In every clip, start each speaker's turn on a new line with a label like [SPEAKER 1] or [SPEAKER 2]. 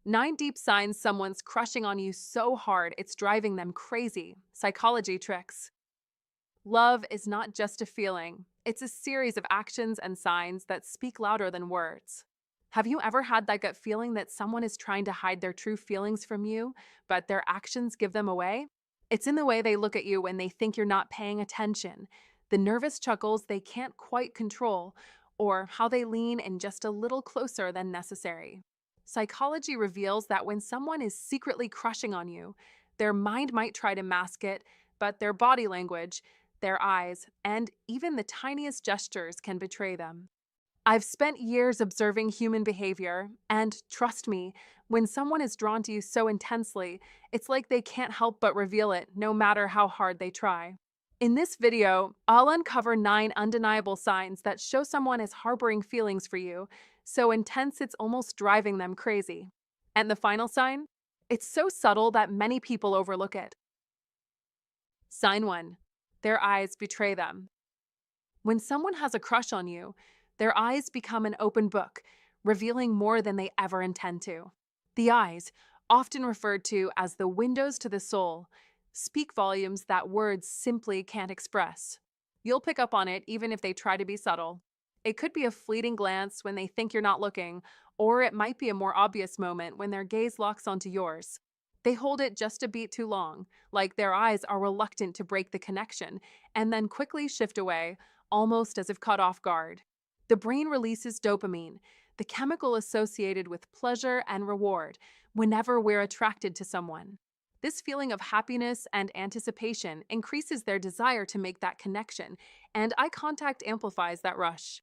[SPEAKER 1] 9 deep signs someone's crushing on you so hard it's driving them crazy. Psychology tricks. Love is not just a feeling, it's a series of actions and signs that speak louder than words. Have you ever had that gut feeling that someone is trying to hide their true feelings from you, but their actions give them away? It's in the way they look at you when they think you're not paying attention, the nervous chuckles they can't quite control, or how they lean in just a little closer than necessary. Psychology reveals that when someone is secretly crushing on you, their mind might try to mask it, but their body language, their eyes, and even the tiniest gestures can betray them. I've spent years observing human behavior, and trust me, when someone is drawn to you so intensely, it's like they can't help but reveal it no matter how hard they try. In this video, I'll uncover 9 undeniable signs that show someone is harboring feelings for you, so intense it's almost driving them crazy. And the final sign? It's so subtle that many people overlook it. Sign 1. Their eyes betray them. When someone has a crush on you, their eyes become an open book, revealing more than they ever intend to. The eyes, often referred to as the windows to the soul, speak volumes that words simply can't express. You'll pick up on it even if they try to be subtle. It could be a fleeting glance when they think you're not looking, or it might be a more obvious moment when their gaze locks onto yours. They hold it just a beat too long, like their eyes are reluctant to break the connection, and then quickly shift away, almost as if caught off guard. The brain releases dopamine, the chemical associated with pleasure and reward, whenever we're attracted to someone. This feeling of happiness and anticipation increases their desire to make that connection, and eye contact amplifies that rush.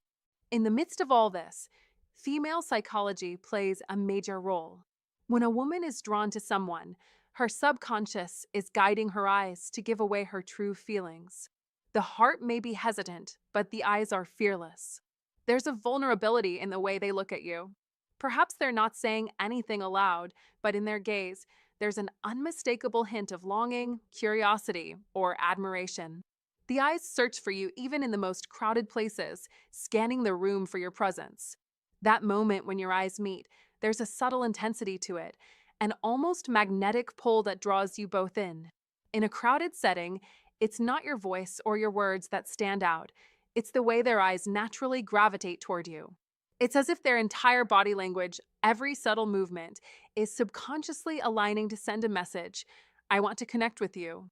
[SPEAKER 1] In the midst of all this, female psychology plays a major role. When a woman is drawn to someone, her subconscious is guiding her eyes to give away her true feelings. The heart may be hesitant, but the eyes are fearless. There's a vulnerability in the way they look at you. Perhaps they're not saying anything aloud, but in their gaze, there's an unmistakable hint of longing, curiosity, or admiration. The eyes search for you even in the most crowded places, scanning the room for your presence. That moment when your eyes meet, there's a subtle intensity to it, an almost magnetic pull that draws you both in. In a crowded setting, it's not your voice or your words that stand out, it's the way their eyes naturally gravitate toward you. It's as if their entire body language, every subtle movement, is subconsciously aligning to send a message: I want to connect with you.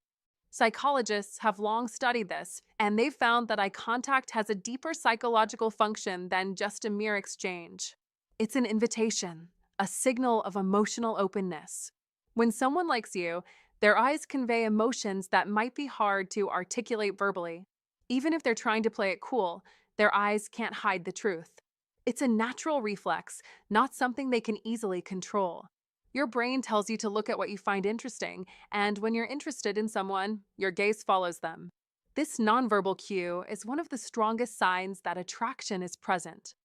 [SPEAKER 1] Psychologists have long studied this, and they've found that eye contact has a deeper psychological function than just a mere exchange. It's an invitation, a signal of emotional openness. When someone likes you, their eyes convey emotions that might be hard to articulate verbally. Even if they're trying to play it cool, their eyes can't hide the truth. It's a natural reflex, not something they can easily control. Your brain tells you to look at what you find interesting, and when you're interested in someone, your gaze follows them. This nonverbal cue is one of the strongest signs that attraction is present.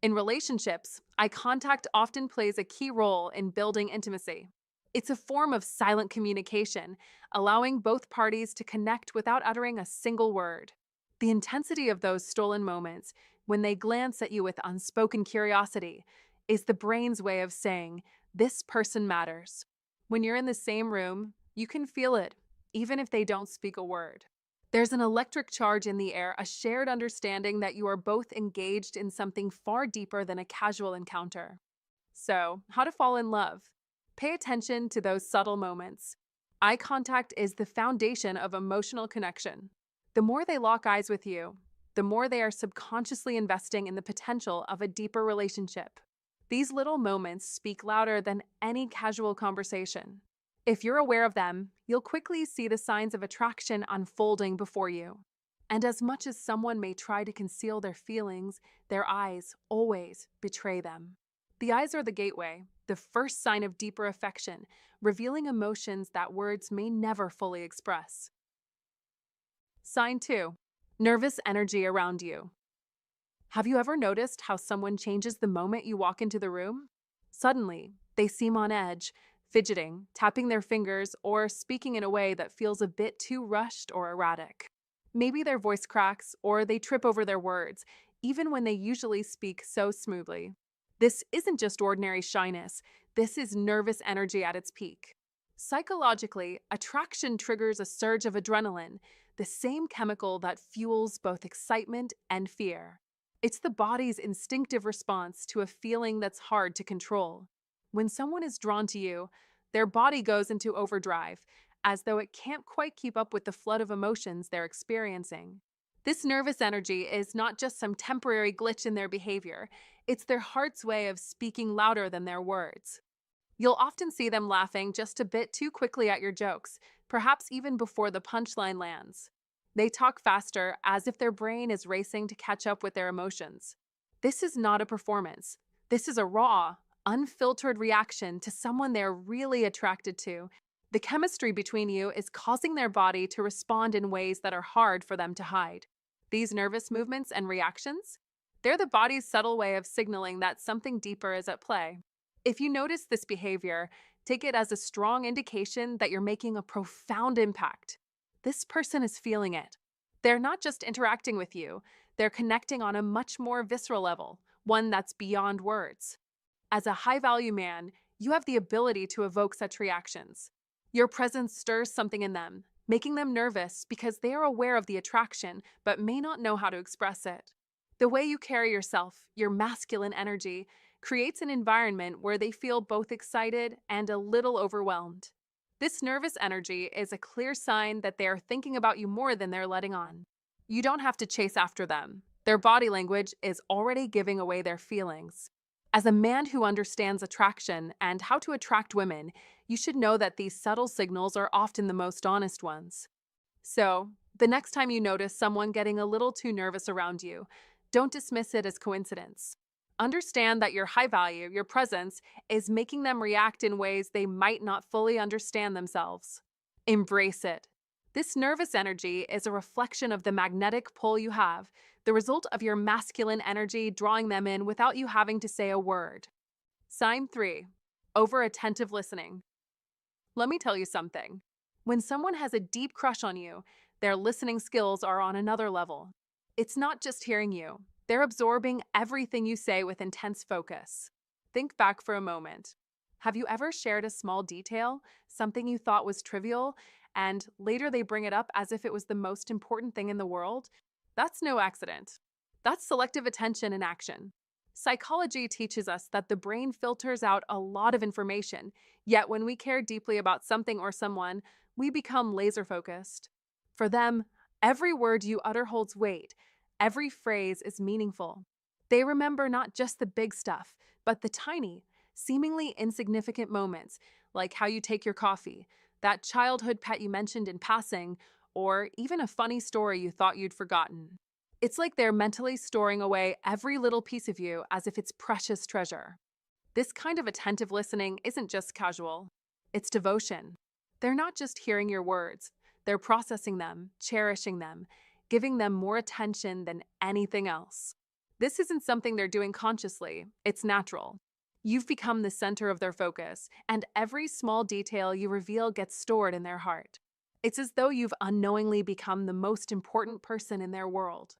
[SPEAKER 1] In relationships, eye contact often plays a key role in building intimacy. It's a form of silent communication, allowing both parties to connect without uttering a single word. The intensity of those stolen moments, when they glance at you with unspoken curiosity, is the brain's way of saying, this person matters. When you're in the same room, you can feel it, even if they don't speak a word. There's an electric charge in the air, a shared understanding that you are both engaged in something far deeper than a casual encounter. So, how to fall in love? Pay attention to those subtle moments. Eye contact is the foundation of emotional connection. The more they lock eyes with you, the more they are subconsciously investing in the potential of a deeper relationship. These little moments speak louder than any casual conversation. If you're aware of them, you'll quickly see the signs of attraction unfolding before you. And as much as someone may try to conceal their feelings, their eyes always betray them. The eyes are the gateway, the first sign of deeper affection, revealing emotions that words may never fully express. Sign 2. Nervous energy around you. Have you ever noticed how someone changes the moment you walk into the room? Suddenly, they seem on edge, fidgeting, tapping their fingers, or speaking in a way that feels a bit too rushed or erratic. Maybe their voice cracks, or they trip over their words, even when they usually speak so smoothly. This isn't just ordinary shyness. This is nervous energy at its peak. Psychologically, attraction triggers a surge of adrenaline, the same chemical that fuels both excitement and fear. It's the body's instinctive response to a feeling that's hard to control. When someone is drawn to you, their body goes into overdrive, as though it can't quite keep up with the flood of emotions they're experiencing. This nervous energy is not just some temporary glitch in their behavior, it's their heart's way of speaking louder than their words. You'll often see them laughing just a bit too quickly at your jokes, perhaps even before the punchline lands. They talk faster, as if their brain is racing to catch up with their emotions. This is not a performance. This is a raw, unfiltered reaction to someone they're really attracted to. The chemistry between you is causing their body to respond in ways that are hard for them to hide. These nervous movements and reactions? They're the body's subtle way of signaling that something deeper is at play. If you notice this behavior, take it as a strong indication that you're making a profound impact. This person is feeling it. They're not just interacting with you, they're connecting on a much more visceral level, one that's beyond words. As a high-value man, you have the ability to evoke such reactions. Your presence stirs something in them, making them nervous because they are aware of the attraction but may not know how to express it. The way you carry yourself, your masculine energy, creates an environment where they feel both excited and a little overwhelmed. This nervous energy is a clear sign that they are thinking about you more than they're letting on. You don't have to chase after them. Their body language is already giving away their feelings. As a man who understands attraction and how to attract women, you should know that these subtle signals are often the most honest ones. So, the next time you notice someone getting a little too nervous around you, don't dismiss it as coincidence. Understand that your high value, your presence, is making them react in ways they might not fully understand themselves. Embrace it. This nervous energy is a reflection of the magnetic pull you have, the result of your masculine energy drawing them in without you having to say a word. Sign 3. Overattentive listening. Let me tell you something. When someone has a deep crush on you, their listening skills are on another level. It's not just hearing you. They're absorbing everything you say with intense focus. Think back for a moment. Have you ever shared a small detail, something you thought was trivial, and later they bring it up as if it was the most important thing in the world? That's no accident. That's selective attention in action. Psychology teaches us that the brain filters out a lot of information, yet when we care deeply about something or someone, we become laser focused. For them, every word you utter holds weight. Every phrase is meaningful. They remember not just the big stuff, but the tiny, seemingly insignificant moments, like how you take your coffee, that childhood pet you mentioned in passing, or even a funny story you thought you'd forgotten. It's like they're mentally storing away every little piece of you as if it's precious treasure. This kind of attentive listening isn't just casual, it's devotion. They're not just hearing your words, they're processing them, cherishing them, giving them more attention than anything else. This isn't something they're doing consciously, it's natural. You've become the center of their focus, and every small detail you reveal gets stored in their heart. It's as though you've unknowingly become the most important person in their world.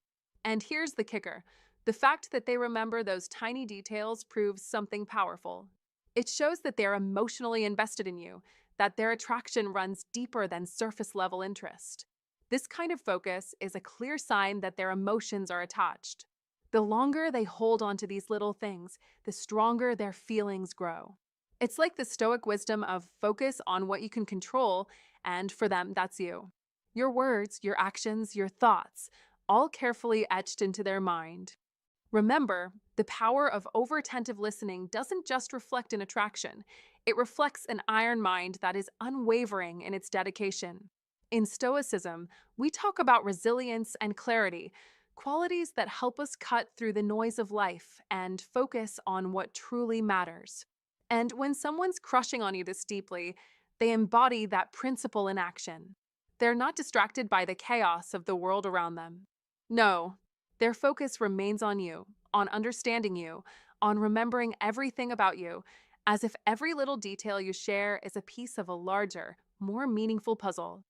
[SPEAKER 1] And here's the kicker. The fact that they remember those tiny details proves something powerful. It shows that they're emotionally invested in you, that their attraction runs deeper than surface-level interest. This kind of focus is a clear sign that their emotions are attached. The longer they hold on to these little things, the stronger their feelings grow. It's like the Stoic wisdom of focus on what you can control, and for them, that's you. Your words, your actions, your thoughts, all carefully etched into their mind. Remember, the power of overattentive listening doesn't just reflect an attraction. It reflects an iron mind that is unwavering in its dedication. In Stoicism, we talk about resilience and clarity, qualities that help us cut through the noise of life and focus on what truly matters. And when someone's crushing on you this deeply, they embody that principle in action. They're not distracted by the chaos of the world around them. No, their focus remains on you, on understanding you, on remembering everything about you, as if every little detail you share is a piece of a larger, more meaningful puzzle.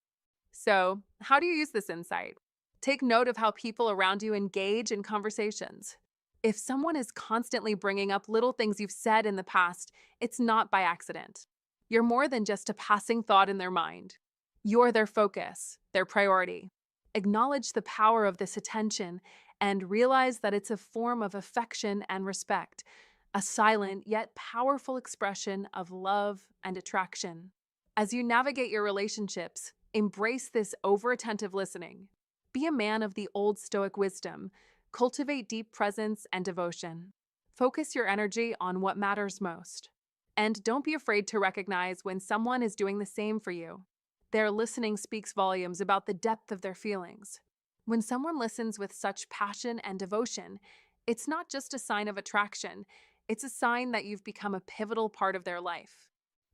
[SPEAKER 1] So, how do you use this insight? Take note of how people around you engage in conversations. If someone is constantly bringing up little things you've said in the past, it's not by accident. You're more than just a passing thought in their mind. You're their focus, their priority. Acknowledge the power of this attention and realize that it's a form of affection and respect, a silent yet powerful expression of love and attraction. As you navigate your relationships, embrace this overattentive listening. Be a man of the old Stoic wisdom. Cultivate deep presence and devotion. Focus your energy on what matters most. And don't be afraid to recognize when someone is doing the same for you. Their listening speaks volumes about the depth of their feelings. When someone listens with such passion and devotion, it's not just a sign of attraction, it's a sign that you've become a pivotal part of their life.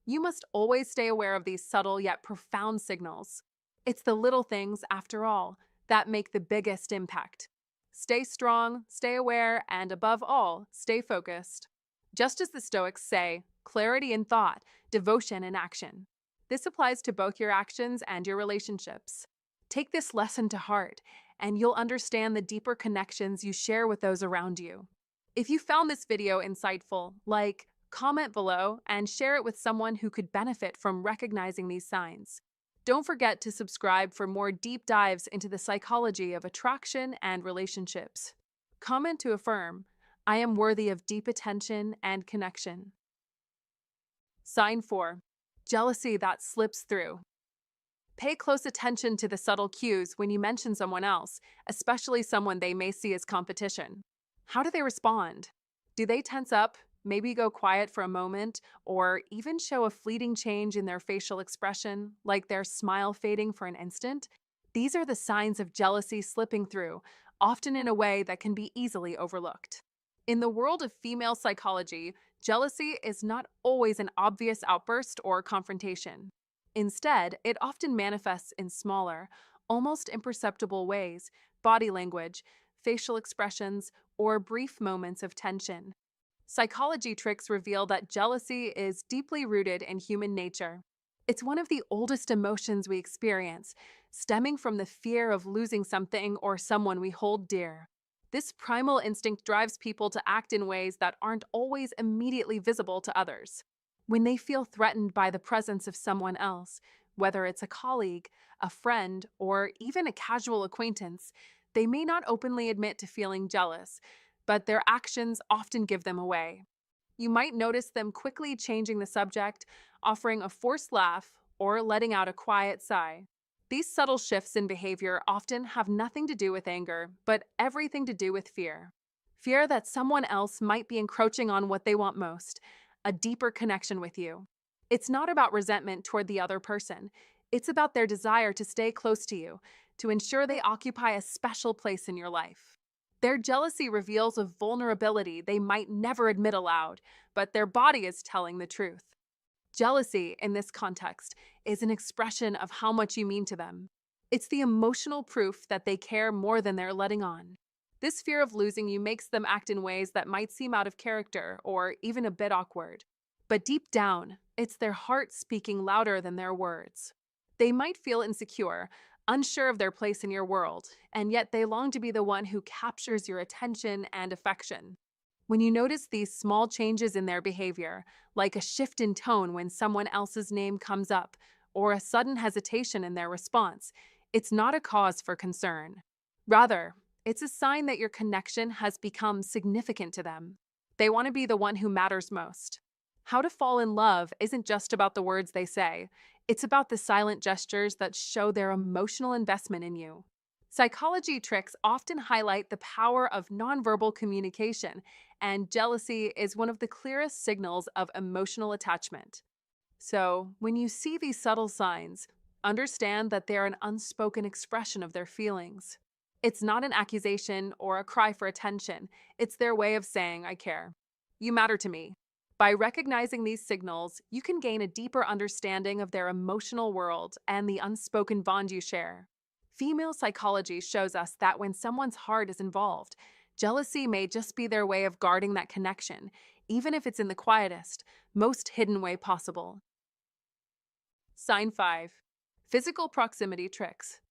[SPEAKER 1] You must always stay aware of these subtle yet profound signals. It's the little things, after all, that make the biggest impact. Stay strong, stay aware, and above all, stay focused. Just as the Stoics say, clarity in thought, devotion in action. This applies to both your actions and your relationships. Take this lesson to heart, and you'll understand the deeper connections you share with those around you. If you found this video insightful, like, comment below, and share it with someone who could benefit from recognizing these signs. Don't forget to subscribe for more deep dives into the psychology of attraction and relationships. Comment to affirm, I am worthy of deep attention and connection. Sign 4. Jealousy that slips through. Pay close attention to the subtle cues when you mention someone else, especially someone they may see as competition. How do they respond? Do they tense up, maybe go quiet for a moment, or even show a fleeting change in their facial expression, like their smile fading for an instant? These are the signs of jealousy slipping through, often in a way that can be easily overlooked. In the world of female psychology, jealousy is not always an obvious outburst or confrontation. Instead, it often manifests in smaller, almost imperceptible ways: body language, facial expressions, or brief moments of tension. Psychology tricks reveal that jealousy is deeply rooted in human nature. It's one of the oldest emotions we experience, stemming from the fear of losing something or someone we hold dear. This primal instinct drives people to act in ways that aren't always immediately visible to others. When they feel threatened by the presence of someone else, whether it's a colleague, a friend, or even a casual acquaintance, they may not openly admit to feeling jealous, but their actions often give them away. You might notice them quickly changing the subject, offering a forced laugh, or letting out a quiet sigh. These subtle shifts in behavior often have nothing to do with anger, but everything to do with fear. Fear that someone else might be encroaching on what they want most, a deeper connection with you. It's not about resentment toward the other person. It's about their desire to stay close to you, to ensure they occupy a special place in your life. Their jealousy reveals a vulnerability they might never admit aloud, but their body is telling the truth. Jealousy, in this context, is an expression of how much you mean to them. It's the emotional proof that they care more than they're letting on. This fear of losing you makes them act in ways that might seem out of character or even a bit awkward. But deep down, it's their heart speaking louder than their words. They might feel insecure, unsure of their place in your world, and yet they long to be the one who captures your attention and affection. When you notice these small changes in their behavior, like a shift in tone when someone else's name comes up, or a sudden hesitation in their response, it's not a cause for concern. Rather, it's a sign that your connection has become significant to them. They want to be the one who matters most. How to fall in love isn't just about the words they say, it's about the silent gestures that show their emotional investment in you. Psychology tricks often highlight the power of nonverbal communication, and jealousy is one of the clearest signals of emotional attachment. So, when you see these subtle signs, understand that they're an unspoken expression of their feelings. It's not an accusation or a cry for attention, it's their way of saying, I care. You matter to me. By recognizing these signals, you can gain a deeper understanding of their emotional world and the unspoken bond you share. Female psychology shows us that when someone's heart is involved, jealousy may just be their way of guarding that connection, even if it's in the quietest, most hidden way possible. Sign 5. Physical proximity tricks.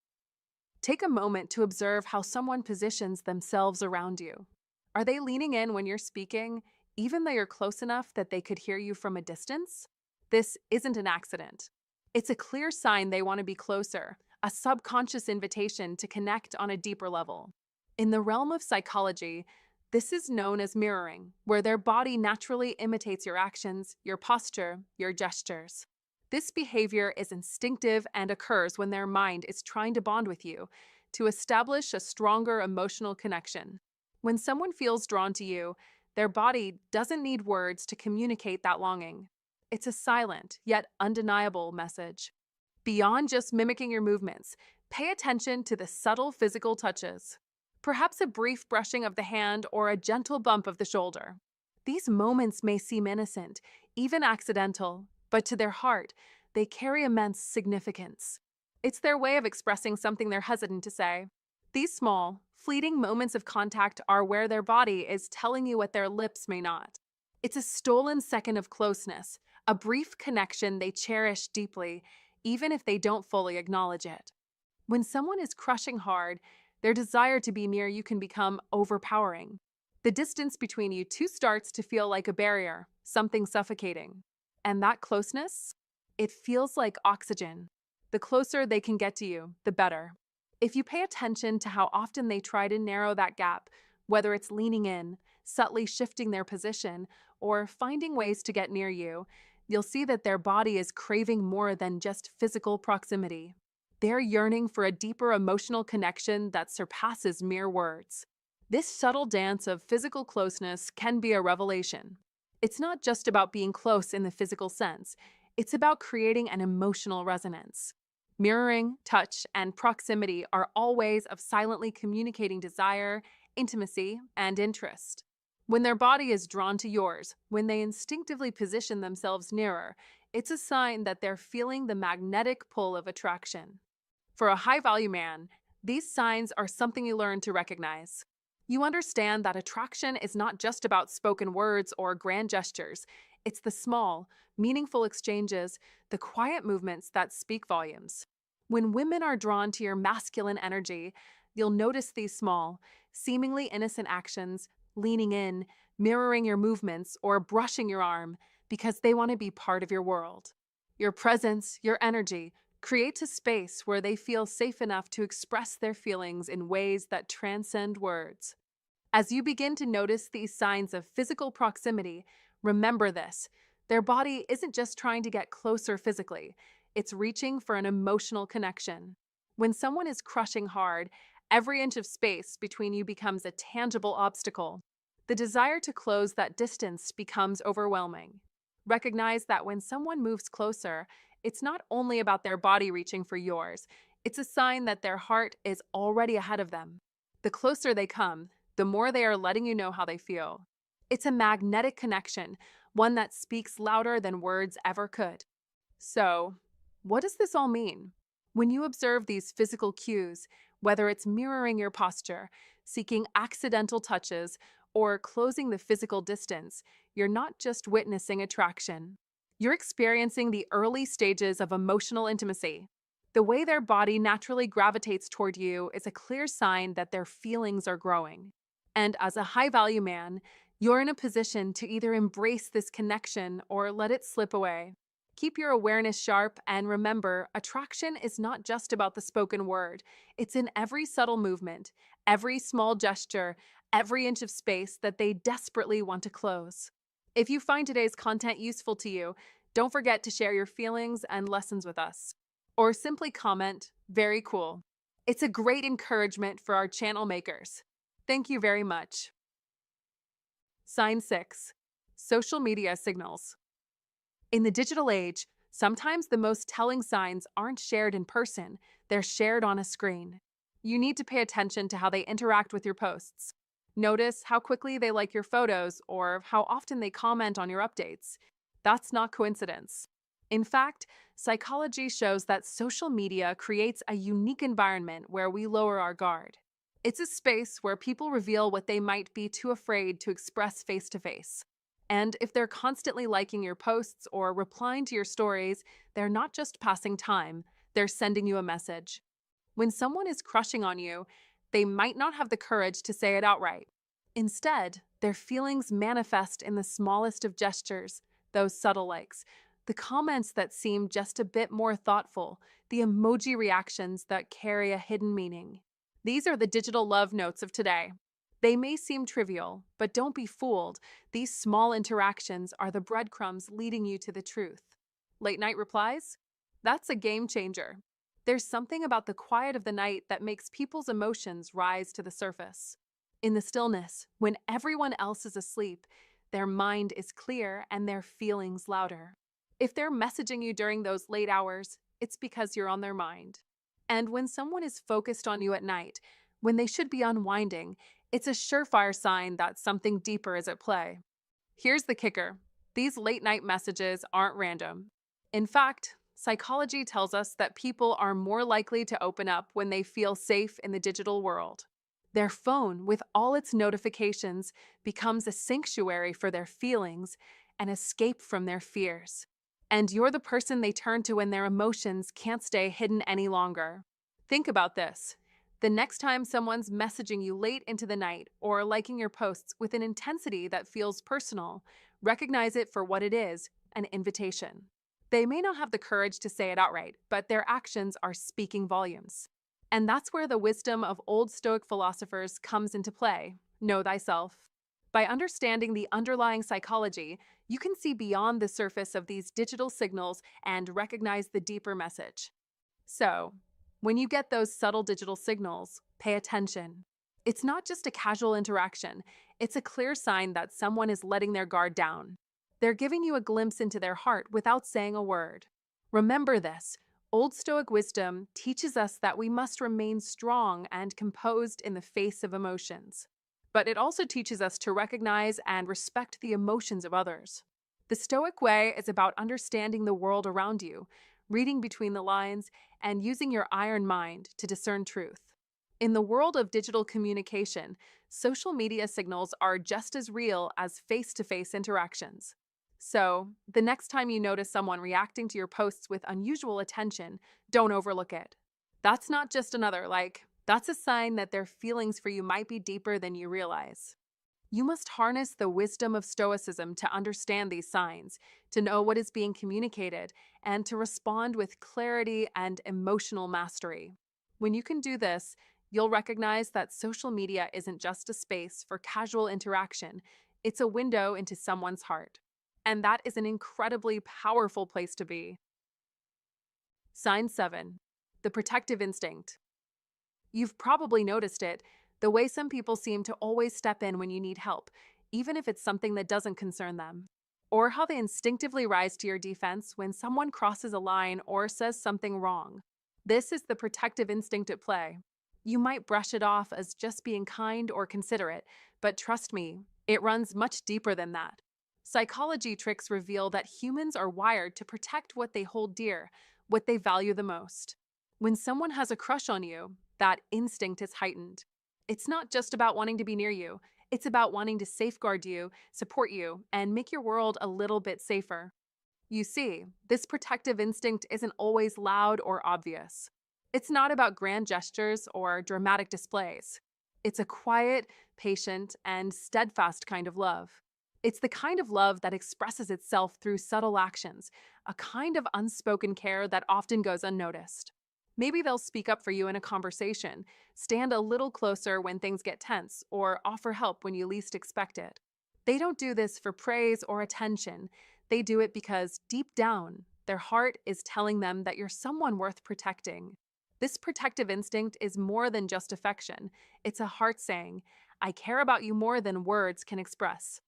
[SPEAKER 1] Take a moment to observe how someone positions themselves around you. Are they leaning in when you're speaking, even though you're close enough that they could hear you from a distance? This isn't an accident. It's a clear sign they want to be closer, a subconscious invitation to connect on a deeper level. In the realm of psychology, this is known as mirroring, where their body naturally imitates your actions, your posture, your gestures. This behavior is instinctive and occurs when their mind is trying to bond with you to establish a stronger emotional connection. When someone feels drawn to you, their body doesn't need words to communicate that longing. It's a silent, yet undeniable message. Beyond just mimicking your movements, pay attention to the subtle physical touches. Perhaps a brief brushing of the hand or a gentle bump of the shoulder. These moments may seem innocent, even accidental, but to their heart, they carry immense significance. It's their way of expressing something they're hesitant to say. These small, fleeting moments of contact are where their body is telling you what their lips may not. It's a stolen second of closeness, a brief connection they cherish deeply, even if they don't fully acknowledge it. When someone is crushing hard, their desire to be near you can become overpowering. The distance between you two starts to feel like a barrier, something suffocating. And that closeness? It feels like oxygen. The closer they can get to you, the better. If you pay attention to how often they try to narrow that gap, whether it's leaning in, subtly shifting their position, or finding ways to get near you, you'll see that their body is craving more than just physical proximity. They're yearning for a deeper emotional connection that surpasses mere words. This subtle dance of physical closeness can be a revelation. It's not just about being close in the physical sense, it's about creating an emotional resonance. Mirroring, touch, and proximity are all ways of silently communicating desire, intimacy, and interest. When their body is drawn to yours, when they instinctively position themselves nearer, it's a sign that they're feeling the magnetic pull of attraction. For a high-value man, these signs are something you learn to recognize. You understand that attraction is not just about spoken words or grand gestures. It's the small, meaningful exchanges, the quiet movements that speak volumes. When women are drawn to your masculine energy, you'll notice these small, seemingly innocent actions, leaning in, mirroring your movements, or brushing your arm, because they want to be part of your world. Your presence, your energy, creates a space where they feel safe enough to express their feelings in ways that transcend words. As you begin to notice these signs of physical proximity, remember this. Their body isn't just trying to get closer physically, it's reaching for an emotional connection. When someone is crushing hard, every inch of space between you becomes a tangible obstacle. The desire to close that distance becomes overwhelming. Recognize that when someone moves closer, it's not only about their body reaching for yours, it's a sign that their heart is already ahead of them. The closer they come, the more they are letting you know how they feel. It's a magnetic connection, one that speaks louder than words ever could. So, what does this all mean? When you observe these physical cues, whether it's mirroring your posture, seeking accidental touches, or closing the physical distance, you're not just witnessing attraction. You're experiencing the early stages of emotional intimacy. The way their body naturally gravitates toward you is a clear sign that their feelings are growing. And as a high-value man, you're in a position to either embrace this connection or let it slip away. Keep your awareness sharp and remember, attraction is not just about the spoken word. It's in every subtle movement, every small gesture, every inch of space that they desperately want to close. If you find today's content useful to you, don't forget to share your feelings and lessons with us. Or simply comment, "Very cool." It's a great encouragement for our channel makers. Thank you very much. Sign 6. Social media signals. In the digital age, sometimes the most telling signs aren't shared in person, they're shared on a screen. You need to pay attention to how they interact with your posts. Notice how quickly they like your photos or how often they comment on your updates. That's not coincidence. In fact, psychology shows that social media creates a unique environment where we lower our guard. It's a space where people reveal what they might be too afraid to express face to face. And if they're constantly liking your posts or replying to your stories, they're not just passing time, they're sending you a message. When someone is crushing on you, they might not have the courage to say it outright. Instead, their feelings manifest in the smallest of gestures, those subtle likes, the comments that seem just a bit more thoughtful, the emoji reactions that carry a hidden meaning. These are the digital love notes of today. They may seem trivial, but don't be fooled. These small interactions are the breadcrumbs leading you to the truth. Late night replies? That's a game changer. There's something about the quiet of the night that makes people's emotions rise to the surface. In the stillness, when everyone else is asleep, their mind is clear and their feelings louder. If they're messaging you during those late hours, it's because you're on their mind. And when someone is focused on you at night, when they should be unwinding, it's a surefire sign that something deeper is at play. Here's the kicker: these late night messages aren't random. In fact, psychology tells us that people are more likely to open up when they feel safe in the digital world. Their phone, with all its notifications, becomes a sanctuary for their feelings, an escape from their fears. And you're the person they turn to when their emotions can't stay hidden any longer. Think about this. The next time someone's messaging you late into the night or liking your posts with an intensity that feels personal, recognize it for what it is: an invitation. They may not have the courage to say it outright, but their actions are speaking volumes. And that's where the wisdom of old Stoic philosophers comes into play. Know thyself. By understanding the underlying psychology, you can see beyond the surface of these digital signals and recognize the deeper message. So, when you get those subtle digital signals, pay attention. It's not just a casual interaction, it's a clear sign that someone is letting their guard down. They're giving you a glimpse into their heart without saying a word. Remember this: Old Stoic wisdom teaches us that we must remain strong and composed in the face of emotions. But it also teaches us to recognize and respect the emotions of others. The Stoic way is about understanding the world around you, reading between the lines, and using your iron mind to discern truth. In the world of digital communication, social media signals are just as real as face-to-face interactions. So, the next time you notice someone reacting to your posts with unusual attention, don't overlook it. That's not just another like, that's a sign that their feelings for you might be deeper than you realize. You must harness the wisdom of Stoicism to understand these signs, to know what is being communicated, and to respond with clarity and emotional mastery. When you can do this, you'll recognize that social media isn't just a space for casual interaction, it's a window into someone's heart. And that is an incredibly powerful place to be. Sign 7. The protective instinct. You've probably noticed it, the way some people seem to always step in when you need help, even if it's something that doesn't concern them. Or how they instinctively rise to your defense when someone crosses a line or says something wrong. This is the protective instinct at play. You might brush it off as just being kind or considerate, but trust me, it runs much deeper than that. Psychology tricks reveal that humans are wired to protect what they hold dear, what they value the most. When someone has a crush on you, that instinct is heightened. It's not just about wanting to be near you, it's about wanting to safeguard you, support you, and make your world a little bit safer. You see, this protective instinct isn't always loud or obvious. It's not about grand gestures or dramatic displays. It's a quiet, patient, and steadfast kind of love. It's the kind of love that expresses itself through subtle actions, a kind of unspoken care that often goes unnoticed. Maybe they'll speak up for you in a conversation, stand a little closer when things get tense, or offer help when you least expect it. They don't do this for praise or attention. They do it because deep down, their heart is telling them that you're someone worth protecting. This protective instinct is more than just affection. It's a heart saying, I care about you more than words can express.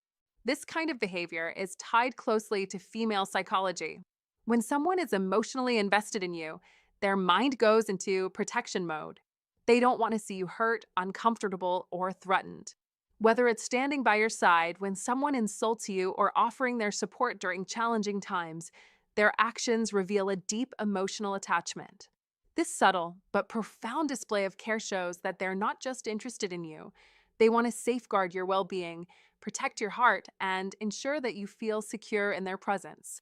[SPEAKER 1] This kind of behavior is tied closely to female psychology. When someone is emotionally invested in you, their mind goes into protection mode. They don't want to see you hurt, uncomfortable, or threatened. Whether it's standing by your side when someone insults you or offering their support during challenging times, their actions reveal a deep emotional attachment. This subtle but profound display of care shows that they're not just interested in you. They want to safeguard your well-being, protect your heart, and ensure that you feel secure in their presence.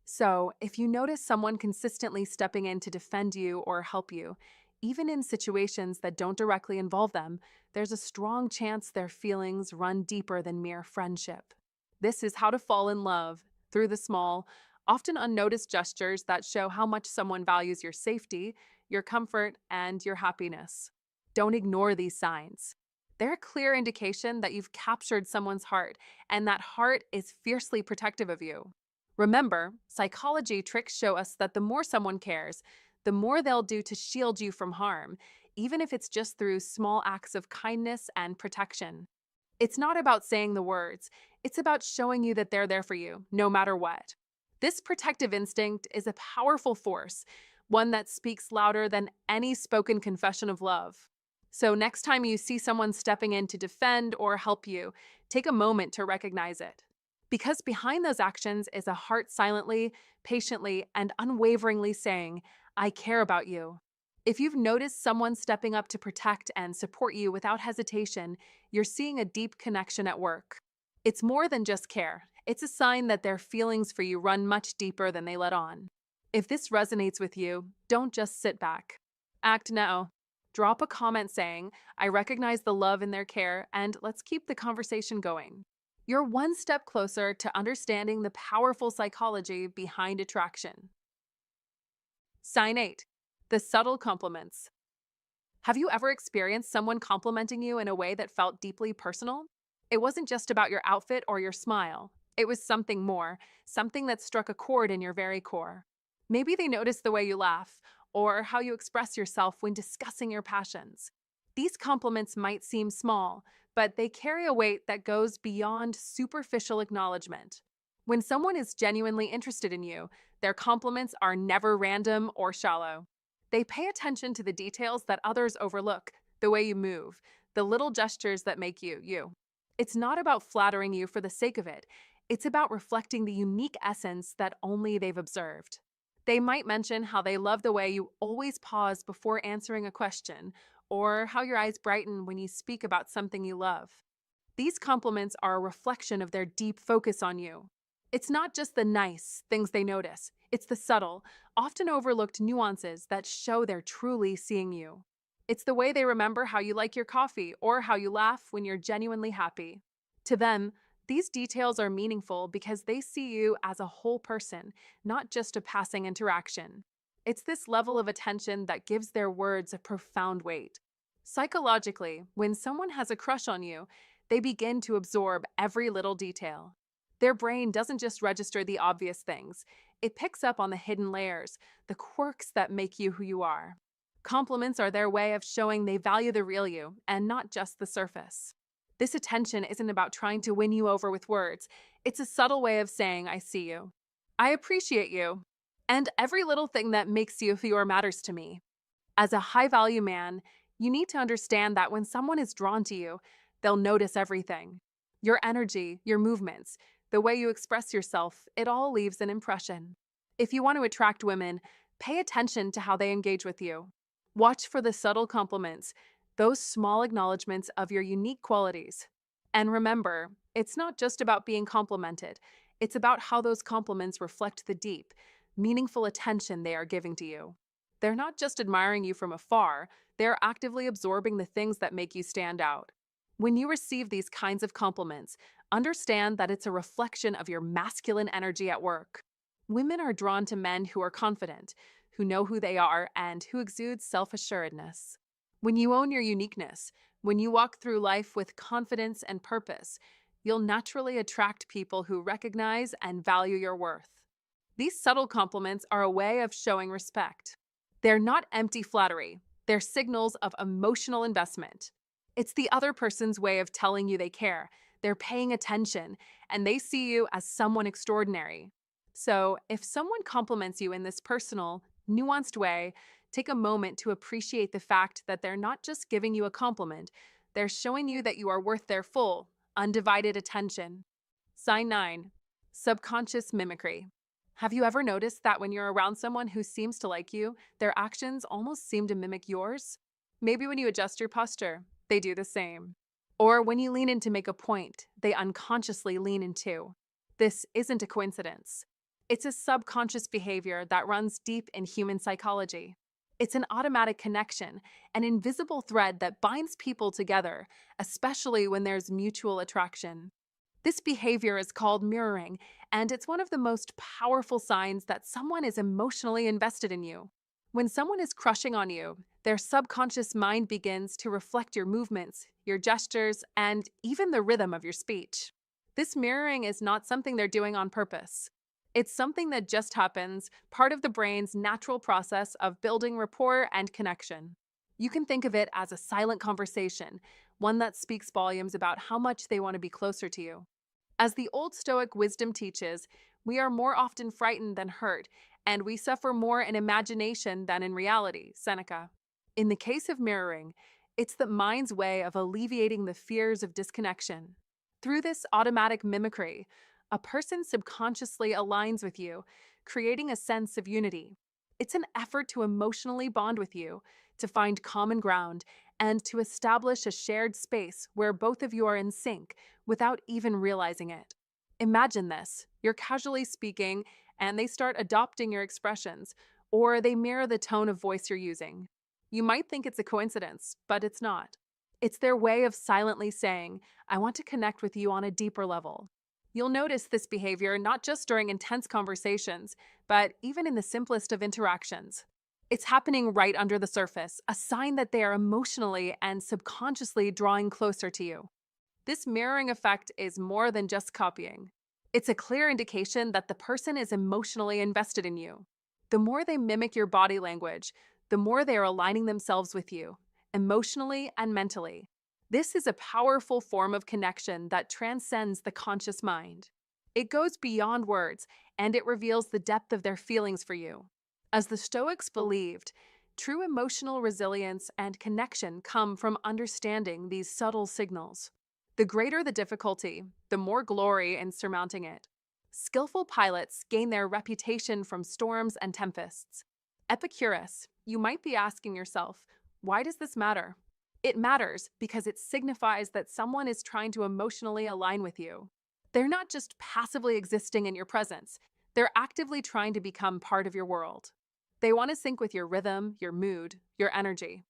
[SPEAKER 1] So, if you notice someone consistently stepping in to defend you or help you, Even in situations that don't directly involve them, there's a strong chance their feelings run deeper than mere friendship. This is how to fall in love through the small, often unnoticed gestures that show how much someone values your safety, your comfort, and your happiness. Don't ignore these signs. They're a clear indication that you've captured someone's heart, and that heart is fiercely protective of you. Remember, psychology tricks show us that the more someone cares, the more they'll do to shield you from harm, even if it's just through small acts of kindness and protection. It's not about saying the words, it's about showing you that they're there for you, no matter what. This protective instinct is a powerful force, one that speaks louder than any spoken confession of love. So, next time you see someone stepping in to defend or help you, take a moment to recognize it. Because behind those actions is a heart silently, patiently, and unwaveringly saying, I care about you. If you've noticed someone stepping up to protect and support you without hesitation, you're seeing a deep connection at work. It's more than just care. It's a sign that their feelings for you run much deeper than they let on. If this resonates with you, don't just sit back. Act now. Drop a comment saying, I recognize the love in their care, and let's keep the conversation going. You're one step closer to understanding the powerful psychology behind attraction. Sign 8. The subtle compliments. Have you ever experienced someone complimenting you in a way that felt deeply personal? It wasn't just about your outfit or your smile. It was something more, something that struck a chord in your very core. Maybe they noticed the way you laugh, or how you express yourself when discussing your passions. These compliments might seem small, but they carry a weight that goes beyond superficial acknowledgement. When someone is genuinely interested in you, their compliments are never random or shallow. They pay attention to the details that others overlook, the way you move, the little gestures that make you, you. It's not about flattering you for the sake of it. It's about reflecting the unique essence that only they've observed. They might mention how they love the way you always pause before answering a question, or how your eyes brighten when you speak about something you love. These compliments are a reflection of their deep focus on you. It's not just the nice things they notice, it's the subtle, often overlooked nuances that show they're truly seeing you. It's the way they remember how you like your coffee or how you laugh when you're genuinely happy. To them, these details are meaningful because they see you as a whole person, not just a passing interaction. It's this level of attention that gives their words a profound weight. Psychologically, when someone has a crush on you, they begin to absorb every little detail. Their brain doesn't just register the obvious things, it picks up on the hidden layers, the quirks that make you who you are. Compliments are their way of showing they value the real you and not just the surface. This attention isn't about trying to win you over with words, it's a subtle way of saying, I see you. I appreciate you. And every little thing that makes you who you are matters to me. As a high value man, you need to understand that when someone is drawn to you, they'll notice everything. Your energy, your movements, the way you express yourself, it all leaves an impression. If you want to attract women, pay attention to how they engage with you. Watch for the subtle compliments, those small acknowledgments of your unique qualities. And remember, it's not just about being complimented, it's about how those compliments reflect the deep, meaningful attention they are giving to you. They're not just admiring you from afar, they're actively absorbing the things that make you stand out. When you receive these kinds of compliments, understand that it's a reflection of your masculine energy at work. Women are drawn to men who are confident, who know who they are, and who exude self-assuredness. When you own your uniqueness, when you walk through life with confidence and purpose, you'll naturally attract people who recognize and value your worth. These subtle compliments are a way of showing respect. They're not empty flattery, they're signals of emotional investment. It's the other person's way of telling you they care, they're paying attention, and they see you as someone extraordinary. So, if someone compliments you in this personal, nuanced way, take a moment to appreciate the fact that they're not just giving you a compliment, they're showing you that you are worth their full, undivided attention. Sign 9. Subconscious mimicry. Have you ever noticed that when you're around someone who seems to like you, their actions almost seem to mimic yours? Maybe when you adjust your posture, they do the same. Or when you lean in to make a point, they unconsciously lean in too. This isn't a coincidence. It's a subconscious behavior that runs deep in human psychology. It's an automatic connection, an invisible thread that binds people together, especially when there's mutual attraction. This behavior is called mirroring, and it's one of the most powerful signs that someone is emotionally invested in you. When someone is crushing on you, their subconscious mind begins to reflect your movements, your gestures, and even the rhythm of your speech. This mirroring is not something they're doing on purpose. It's something that just happens, part of the brain's natural process of building rapport and connection. You can think of it as a silent conversation, one that speaks volumes about how much they want to be closer to you. As the old Stoic wisdom teaches, we are more often frightened than hurt, and we suffer more in imagination than in reality, Seneca. In the case of mirroring, it's the mind's way of alleviating the fears of disconnection. Through this automatic mimicry, a person subconsciously aligns with you, creating a sense of unity. It's an effort to emotionally bond with you, to find common ground, and to establish a shared space where both of you are in sync without even realizing it. Imagine this: you're casually speaking, and they start adopting your expressions, or they mirror the tone of voice you're using. You might think it's a coincidence, but it's not. It's their way of silently saying, I want to connect with you on a deeper level. You'll notice this behavior not just during intense conversations, but even in the simplest of interactions. It's happening right under the surface, a sign that they are emotionally and subconsciously drawing closer to you. This mirroring effect is more than just copying. It's a clear indication that the person is emotionally invested in you. The more they mimic your body language, the more they are aligning themselves with you, emotionally and mentally. This is a powerful form of connection that transcends the conscious mind. It goes beyond words, and it reveals the depth of their feelings for you. As the Stoics believed, true emotional resilience and connection come from understanding these subtle signals. The greater the difficulty, the more glory in surmounting it. Skillful pilots gain their reputation from storms and tempests. Epicurus, you might be asking yourself, why does this matter? It matters because it signifies that someone is trying to emotionally align with you. They're not just passively existing in your presence, they're actively trying to become part of your world. They want to sync with your rhythm, your mood, your energy.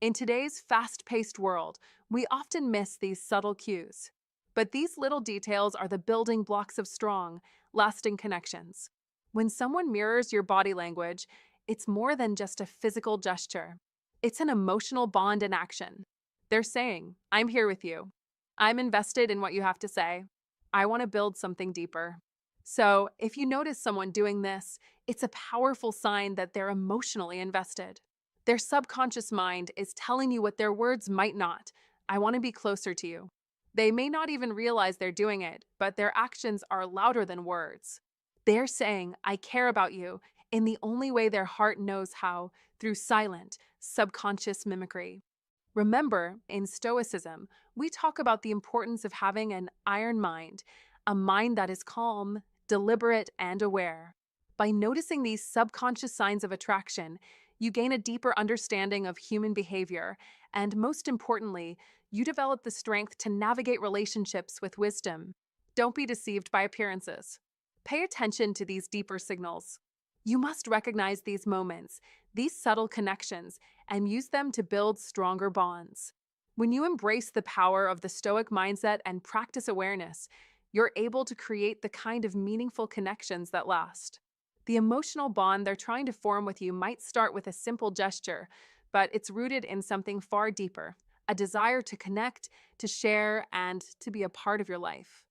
[SPEAKER 1] In today's fast-paced world, we often miss these subtle cues. But these little details are the building blocks of strong, lasting connections. When someone mirrors your body language, it's more than just a physical gesture. It's an emotional bond in action. They're saying, I'm here with you. I'm invested in what you have to say. I want to build something deeper. So, if you notice someone doing this, it's a powerful sign that they're emotionally invested. Their subconscious mind is telling you what their words might not. I want to be closer to you. They may not even realize they're doing it, but their actions are louder than words. They're saying, I care about you, in the only way their heart knows how, through silent, subconscious mimicry. Remember, in Stoicism, we talk about the importance of having an iron mind, a mind that is calm, deliberate, and aware. By noticing these subconscious signs of attraction, you gain a deeper understanding of human behavior, and most importantly, you develop the strength to navigate relationships with wisdom. Don't be deceived by appearances. Pay attention to these deeper signals. You must recognize these moments, these subtle connections, and use them to build stronger bonds. When you embrace the power of the Stoic mindset and practice awareness, you're able to create the kind of meaningful connections that last. The emotional bond they're trying to form with you might start with a simple gesture, but it's rooted in something far deeper, a desire to connect, to share, and to be a part of your life.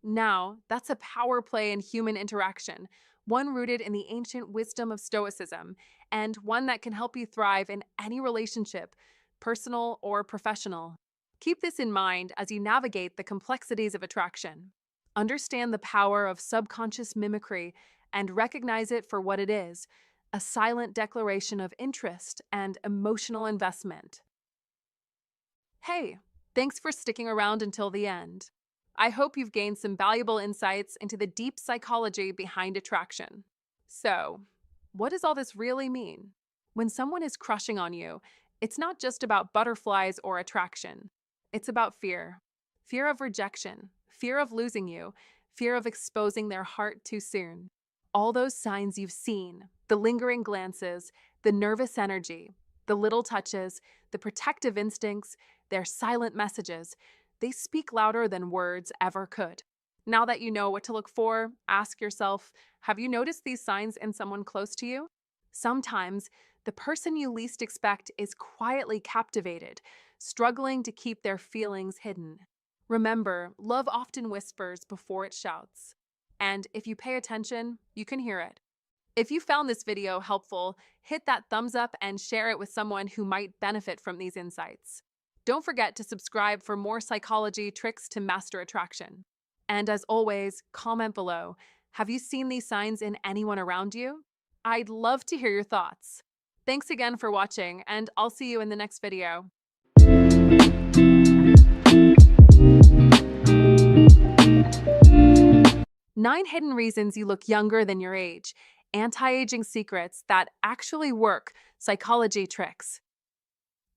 [SPEAKER 1] Now, that's a power play in human interaction, one rooted in the ancient wisdom of Stoicism, and one that can help you thrive in any relationship, personal or professional. Keep this in mind as you navigate the complexities of attraction. Understand the power of subconscious mimicry and recognize it for what it is: a silent declaration of interest and emotional investment. Hey, thanks for sticking around until the end. I hope you've gained some valuable insights into the deep psychology behind attraction. So, what does all this really mean? When someone is crushing on you, it's not just about butterflies or attraction. It's about fear. Fear of rejection, fear of losing you, fear of exposing their heart too soon. All those signs you've seen, the lingering glances, The nervous energy, the little touches, the protective instincts, their silent messages, they speak louder than words ever could. Now that you know what to look for, ask yourself, have you noticed these signs in someone close to you? Sometimes, the person you least expect is quietly captivated, struggling to keep their feelings hidden. Remember, love often whispers before it shouts. And if you pay attention, you can hear it. If you found this video helpful, hit that thumbs up and share it with someone who might benefit from these insights. Don't forget to subscribe for more psychology tricks to master attraction. And as always, comment below. Have you seen these signs in anyone around you? I'd love to hear your thoughts. Thanks again for watching, and I'll see you in the next video. 9 hidden reasons you look younger than your age. Anti-aging secrets that actually work. Psychology tricks.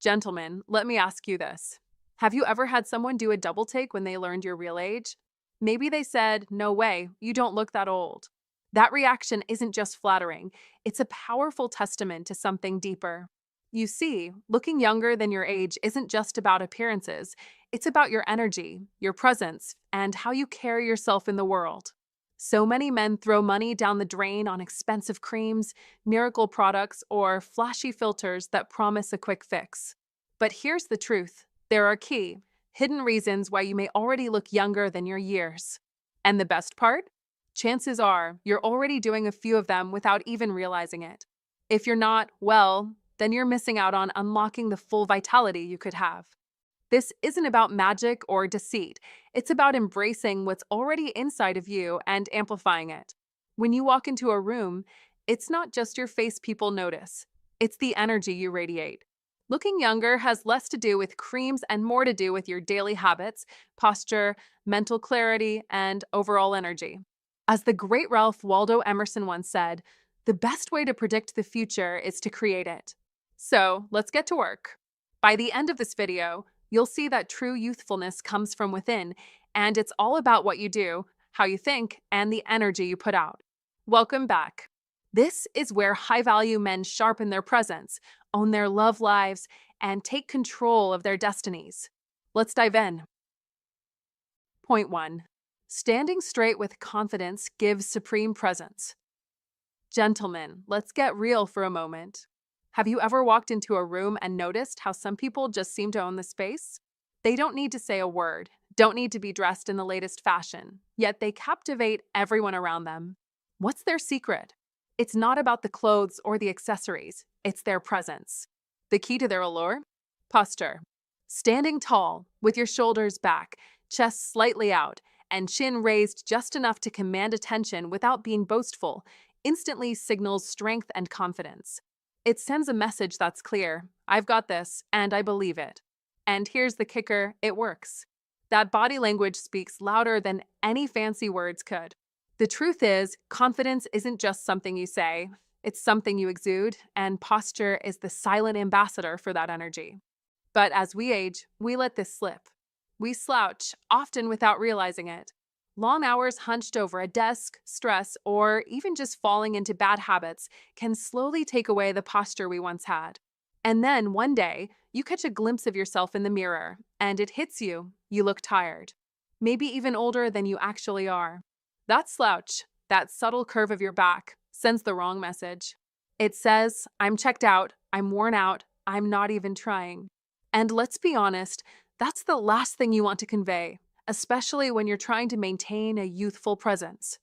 [SPEAKER 1] Gentlemen, let me ask you this. Have you ever had someone do a double take when they learned your real age? Maybe they said, "No way, you don't look that old." That reaction isn't just flattering, it's a powerful testament to something deeper. You see, looking younger than your age isn't just about appearances, it's about your energy, your presence, and how you carry yourself in the world. So many men throw money down the drain on expensive creams, miracle products, or flashy filters that promise a quick fix. But here's the truth. There are key, hidden reasons why you may already look younger than your years. And the best part? Chances are you're already doing a few of them without even realizing it. If you're not, well, then you're missing out on unlocking the full vitality you could have. This isn't about magic or deceit. It's about embracing what's already inside of you and amplifying it. When you walk into a room, it's not just your face people notice. It's the energy you radiate. Looking younger has less to do with creams and more to do with your daily habits, posture, mental clarity, and overall energy. As the great Ralph Waldo Emerson once said, the best way to predict the future is to create it. So let's get to work. By the end of this video, you'll see that true youthfulness comes from within, and it's all about what you do, how you think, and the energy you put out. Welcome back. This is where high-value men sharpen their presence, own their love lives, and take control of their destinies. Let's dive in. Point 1. Standing straight with confidence gives supreme presence. Gentlemen, let's get real for a moment. Have you ever walked into a room and noticed how some people just seem to own the space? They don't need to say a word, don't need to be dressed in the latest fashion, yet they captivate everyone around them. What's their secret? It's not about the clothes or the accessories, it's their presence. The key to their allure? Posture. Standing tall, with your shoulders back, chest slightly out, and chin raised just enough to command attention without being boastful, instantly signals strength and confidence. It sends a message that's clear. I've got this, and I believe it. And here's the kicker, it works. That body language speaks louder than any fancy words could. The truth is, confidence isn't just something you say, it's something you exude, and posture is the silent ambassador for that energy. But as we age, we let this slip. We slouch, often without realizing it. Long hours hunched over a desk, stress, or even just falling into bad habits can slowly take away the posture we once had. And then one day, you catch a glimpse of yourself in the mirror, and it hits you. You look tired. Maybe even older than you actually are. That slouch, that subtle curve of your back, sends the wrong message. It says, I'm checked out, I'm worn out, I'm not even trying. And let's be honest, that's the last thing you want to convey, especially when you're trying to maintain a youthful presence.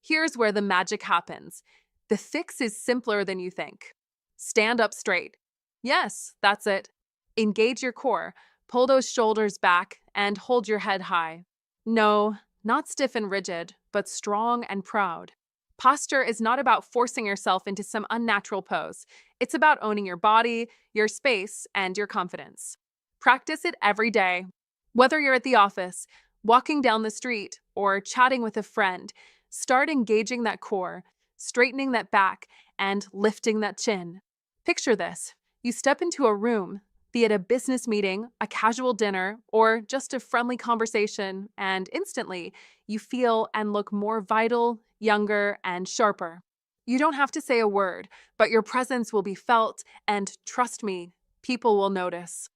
[SPEAKER 1] Here's where the magic happens. The fix is simpler than you think. Stand up straight. Yes, that's it. Engage your core, pull those shoulders back, and hold your head high. No, not stiff and rigid, but strong and proud. Posture is not about forcing yourself into some unnatural pose. It's about owning your body, your space, and your confidence. Practice it every day. Whether you're at the office, walking down the street, or chatting with a friend, start engaging that core, straightening that back, and lifting that chin. Picture this. You step into a room, be it a business meeting, a casual dinner, or just a friendly conversation, and instantly, you feel and look more vital, younger, and sharper. You don't have to say a word, but your presence will be felt, and trust me, people will notice.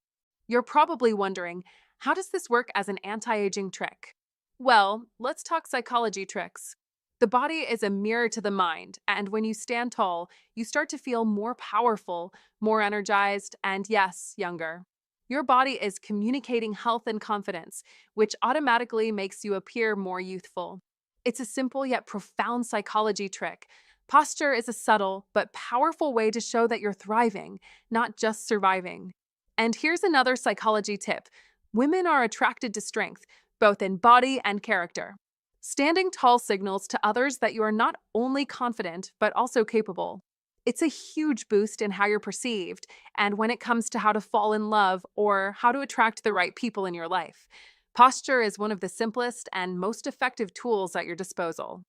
[SPEAKER 1] You're probably wondering, how does this work as an anti-aging trick? Well, let's talk psychology tricks. The body is a mirror to the mind, and when you stand tall, you start to feel more powerful, more energized, and yes, younger. Your body is communicating health and confidence, which automatically makes you appear more youthful. It's a simple yet profound psychology trick. Posture is a subtle but powerful way to show that you're thriving, not just surviving. And here's another psychology tip. Women are attracted to strength, both in body and character. Standing tall signals to others that you are not only confident, but also capable. It's a huge boost in how you're perceived, and when it comes to how to fall in love or how to attract the right people in your life. Posture is one of the simplest and most effective tools at your disposal.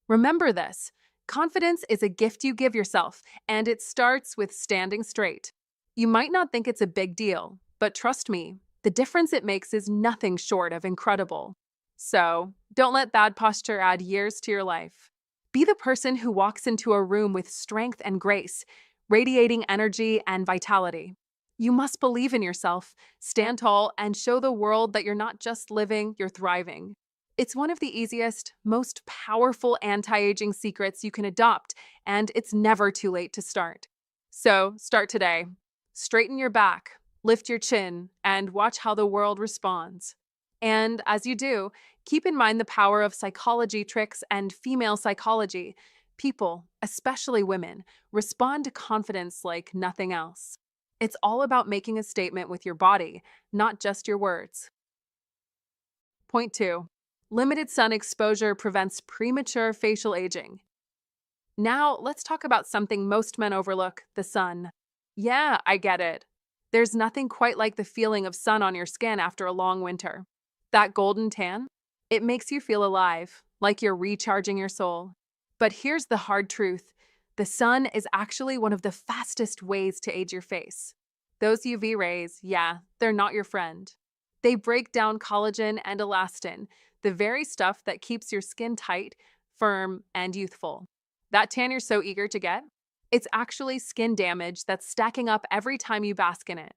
[SPEAKER 1] Remember this: confidence is a gift you give yourself, and it starts with standing straight. You might not think it's a big deal, but trust me, the difference it makes is nothing short of incredible. So, don't let bad posture add years to your life. Be the person who walks into a room with strength and grace, radiating energy and vitality. You must believe in yourself, stand tall, and show the world that you're not just living, you're thriving. It's one of the easiest, most powerful anti-aging secrets you can adopt, and it's never too late to start. So, start today. Straighten your back, lift your chin, and watch how the world responds. And as you do, keep in mind the power of psychology tricks and female psychology. People, especially women, respond to confidence like nothing else. It's all about making a statement with your body, not just your words. Point 2. Limited sun exposure prevents premature facial aging. Now, let's talk about something most men overlook: the sun. Yeah, I get it. There's nothing quite like the feeling of sun on your skin after a long winter. That golden tan? It makes you feel alive, like you're recharging your soul. But here's the hard truth: the sun is actually one of the fastest ways to age your face. Those UV rays, yeah, they're not your friend. They break down collagen and elastin, the very stuff that keeps your skin tight, firm, and youthful. That tan you're so eager to get? It's actually skin damage that's stacking up every time you bask in it.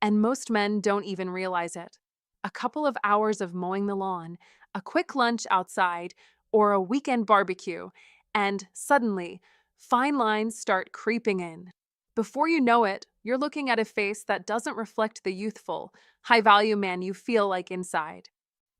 [SPEAKER 1] And most men don't even realize it. A couple of hours of mowing the lawn, a quick lunch outside, or a weekend barbecue, and suddenly, fine lines start creeping in. Before you know it, you're looking at a face that doesn't reflect the youthful, high-value man you feel like inside.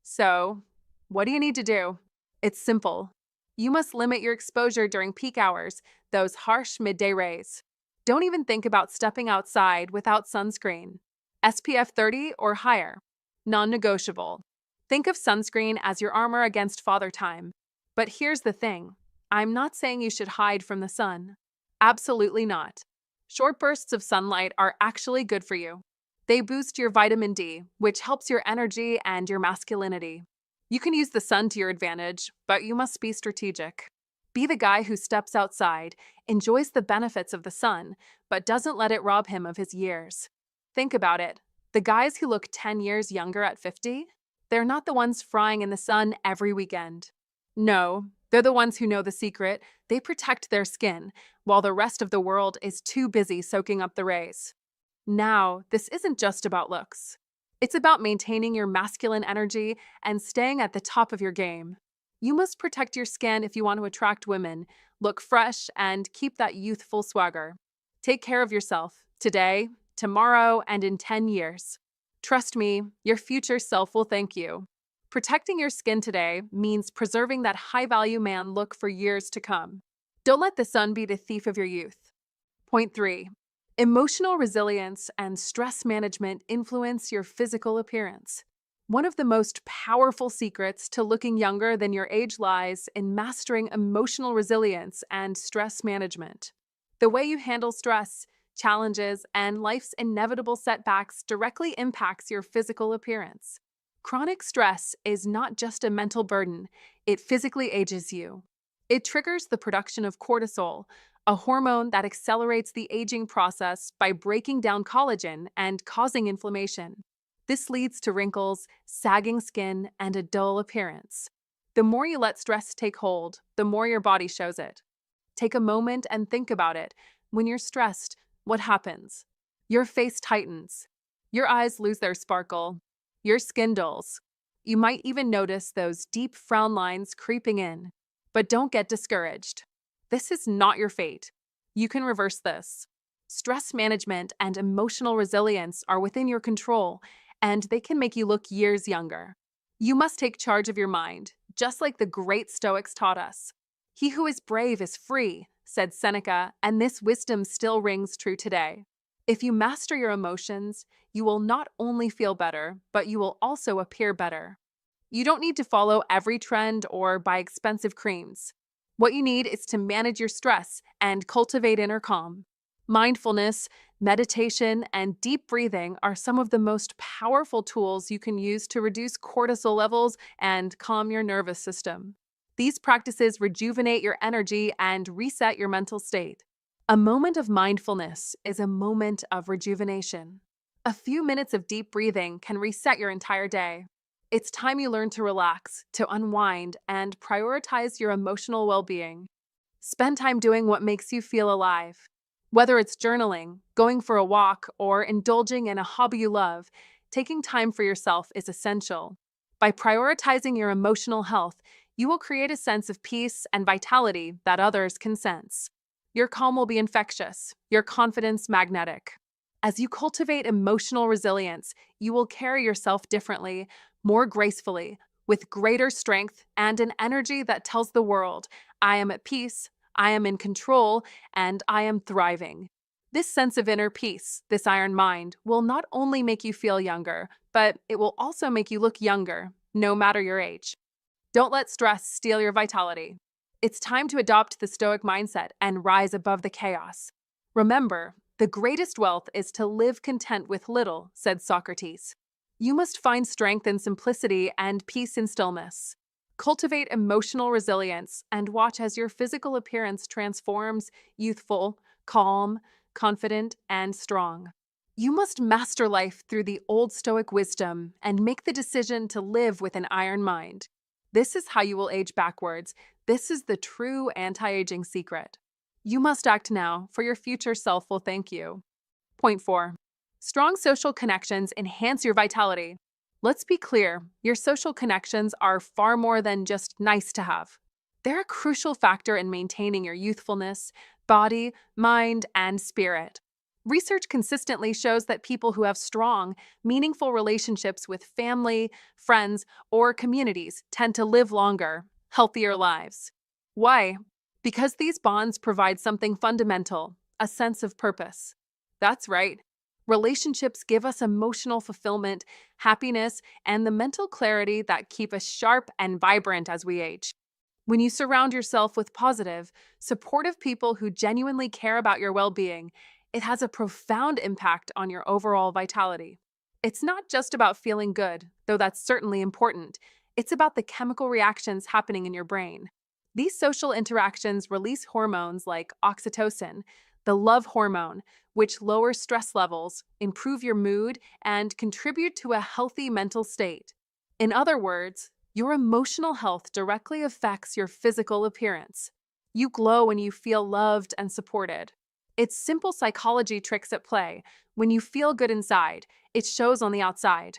[SPEAKER 1] So, what do you need to do? It's simple. You must limit your exposure during peak hours, those harsh midday rays. Don't even think about stepping outside without sunscreen. SPF 30 or higher. Non-negotiable. Think of sunscreen as your armor against father time. But here's the thing: I'm not saying you should hide from the sun. Absolutely not. Short bursts of sunlight are actually good for you. They boost your vitamin D, which helps your energy and your masculinity. You can use the sun to your advantage, but you must be strategic. Be the guy who steps outside, enjoys the benefits of the sun, but doesn't let it rob him of his years. Think about it. The guys who look 10 years younger at 50? They're not the ones frying in the sun every weekend. No, they're the ones who know the secret. They protect their skin, while the rest of the world is too busy soaking up the rays. Now, this isn't just about looks. It's about maintaining your masculine energy and staying at the top of your game. You must protect your skin if you want to attract women, look fresh, and keep that youthful swagger. Take care of yourself today, tomorrow, and in 10 years. Trust me, your future self will thank you. Protecting your skin today means preserving that high-value man look for years to come. Don't let the sun be the thief of your youth. Point 3. Emotional resilience and stress management influence your physical appearance. One of the most powerful secrets to looking younger than your age lies in mastering emotional resilience and stress management. The way you handle stress, challenges, and life's inevitable setbacks directly impacts your physical appearance. Chronic stress is not just a mental burden, it physically ages you. It triggers the production of cortisol, a hormone that accelerates the aging process by breaking down collagen and causing inflammation. This leads to wrinkles, sagging skin, and a dull appearance. The more you let stress take hold, the more your body shows it. Take a moment and think about it. When you're stressed, what happens? Your face tightens. Your eyes lose their sparkle. Your skin dulls. You might even notice those deep frown lines creeping in. But don't get discouraged. This is not your fate. You can reverse this. Stress management and emotional resilience are within your control, and they can make you look years younger. You must take charge of your mind, just like the great Stoics taught us. He who is brave is free, said Seneca, and this wisdom still rings true today. If you master your emotions, you will not only feel better, but you will also appear better. You don't need to follow every trend or buy expensive creams. What you need is to manage your stress and cultivate inner calm. Mindfulness, meditation, and deep breathing are some of the most powerful tools you can use to reduce cortisol levels and calm your nervous system. These practices rejuvenate your energy and reset your mental state. A moment of mindfulness is a moment of rejuvenation. A few minutes of deep breathing can reset your entire day. It's time you learn to relax, to unwind, and prioritize your emotional well-being. Spend time doing what makes you feel alive. Whether it's journaling, going for a walk, or indulging in a hobby you love, taking time for yourself is essential. By prioritizing your emotional health, you will create a sense of peace and vitality that others can sense. Your calm will be infectious, your confidence magnetic. As you cultivate emotional resilience, you will carry yourself differently, more gracefully, with greater strength and an energy that tells the world, I am at peace, I am in control, and I am thriving. This sense of inner peace, this iron mind, will not only make you feel younger, but it will also make you look younger, no matter your age. Don't let stress steal your vitality. It's time to adopt the Stoic mindset and rise above the chaos. Remember, the greatest wealth is to live content with little, said Socrates. You must find strength in simplicity and peace in stillness. Cultivate emotional resilience and watch as your physical appearance transforms, youthful, calm, confident, and strong. You must master life through the Old Stoic wisdom and make the decision to live with an iron mind. This is how you will age backwards. This is the true anti-aging secret. You must act now, for your future self will thank you. Point 4. Strong social connections enhance your vitality. Let's be clear, your social connections are far more than just nice to have. They're a crucial factor in maintaining your youthfulness, body, mind, and spirit. Research consistently shows that people who have strong, meaningful relationships with family, friends, or communities tend to live longer, healthier lives. Why? Because these bonds provide something fundamental, a sense of purpose. That's right. Relationships give us emotional fulfillment, happiness, and the mental clarity that keep us sharp and vibrant as we age. When you surround yourself with positive, supportive people who genuinely care about your well-being, it has a profound impact on your overall vitality. It's not just about feeling good, though that's certainly important. It's about the chemical reactions happening in your brain. These social interactions release hormones like oxytocin, the love hormone, which lowers stress levels, improve your mood, and contribute to a healthy mental state. In other words, your emotional health directly affects your physical appearance. You glow when you feel loved and supported. It's simple psychology tricks at play. When you feel good inside, it shows on the outside.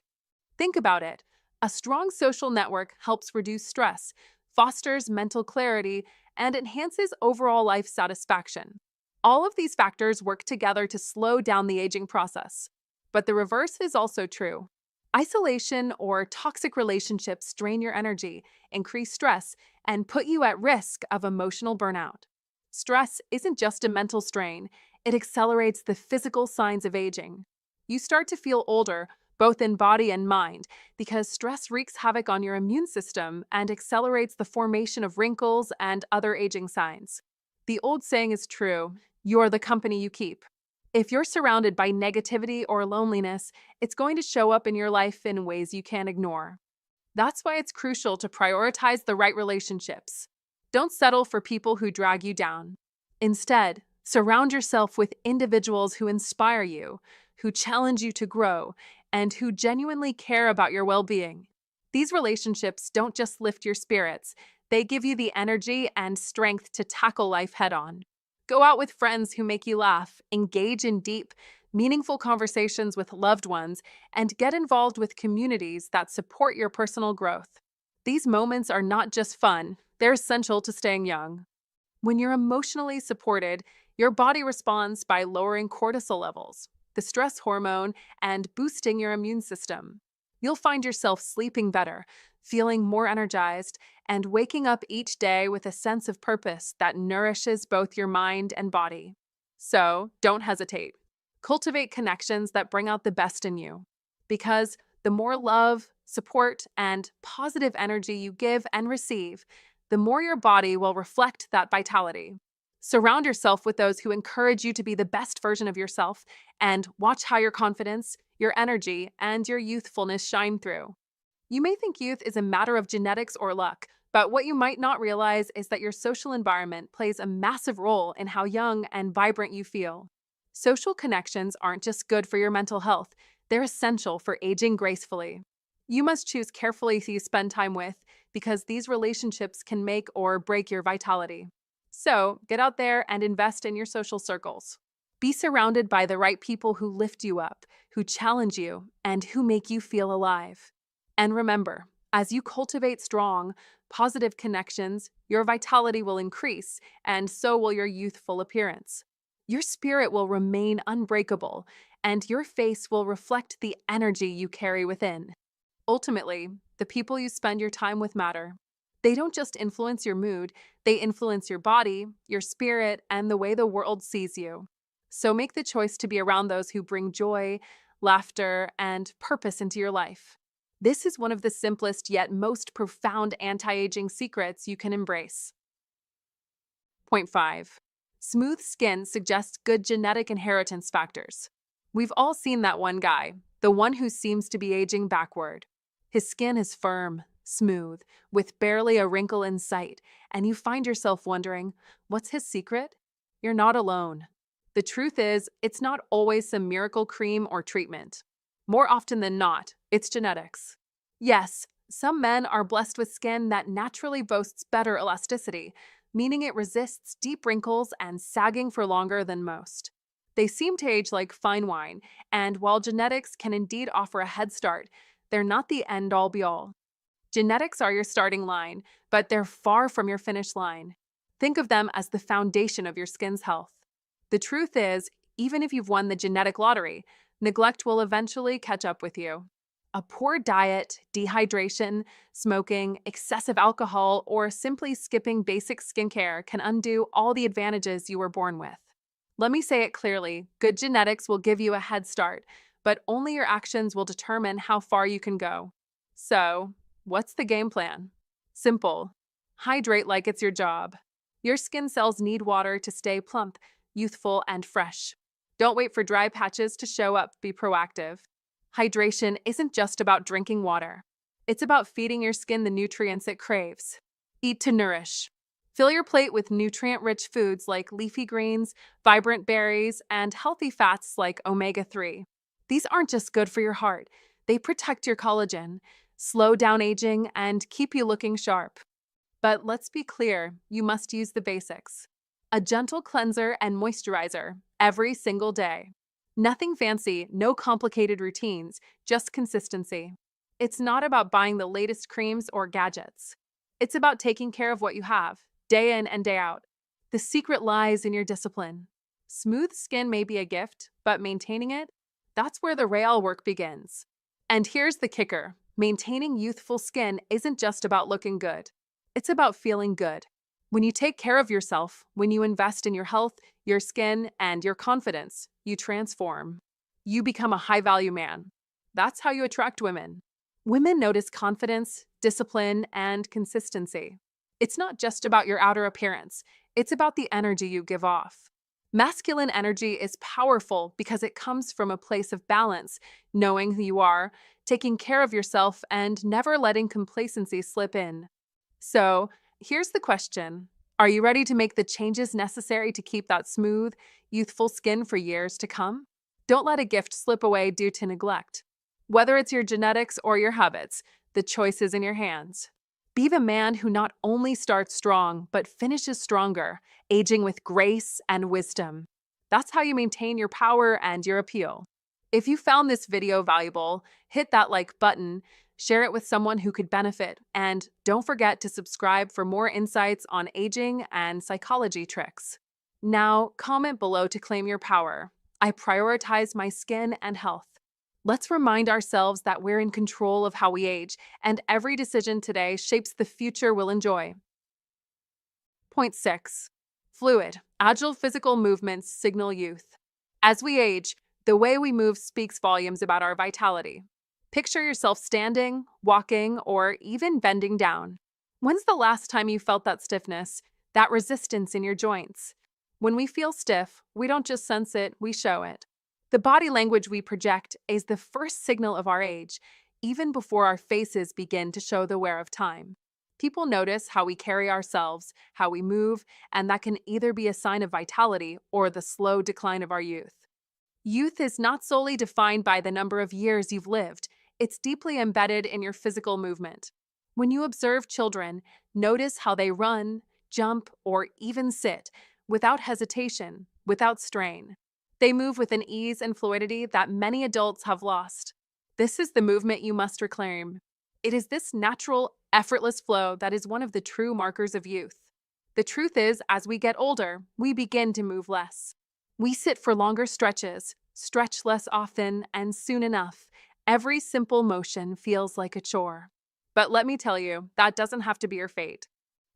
[SPEAKER 1] Think about it. A strong social network helps reduce stress, fosters mental clarity, and enhances overall life satisfaction. All of these factors work together to slow down the aging process. But the reverse is also true. Isolation or toxic relationships drain your energy, increase stress, and put you at risk of emotional burnout. Stress isn't just a mental strain, it accelerates the physical signs of aging. You start to feel older, both in body and mind, because stress wreaks havoc on your immune system and accelerates the formation of wrinkles and other aging signs. The old saying is true, you're the company you keep. If you're surrounded by negativity or loneliness, it's going to show up in your life in ways you can't ignore. That's why it's crucial to prioritize the right relationships. Don't settle for people who drag you down. Instead, surround yourself with individuals who inspire you, who challenge you to grow, and who genuinely care about your well-being. These relationships don't just lift your spirits, They give you the energy and strength to tackle life head on. Go out with friends who make you laugh, engage in deep, meaningful conversations with loved ones, and get involved with communities that support your personal growth. These moments are not just fun, they're essential to staying young. When you're emotionally supported, your body responds by lowering cortisol levels, the stress hormone, and boosting your immune system. You'll find yourself sleeping better, feeling more energized, and waking up each day with a sense of purpose that nourishes both your mind and body. So, don't hesitate. Cultivate connections that bring out the best in you. Because the more love, support, and positive energy you give and receive, the more your body will reflect that vitality. Surround yourself with those who encourage you to be the best version of yourself and watch how your confidence, your energy, and your youthfulness shine through. You may think youth is a matter of genetics or luck, but what you might not realize is that your social environment plays a massive role in how young and vibrant you feel. Social connections aren't just good for your mental health, they're essential for aging gracefully. You must choose carefully who you spend time with because these relationships can make or break your vitality. So, get out there and invest in your social circles. Be surrounded by the right people who lift you up, who challenge you, and who make you feel alive. And remember, as you cultivate strong, positive connections, your vitality will increase, and so will your youthful appearance. Your spirit will remain unbreakable, and your face will reflect the energy you carry within. Ultimately, the people you spend your time with matter. They don't just influence your mood, they influence your body, your spirit, and the way the world sees you. So make the choice to be around those who bring joy, laughter, and purpose into your life. This is one of the simplest yet most profound anti-aging secrets you can embrace. Point 5. Smooth skin suggests good genetic inheritance factors. We've all seen that one guy, the one who seems to be aging backward. His skin is firm, smooth, with barely a wrinkle in sight, and you find yourself wondering, what's his secret? You're not alone. The truth is, it's not always some miracle cream or treatment. More often than not, it's genetics. Yes, some men are blessed with skin that naturally boasts better elasticity, meaning it resists deep wrinkles and sagging for longer than most. They seem to age like fine wine, and while genetics can indeed offer a head start, they're not the end-all be-all. Genetics are your starting line, but they're far from your finish line. Think of them as the foundation of your skin's health. The truth is, even if you've won the genetic lottery, neglect will eventually catch up with you. A poor diet, dehydration, smoking, excessive alcohol, or simply skipping basic skincare can undo all the advantages you were born with. Let me say it clearly, good genetics will give you a head start, but only your actions will determine how far you can go. So, what's the game plan? Simple. Hydrate like it's your job. Your skin cells need water to stay plump, youthful, and fresh. Don't wait for dry patches to show up, be proactive. Hydration isn't just about drinking water. It's about feeding your skin the nutrients it craves. Eat to nourish. Fill your plate with nutrient-rich foods like leafy greens, vibrant berries, and healthy fats like omega-3. These aren't just good for your heart. They protect your collagen, slow down aging, and keep you looking sharp. But let's be clear, you must use the basics. A gentle cleanser and moisturizer every single day. Nothing fancy, no complicated routines, just consistency. It's not about buying the latest creams or gadgets. It's about taking care of what you have, day in and day out. The secret lies in your discipline. Smooth skin may be a gift, but maintaining it, that's where the real work begins. And here's the kicker. Maintaining youthful skin isn't just about looking good. It's about feeling good. When you take care of yourself, when you invest in your health, your skin, and your confidence, you transform. You become a high-value man. That's how you attract women. Women notice confidence, discipline, and consistency. It's not just about your outer appearance. It's about the energy you give off. Masculine energy is powerful because it comes from a place of balance, knowing who you are, taking care of yourself, and never letting complacency slip in. So, here's the question. Are you ready to make the changes necessary to keep that smooth, youthful skin for years to come? Don't let a gift slip away due to neglect. Whether it's your genetics or your habits, the choice is in your hands. Be the man who not only starts strong, but finishes stronger, aging with grace and wisdom. That's how you maintain your power and your appeal. If you found this video valuable, hit that like button, share it with someone who could benefit, and don't forget to subscribe for more insights on aging and psychology tricks. Now, comment below to claim your power. I prioritize my skin and health. Let's remind ourselves that we're in control of how we age, and every decision today shapes the future we'll enjoy. Point 6. Fluid, agile physical movements signal youth. As we age, the way we move speaks volumes about our vitality. Picture yourself standing, walking, or even bending down. When's the last time you felt that stiffness, that resistance in your joints? When we feel stiff, we don't just sense it, we show it. The body language we project is the first signal of our age, even before our faces begin to show the wear of time. People notice how we carry ourselves, how we move, and that can either be a sign of vitality or the slow decline of our youth. Youth is not solely defined by the number of years you've lived, it's deeply embedded in your physical movement. When you observe children, notice how they run, jump, or even sit without hesitation, without strain. They move with an ease and fluidity that many adults have lost. This is the movement you must reclaim. It is this natural, effortless flow that is one of the true markers of youth. The truth is, as we get older, we begin to move less. We sit for longer stretches, stretch less often, and soon enough, every simple motion feels like a chore. But let me tell you, that doesn't have to be your fate.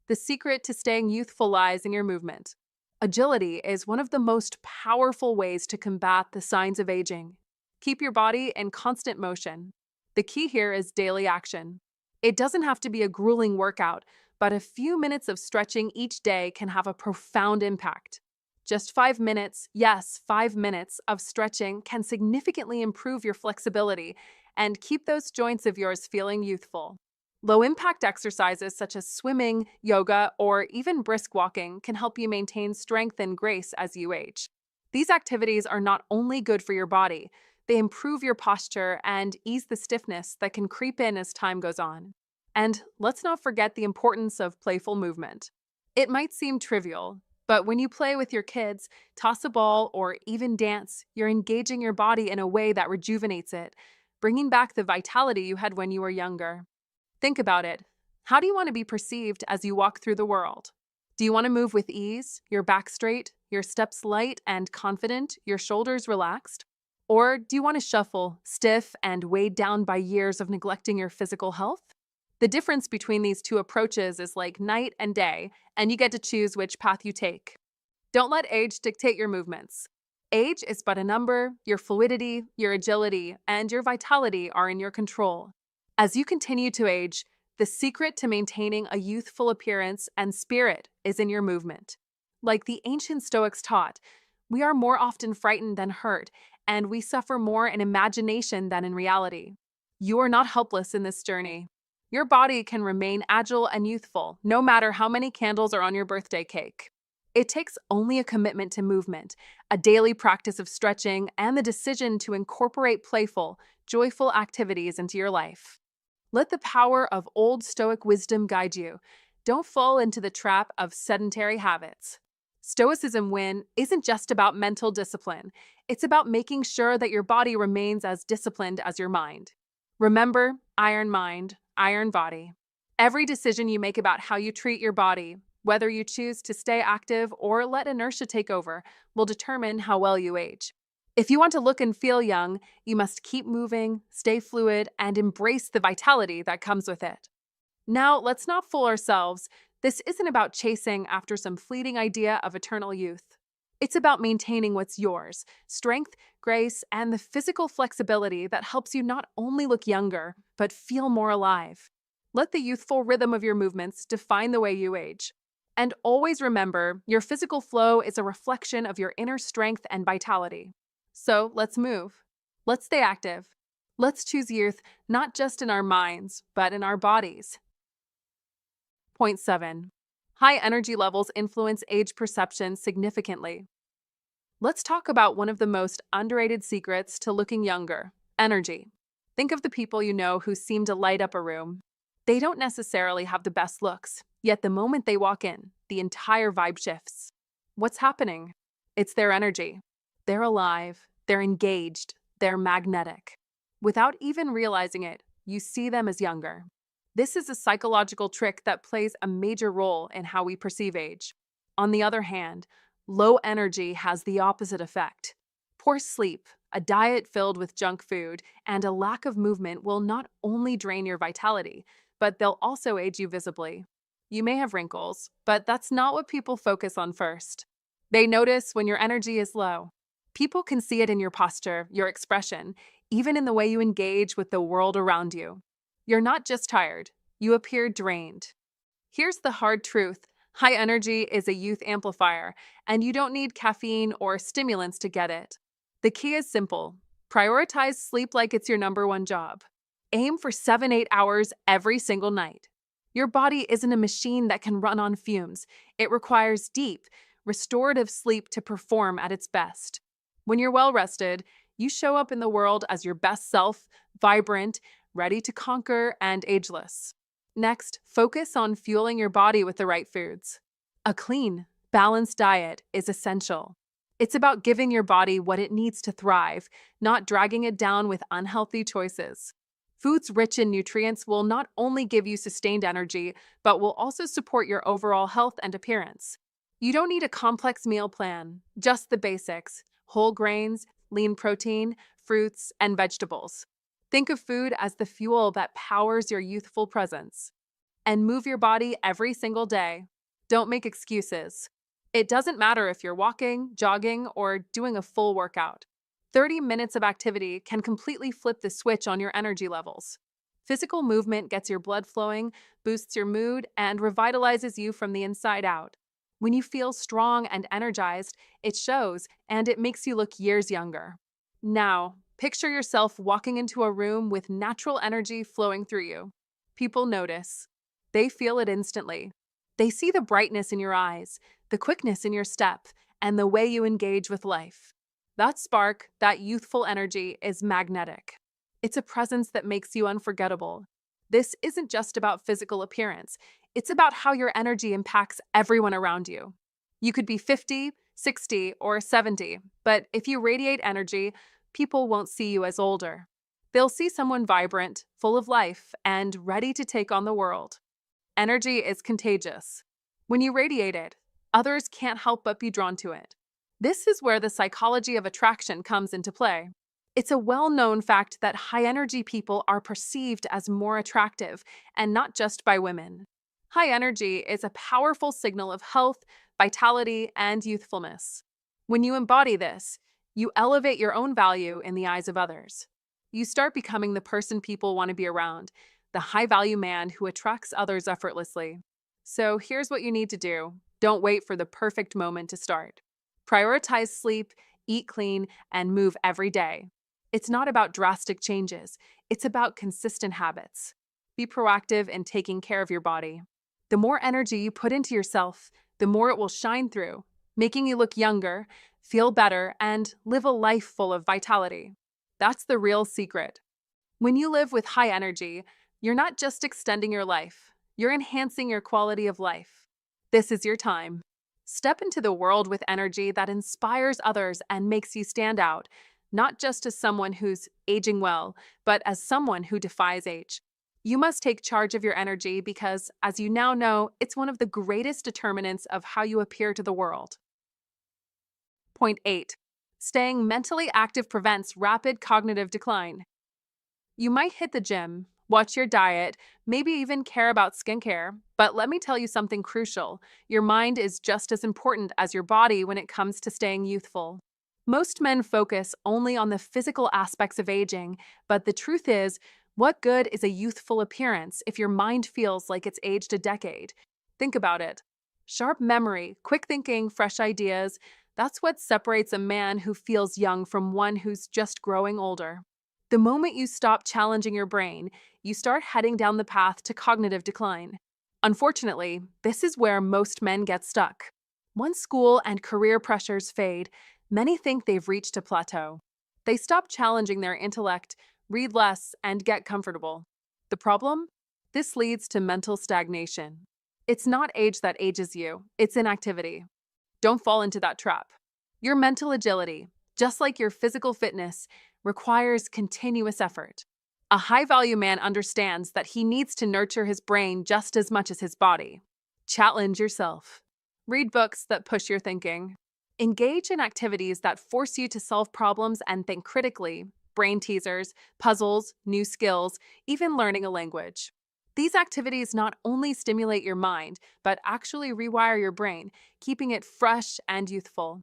[SPEAKER 1] The secret to staying youthful lies in your movement. Agility is one of the most powerful ways to combat the signs of aging. Keep your body in constant motion. The key here is daily action. It doesn't have to be a grueling workout, but a few minutes of stretching each day can have a profound impact. Just 5 minutes, yes, 5 minutes of stretching can significantly improve your flexibility and keep those joints of yours feeling youthful. Low-impact exercises such as swimming, yoga, or even brisk walking can help you maintain strength and grace as you age. These activities are not only good for your body, they improve your posture and ease the stiffness that can creep in as time goes on. And let's not forget the importance of playful movement. It might seem trivial, but when you play with your kids, toss a ball, or even dance, you're engaging your body in a way that rejuvenates it, bringing back the vitality you had when you were younger. Think about it. How do you want to be perceived as you walk through the world? Do you want to move with ease, your back straight, your steps light and confident, your shoulders relaxed? Or do you want to shuffle, stiff, and weighed down by years of neglecting your physical health? The difference between these two approaches is like night and day, and you get to choose which path you take. Don't let age dictate your movements. Age is but a number, your fluidity, your agility, and your vitality are in your control. As you continue to age, the secret to maintaining a youthful appearance and spirit is in your movement. Like the ancient Stoics taught, we are more often frightened than hurt, and we suffer more in imagination than in reality. You are not helpless in this journey. Your body can remain agile and youthful, no matter how many candles are on your birthday cake. It takes only a commitment to movement, a daily practice of stretching, and the decision to incorporate playful, joyful activities into your life. Let the power of Old Stoic wisdom guide you. Don't fall into the trap of sedentary habits. Stoicism win isn't just about mental discipline. It's about making sure that your body remains as disciplined as your mind. Remember, iron mind, iron body. Every decision you make about how you treat your body, whether you choose to stay active or let inertia take over, will determine how well you age. If you want to look and feel young, you must keep moving, stay fluid, and embrace the vitality that comes with it. Now, let's not fool ourselves. This isn't about chasing after some fleeting idea of eternal youth. It's about maintaining what's yours, strength, grace, and the physical flexibility that helps you not only look younger, but feel more alive. Let the youthful rhythm of your movements define the way you age. And always remember, your physical flow is a reflection of your inner strength and vitality. So let's move. Let's stay active. Let's choose youth not just in our minds, but in our bodies. Point 7. High energy levels influence age perception significantly. Let's talk about one of the most underrated secrets to looking younger: energy. Think of the people you know who seem to light up a room. They don't necessarily have the best looks, yet the moment they walk in, the entire vibe shifts. What's happening? It's their energy. They're alive, they're engaged, they're magnetic. Without even realizing it, you see them as younger. This is a psychological trick that plays a major role in how we perceive age. On the other hand, low energy has the opposite effect. Poor sleep, a diet filled with junk food, and a lack of movement will not only drain your vitality, but they'll also age you visibly. You may have wrinkles, but that's not what people focus on first. They notice when your energy is low. People can see it in your posture, your expression, even in the way you engage with the world around you. You're not just tired, you appear drained. Here's the hard truth. High energy is a youth amplifier, and you don't need caffeine or stimulants to get it. The key is simple. Prioritize sleep like it's your number one job. Aim for 7-8 hours every single night. Your body isn't a machine that can run on fumes. It requires deep, restorative sleep to perform at its best. When you're well rested, you show up in the world as your best self, vibrant, ready to conquer, and ageless. Next, focus on fueling your body with the right foods. A clean, balanced diet is essential. It's about giving your body what it needs to thrive, not dragging it down with unhealthy choices. Foods rich in nutrients will not only give you sustained energy, but will also support your overall health and appearance. You don't need a complex meal plan, just the basics: whole grains, lean protein, fruits, and vegetables. Think of food as the fuel that powers your youthful presence. And move your body every single day. Don't make excuses. It doesn't matter if you're walking, jogging, or doing a full workout. 30 minutes of activity can completely flip the switch on your energy levels. Physical movement gets your blood flowing, boosts your mood, and revitalizes you from the inside out. When you feel strong and energized, it shows, and it makes you look years younger. Now, picture yourself walking into a room with natural energy flowing through you. People notice. They feel it instantly. They see the brightness in your eyes, the quickness in your step, and the way you engage with life. That spark, that youthful energy, is magnetic. It's a presence that makes you unforgettable. This isn't just about physical appearance. It's about how your energy impacts everyone around you. You could be 50, 60, or 70, but if you radiate energy, people won't see you as older. They'll see someone vibrant, full of life, and ready to take on the world. Energy is contagious. When you radiate it, others can't help but be drawn to it. This is where the psychology of attraction comes into play. It's a well-known fact that high-energy people are perceived as more attractive, and not just by women. High energy is a powerful signal of health, vitality, and youthfulness. When you embody this, you elevate your own value in the eyes of others. You start becoming the person people want to be around, the high-value man who attracts others effortlessly. So here's what you need to do. Don't wait for the perfect moment to start. Prioritize sleep, eat clean, and move every day. It's not about drastic changes. It's about consistent habits. Be proactive in taking care of your body. The more energy you put into yourself, the more it will shine through, making you look younger, feel better, and live a life full of vitality. That's the real secret. When you live with high energy, you're not just extending your life, you're enhancing your quality of life. This is your time. Step into the world with energy that inspires others and makes you stand out, not just as someone who's aging well, but as someone who defies age. You must take charge of your energy because, as you now know, it's one of the greatest determinants of how you appear to the world. Point 8. Staying mentally active prevents rapid cognitive decline. You might hit the gym, watch your diet, maybe even care about skincare, but let me tell you something crucial. Your mind is just as important as your body when it comes to staying youthful. Most men focus only on the physical aspects of aging, but the truth is, what good is a youthful appearance if your mind feels like it's aged a decade? Think about it. Sharp memory, quick thinking, fresh ideas, that's what separates a man who feels young from one who's just growing older. The moment you stop challenging your brain, you start heading down the path to cognitive decline. Unfortunately, this is where most men get stuck. Once school and career pressures fade, many think they've reached a plateau. They stop challenging their intellect, read less, and get comfortable. The problem? This leads to mental stagnation. It's not age that ages you, it's inactivity. Don't fall into that trap. Your mental agility, just like your physical fitness, requires continuous effort. A high value man understands that he needs to nurture his brain just as much as his body. Challenge yourself. Read books that push your thinking. Engage in activities that force you to solve problems and think critically. Brain teasers, puzzles, new skills, even learning a language. These activities not only stimulate your mind, but actually rewire your brain, keeping it fresh and youthful.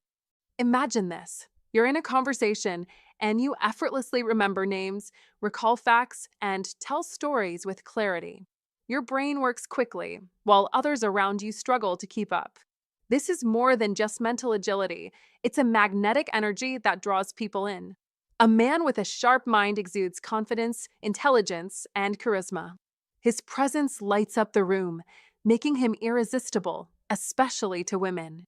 [SPEAKER 1] Imagine this. You're in a conversation and you effortlessly remember names, recall facts, and tell stories with clarity. Your brain works quickly, while others around you struggle to keep up. This is more than just mental agility, it's a magnetic energy that draws people in. A man with a sharp mind exudes confidence, intelligence, and charisma. His presence lights up the room, making him irresistible, especially to women.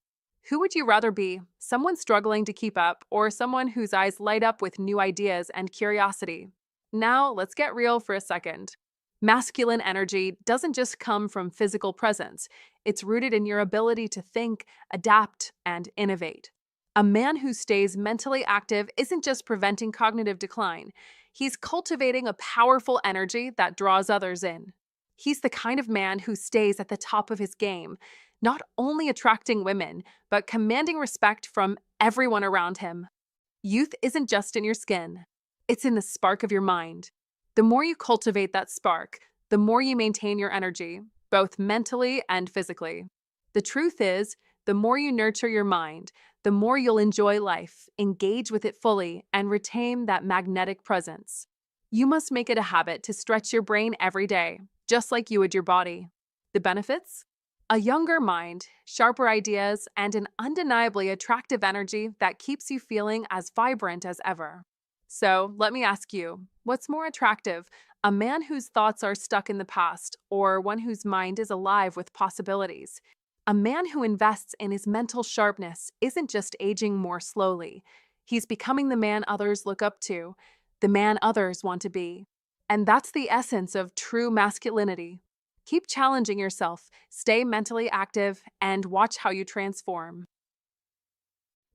[SPEAKER 1] Who would you rather be, someone struggling to keep up or someone whose eyes light up with new ideas and curiosity? Now, let's get real for a second. Masculine energy doesn't just come from physical presence, it's rooted in your ability to think, adapt, and innovate. A man who stays mentally active isn't just preventing cognitive decline, he's cultivating a powerful energy that draws others in. He's the kind of man who stays at the top of his game, not only attracting women, but commanding respect from everyone around him. Youth isn't just in your skin, it's in the spark of your mind. The more you cultivate that spark, the more you maintain your energy, both mentally and physically. The truth is, the more you nurture your mind, the more you'll enjoy life, engage with it fully, and retain that magnetic presence. You must make it a habit to stretch your brain every day, just like you would your body. The benefits? A younger mind, sharper ideas, and an undeniably attractive energy that keeps you feeling as vibrant as ever. So, let me ask you, what's more attractive, a man whose thoughts are stuck in the past or one whose mind is alive with possibilities? A man who invests in his mental sharpness isn't just aging more slowly. He's becoming the man others look up to, the man others want to be. And that's the essence of true masculinity. Keep challenging yourself, stay mentally active, and watch how you transform.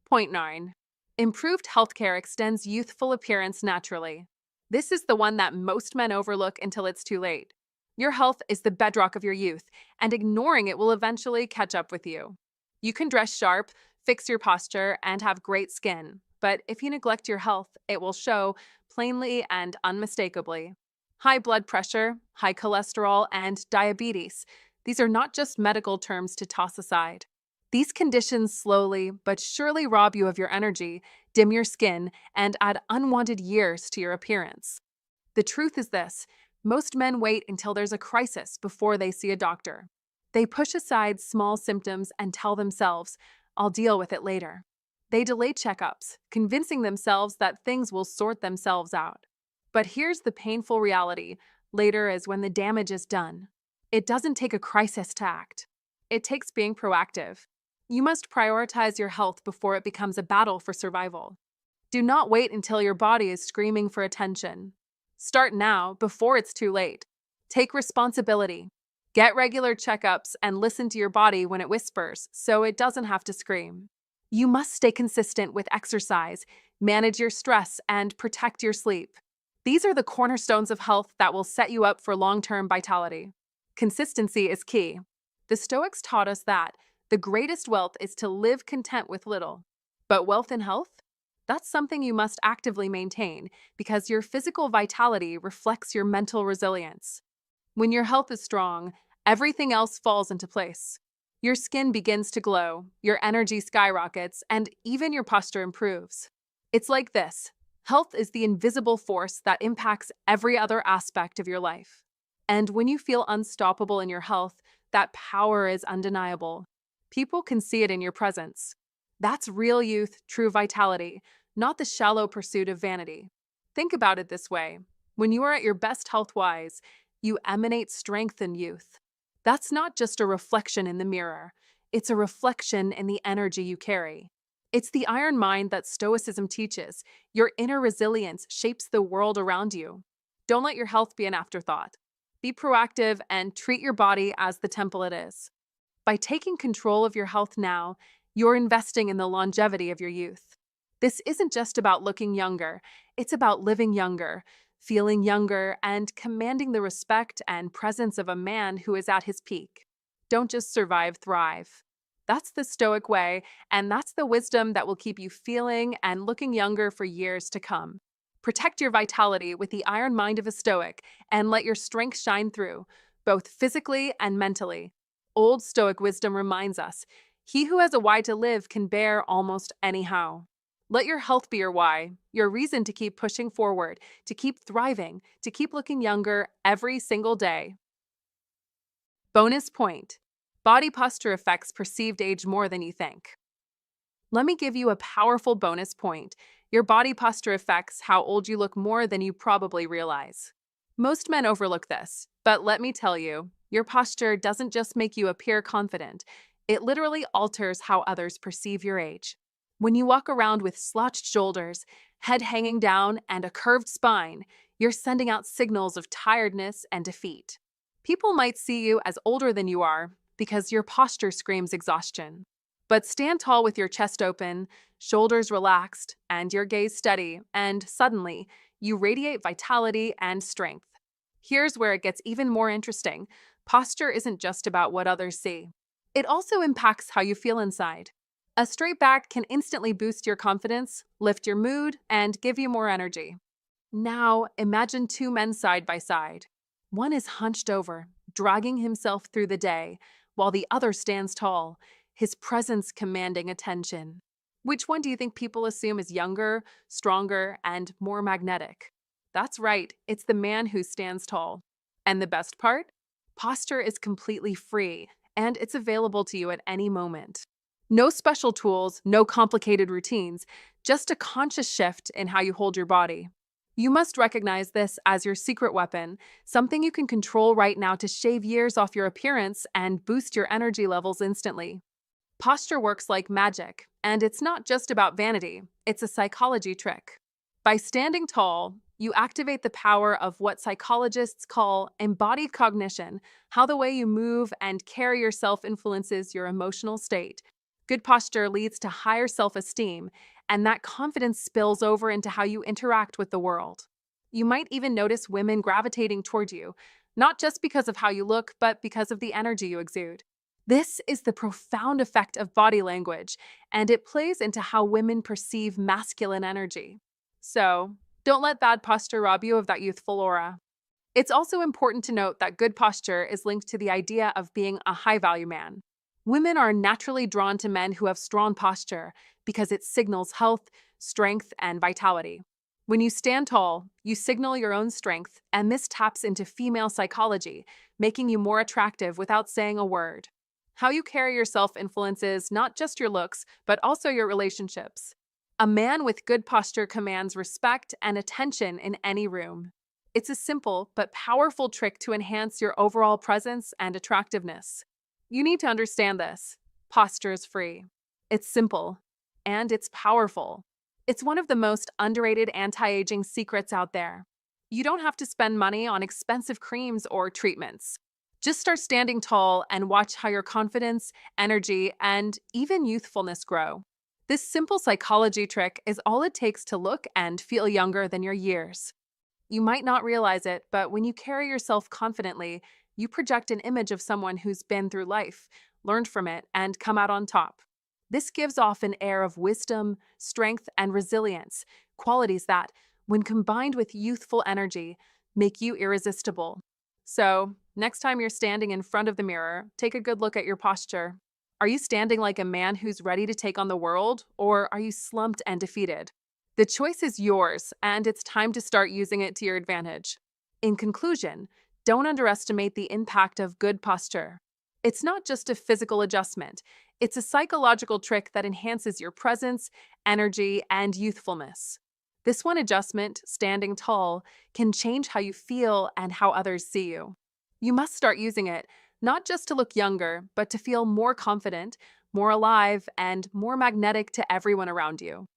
[SPEAKER 1] Point 9. Improved healthcare extends youthful appearance naturally. This is the one that most men overlook until it's too late. Your health is the bedrock of your youth, and ignoring it will eventually catch up with you. You can dress sharp, fix your posture, and have great skin, but if you neglect your health, it will show plainly and unmistakably. High blood pressure, high cholesterol, and diabetes. These are not just medical terms to toss aside. These conditions slowly but surely rob you of your energy, dim your skin, and add unwanted years to your appearance. The truth is this: most men wait until there's a crisis before they see a doctor. They push aside small symptoms and tell themselves, "I'll deal with it later." They delay checkups, convincing themselves that things will sort themselves out. But here's the painful reality: later is when the damage is done. It doesn't take a crisis to act. It takes being proactive. You must prioritize your health before it becomes a battle for survival. Do not wait until your body is screaming for attention. Start now, before it's too late. Take responsibility. Get regular checkups and listen to your body when it whispers, so it doesn't have to scream. You must stay consistent with exercise, manage your stress, and protect your sleep. These are the cornerstones of health that will set you up for long-term vitality. Consistency is key. The Stoics taught us that the greatest wealth is to live content with little. But wealth and health? That's something you must actively maintain because your physical vitality reflects your mental resilience. When your health is strong, everything else falls into place. Your skin begins to glow, your energy skyrockets, and even your posture improves. It's like this: health is the invisible force that impacts every other aspect of your life. And when you feel unstoppable in your health, that power is undeniable. People can see it in your presence. That's real youth, true vitality, not the shallow pursuit of vanity. Think about it this way: when you are at your best health-wise, you emanate strength and youth. That's not just a reflection in the mirror, it's a reflection in the energy you carry. It's the iron mind that Stoicism teaches. Your inner resilience shapes the world around you. Don't let your health be an afterthought. Be proactive and treat your body as the temple it is. By taking control of your health now, you're investing in the longevity of your youth. This isn't just about looking younger, it's about living younger, feeling younger, and commanding the respect and presence of a man who is at his peak. Don't just survive, thrive. That's the Stoic way, and that's the wisdom that will keep you feeling and looking younger for years to come. Protect your vitality with the iron mind of a Stoic and let your strength shine through, both physically and mentally. Old Stoic wisdom reminds us, he who has a why to live can bear almost anyhow. Let your health be your why, your reason to keep pushing forward, to keep thriving, to keep looking younger every single day. Bonus point. Body posture affects perceived age more than you think. Let me give you a powerful bonus point. Your body posture affects how old you look more than you probably realize. Most men overlook this, but let me tell you, your posture doesn't just make you appear confident, it literally alters how others perceive your age. When you walk around with slouched shoulders, head hanging down, and a curved spine, you're sending out signals of tiredness and defeat. People might see you as older than you are because your posture screams exhaustion. But stand tall with your chest open, shoulders relaxed, and your gaze steady, and suddenly, you radiate vitality and strength. Here's where it gets even more interesting. Posture isn't just about what others see. It also impacts how you feel inside. A straight back can instantly boost your confidence, lift your mood, and give you more energy. Now, imagine two men side by side. One is hunched over, dragging himself through the day, while the other stands tall, his presence commanding attention. Which one do you think people assume is younger, stronger, and more magnetic? That's right, it's the man who stands tall. And the best part? Posture is completely free, and it's available to you at any moment. No special tools, no complicated routines, just a conscious shift in how you hold your body. You must recognize this as your secret weapon, something you can control right now to shave years off your appearance and boost your energy levels instantly. Posture works like magic, and it's not just about vanity, it's a psychology trick. By standing tall, you activate the power of what psychologists call embodied cognition, how the way you move and carry yourself influences your emotional state. Good posture leads to higher self-esteem, and that confidence spills over into how you interact with the world. You might even notice women gravitating toward you, not just because of how you look, but because of the energy you exude. This is the profound effect of body language, and it plays into how women perceive masculine energy. So, don't let bad posture rob you of that youthful aura. It's also important to note that good posture is linked to the idea of being a high-value man. Women are naturally drawn to men who have strong posture because it signals health, strength, and vitality. When you stand tall, you signal your own strength, and this taps into female psychology, making you more attractive without saying a word. How you carry yourself influences not just your looks, but also your relationships. A man with good posture commands respect and attention in any room. It's a simple but powerful trick to enhance your overall presence and attractiveness. You need to understand this. Posture is free. It's simple. And it's powerful. It's one of the most underrated anti-aging secrets out there. You don't have to spend money on expensive creams or treatments. Just start standing tall and watch how your confidence, energy, and even youthfulness grow. This simple psychology trick is all it takes to look and feel younger than your years. You might not realize it, but when you carry yourself confidently, you project an image of someone who's been through life, learned from it, and come out on top. This gives off an air of wisdom, strength, and resilience, qualities that, when combined with youthful energy, make you irresistible. So, next time you're standing in front of the mirror, take a good look at your posture. Are you standing like a man who's ready to take on the world, or are you slumped and defeated? The choice is yours, and it's time to start using it to your advantage. In conclusion, don't underestimate the impact of good posture. It's not just a physical adjustment, it's a psychological trick that enhances your presence, energy, and youthfulness. This one adjustment, standing tall, can change how you feel and how others see you. You must start using it, not just to look younger, but to feel more confident, more alive, and more magnetic to everyone around you.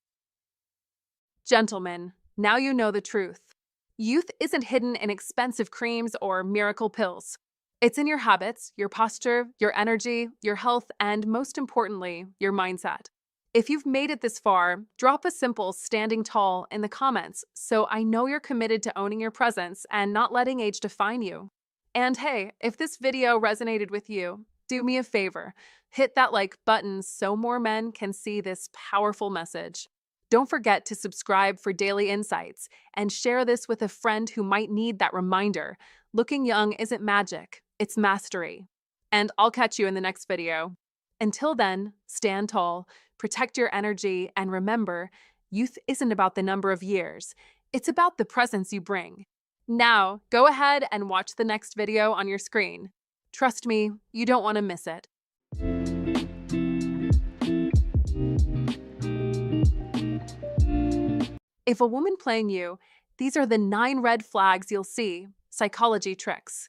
[SPEAKER 1] Gentlemen, now you know the truth. Youth isn't hidden in expensive creams or miracle pills. It's in your habits, your posture, your energy, your health, and most importantly, your mindset. If you've made it this far, drop a simple standing tall in the comments so I know you're committed to owning your presence and not letting age define you. And hey, if this video resonated with you, do me a favor, hit that like button so more men can see this powerful message. Don't forget to subscribe for daily insights and share this with a friend who might need that reminder. Looking young isn't magic, it's mastery. And I'll catch you in the next video. Until then, stand tall, protect your energy, and remember, youth isn't about the number of years, it's about the presence you bring. Now, go ahead and watch the next video on your screen. Trust me, you don't want to miss it. If a woman playing you, these are the 9 red flags you'll see. Psychology tricks.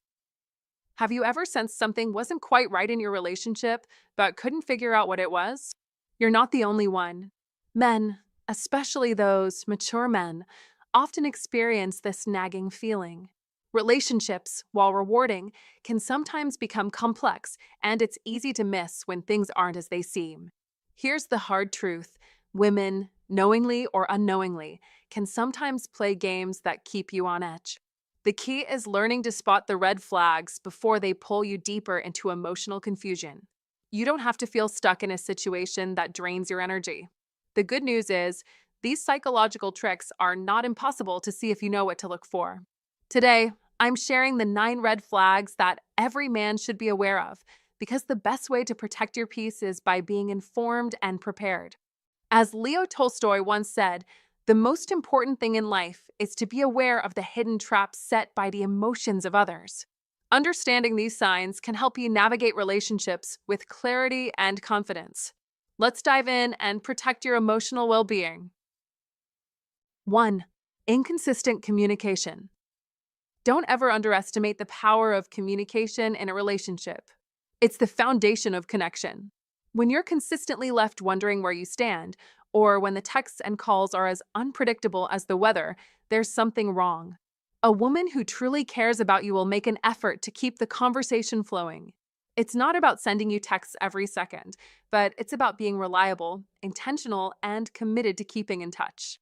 [SPEAKER 1] Have you ever sensed something wasn't quite right in your relationship, but couldn't figure out what it was? You're not the only one. Men, especially those mature men, often experience this nagging feeling. Relationships, while rewarding, can sometimes become complex, and it's easy to miss when things aren't as they seem. Here's the hard truth. Women, knowingly or unknowingly, can sometimes play games that keep you on edge. The key is learning to spot the red flags before they pull you deeper into emotional confusion. You don't have to feel stuck in a situation that drains your energy. The good news is, these psychological tricks are not impossible to see if you know what to look for. Today, I'm sharing the 9 red flags that every man should be aware of, because the best way to protect your peace is by being informed and prepared. As Leo Tolstoy once said, the most important thing in life is to be aware of the hidden traps set by the emotions of others. Understanding these signs can help you navigate relationships with clarity and confidence. Let's dive in and protect your emotional well-being. 1. Inconsistent communication. Don't ever underestimate the power of communication in a relationship. It's the foundation of connection. When you're consistently left wondering where you stand, or when the texts and calls are as unpredictable as the weather, there's something wrong. A woman who truly cares about you will make an effort to keep the conversation flowing. It's not about sending you texts every second, but it's about being reliable, intentional, and committed to keeping in touch.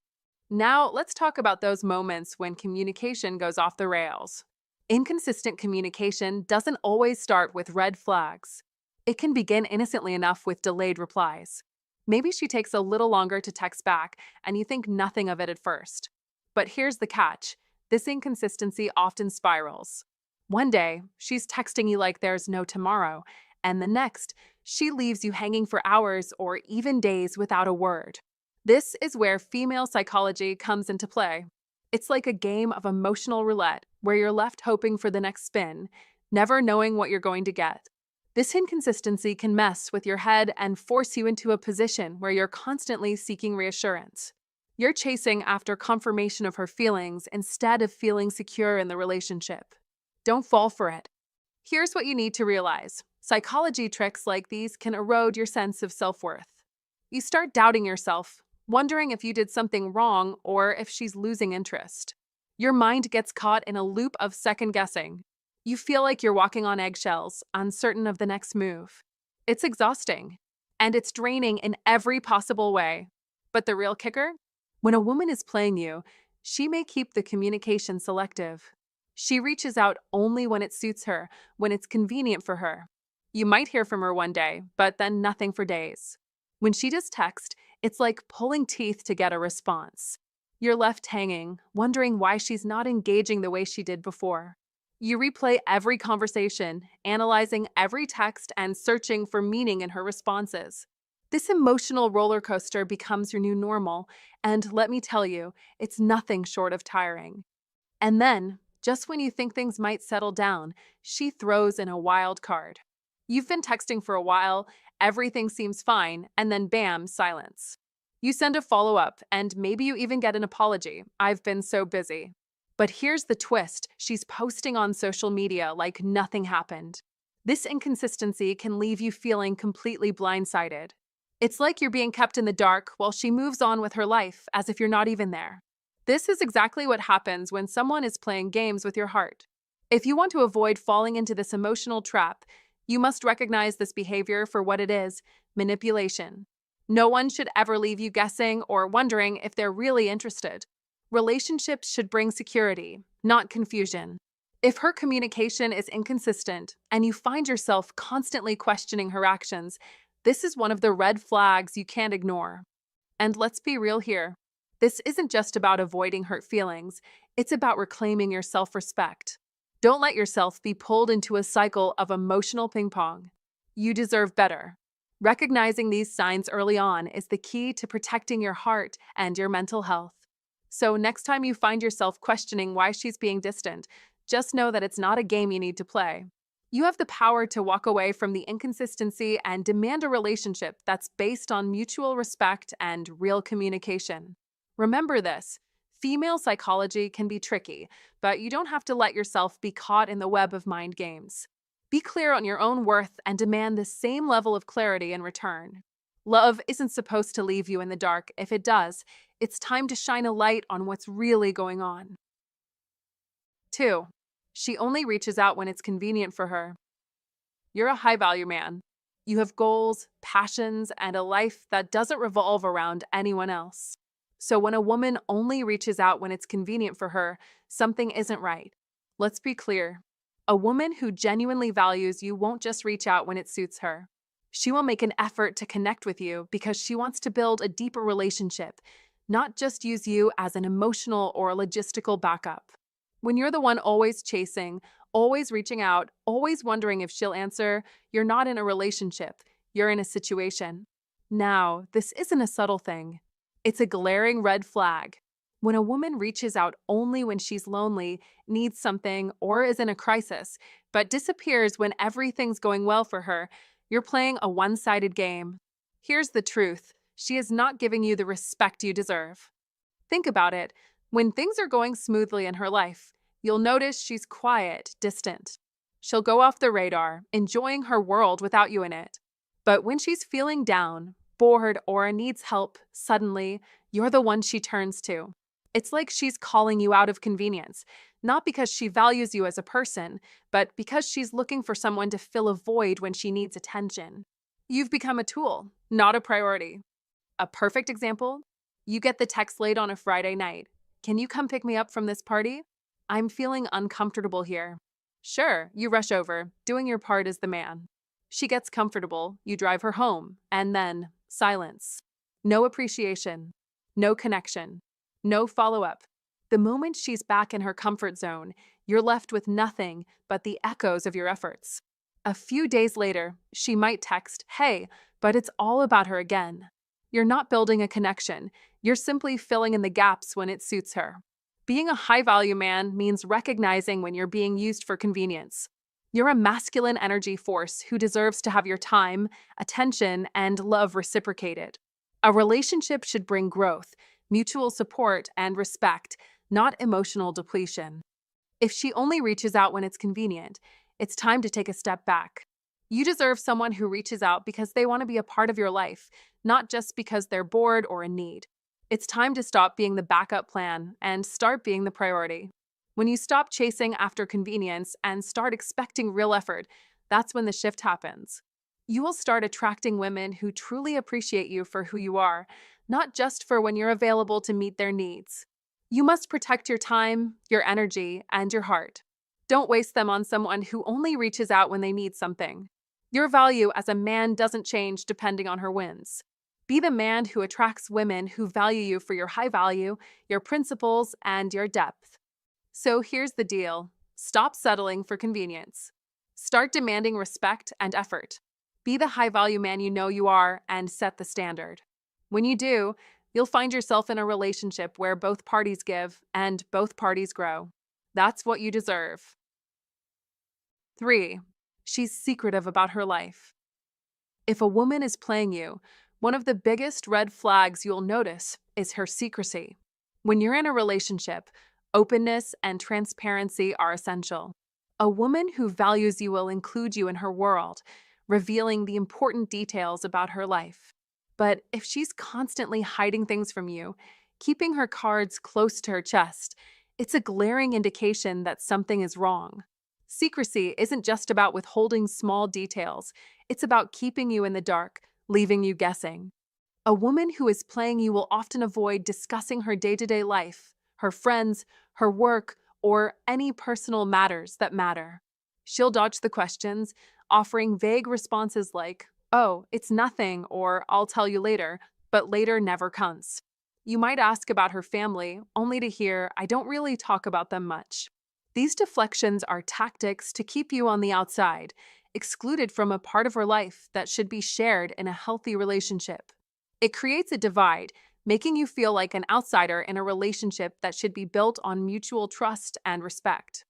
[SPEAKER 1] Now, let's talk about those moments when communication goes off the rails. Inconsistent communication doesn't always start with red flags. It can begin innocently enough with delayed replies. Maybe she takes a little longer to text back, and you think nothing of it at first. But here's the catch. This inconsistency often spirals. One day, she's texting you like there's no tomorrow, and the next, she leaves you hanging for hours or even days without a word. This is where female psychology comes into play. It's like a game of emotional roulette where you're left hoping for the next spin, never knowing what you're going to get. This inconsistency can mess with your head and force you into a position where you're constantly seeking reassurance. You're chasing after confirmation of her feelings instead of feeling secure in the relationship. Don't fall for it. Here's what you need to realize. Psychology tricks like these can erode your sense of self-worth. You start doubting yourself, wondering if you did something wrong or if she's losing interest. Your mind gets caught in a loop of second-guessing. You feel like you're walking on eggshells, uncertain of the next move. It's exhausting, and it's draining in every possible way. But the real kicker? When a woman is playing you, she may keep the communication selective. She reaches out only when it suits her, when it's convenient for her. You might hear from her one day, but then nothing for days. When she does text, it's like pulling teeth to get a response. You're left hanging, wondering why she's not engaging the way she did before. You replay every conversation, analyzing every text and searching for meaning in her responses. This emotional roller coaster becomes your new normal, and let me tell you, it's nothing short of tiring. And then, just when you think things might settle down, she throws in a wild card. You've been texting for a while, everything seems fine, and then bam, silence. You send a follow-up, and maybe you even get an apology. I've been so busy. But here's the twist. She's posting on social media like nothing happened. This inconsistency can leave you feeling completely blindsided. It's like you're being kept in the dark while she moves on with her life as if you're not even there. This is exactly what happens when someone is playing games with your heart. If you want to avoid falling into this emotional trap, you must recognize this behavior for what it is: manipulation. No one should ever leave you guessing or wondering if they're really interested. Relationships should bring security, not confusion. If her communication is inconsistent and you find yourself constantly questioning her actions, this is one of the red flags you can't ignore. And let's be real here. This isn't just about avoiding hurt feelings, it's about reclaiming your self respect. Don't let yourself be pulled into a cycle of emotional ping pong. You deserve better. Recognizing these signs early on is the key to protecting your heart and your mental health. So, next time you find yourself questioning why she's being distant, just know that it's not a game you need to play. You have the power to walk away from the inconsistency and demand a relationship that's based on mutual respect and real communication. Remember this: female psychology can be tricky, but you don't have to let yourself be caught in the web of mind games. Be clear on your own worth and demand the same level of clarity in return. Love isn't supposed to leave you in the dark. If it does, it's time to shine a light on what's really going on. 2. She only reaches out when it's convenient for her. You're a high value man. You have goals, passions, and a life that doesn't revolve around anyone else. So when a woman only reaches out when it's convenient for her, something isn't right. Let's be clear. A woman who genuinely values you won't just reach out when it suits her. She will make an effort to connect with you because she wants to build a deeper relationship, not just use you as an emotional or logistical backup. When you're the one always chasing, always reaching out, always wondering if she'll answer, you're not in a relationship, you're in a situation. Now, this isn't a subtle thing. It's a glaring red flag. When a woman reaches out only when she's lonely, needs something, or is in a crisis, but disappears when everything's going well for her, you're playing a one-sided game. Here's the truth: she is not giving you the respect you deserve. Think about it. When things are going smoothly in her life, you'll notice she's quiet, distant. She'll go off the radar, enjoying her world without you in it. But when she's feeling down, bored, or needs help, suddenly, you're the one she turns to. It's like she's calling you out of convenience, not because she values you as a person, but because she's looking for someone to fill a void when she needs attention. You've become a tool, not a priority. A perfect example: you get the text late on a Friday night. "Can you come pick me up from this party? I'm feeling uncomfortable here." Sure, you rush over, doing your part as the man. She gets comfortable, you drive her home, and then silence. No appreciation, no connection, no follow-up. The moment she's back in her comfort zone, you're left with nothing but the echoes of your efforts. A few days later, she might text, "Hey," but it's all about her again. You're not building a connection. You're simply filling in the gaps when it suits her. Being a high-value man means recognizing when you're being used for convenience. You're a masculine energy force who deserves to have your time, attention, and love reciprocated. A relationship should bring growth, mutual support, and respect, not emotional depletion. If she only reaches out when it's convenient, it's time to take a step back. You deserve someone who reaches out because they want to be a part of your life, not just because they're bored or in need. It's time to stop being the backup plan and start being the priority. When you stop chasing after convenience and start expecting real effort, that's when the shift happens. You will start attracting women who truly appreciate you for who you are, not just for when you're available to meet their needs. You must protect your time, your energy, and your heart. Don't waste them on someone who only reaches out when they need something. Your value as a man doesn't change depending on her wins. Be the man who attracts women who value you for your high value, your principles, and your depth. So here's the deal: stop settling for convenience. Start demanding respect and effort. Be the high value man you know you are and set the standard. When you do, you'll find yourself in a relationship where both parties give and both parties grow. That's what you deserve. 3. She's secretive about her life. If a woman is playing you, one of the biggest red flags you'll notice is her secrecy. When you're in a relationship, openness and transparency are essential. A woman who values you will include you in her world, revealing the important details about her life. But if she's constantly hiding things from you, keeping her cards close to her chest. It's a glaring indication that something is wrong. Secrecy isn't just about withholding small details, it's about keeping you in the dark, leaving you guessing. A woman who is playing you will often avoid discussing her day-to-day life, her friends, her work, or any personal matters that matter. She'll dodge the questions, offering vague responses like, "Oh, it's nothing," or "I'll tell you later," but later never comes. You might ask about her family, only to hear, "I don't really talk about them much." These deflections are tactics to keep you on the outside, excluded from a part of her life that should be shared in a healthy relationship. It creates a divide, making you feel like an outsider in a relationship that should be built on mutual trust and respect.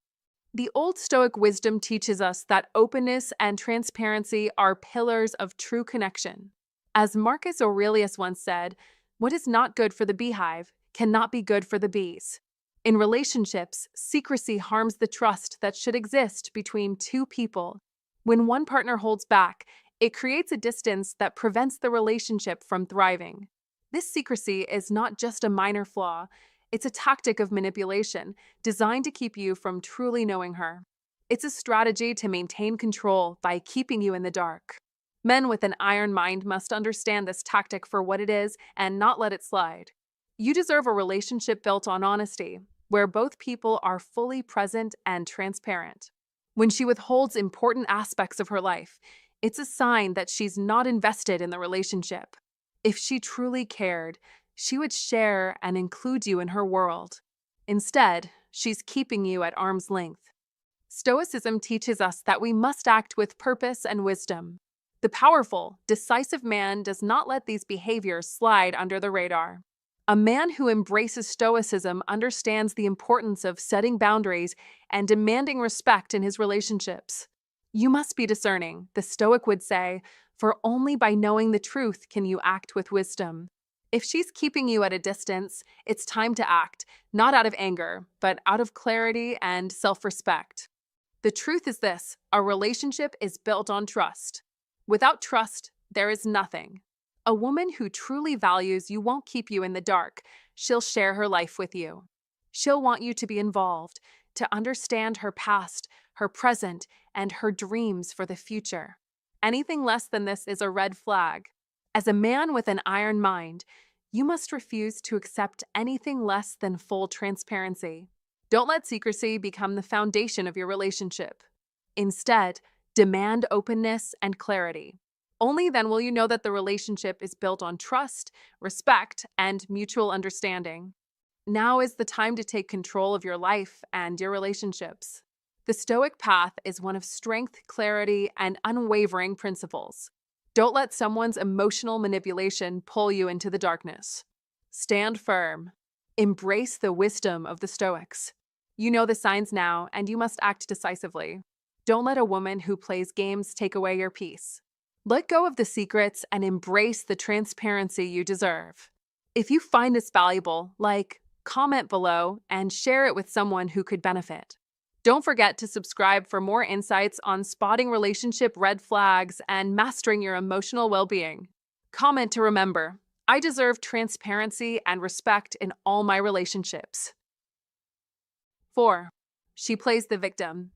[SPEAKER 1] The Old Stoic wisdom teaches us that openness and transparency are pillars of true connection. As Marcus Aurelius once said, "What is not good for the beehive cannot be good for the bees." In relationships, secrecy harms the trust that should exist between two people. When one partner holds back, it creates a distance that prevents the relationship from thriving. This secrecy is not just a minor flaw, it's a tactic of manipulation designed to keep you from truly knowing her. It's a strategy to maintain control by keeping you in the dark. Men with an iron mind must understand this tactic for what it is and not let it slide. You deserve a relationship built on honesty, where both people are fully present and transparent. When she withholds important aspects of her life, it's a sign that she's not invested in the relationship. If she truly cared, she would share and include you in her world. Instead, she's keeping you at arm's length. Stoicism teaches us that we must act with purpose and wisdom. The powerful, decisive man does not let these behaviors slide under the radar. A man who embraces Stoicism understands the importance of setting boundaries and demanding respect in his relationships. You must be discerning, the Stoic would say, for only by knowing the truth can you act with wisdom. If she's keeping you at a distance, it's time to act, not out of anger, but out of clarity and self-respect. The truth is this: a relationship is built on trust. Without trust, there is nothing. A woman who truly values you won't keep you in the dark. She'll share her life with you. She'll want you to be involved, to understand her past, her present, and her dreams for the future. Anything less than this is a red flag. As a man with an iron mind, you must refuse to accept anything less than full transparency. Don't let secrecy become the foundation of your relationship. Instead, demand openness and clarity. Only then will you know that the relationship is built on trust, respect, and mutual understanding. Now is the time to take control of your life and your relationships. The Stoic path is one of strength, clarity, and unwavering principles. Don't let someone's emotional manipulation pull you into the darkness. Stand firm. Embrace the wisdom of the Stoics. You know the signs now, and you must act decisively. Don't let a woman who plays games take away your peace. Let go of the secrets and embrace the transparency you deserve. If you find this valuable, comment below, and share it with someone who could benefit. Don't forget to subscribe for more insights on spotting relationship red flags and mastering your emotional well-being. Comment to remember, I deserve transparency and respect in all my relationships. 4. She plays the victim.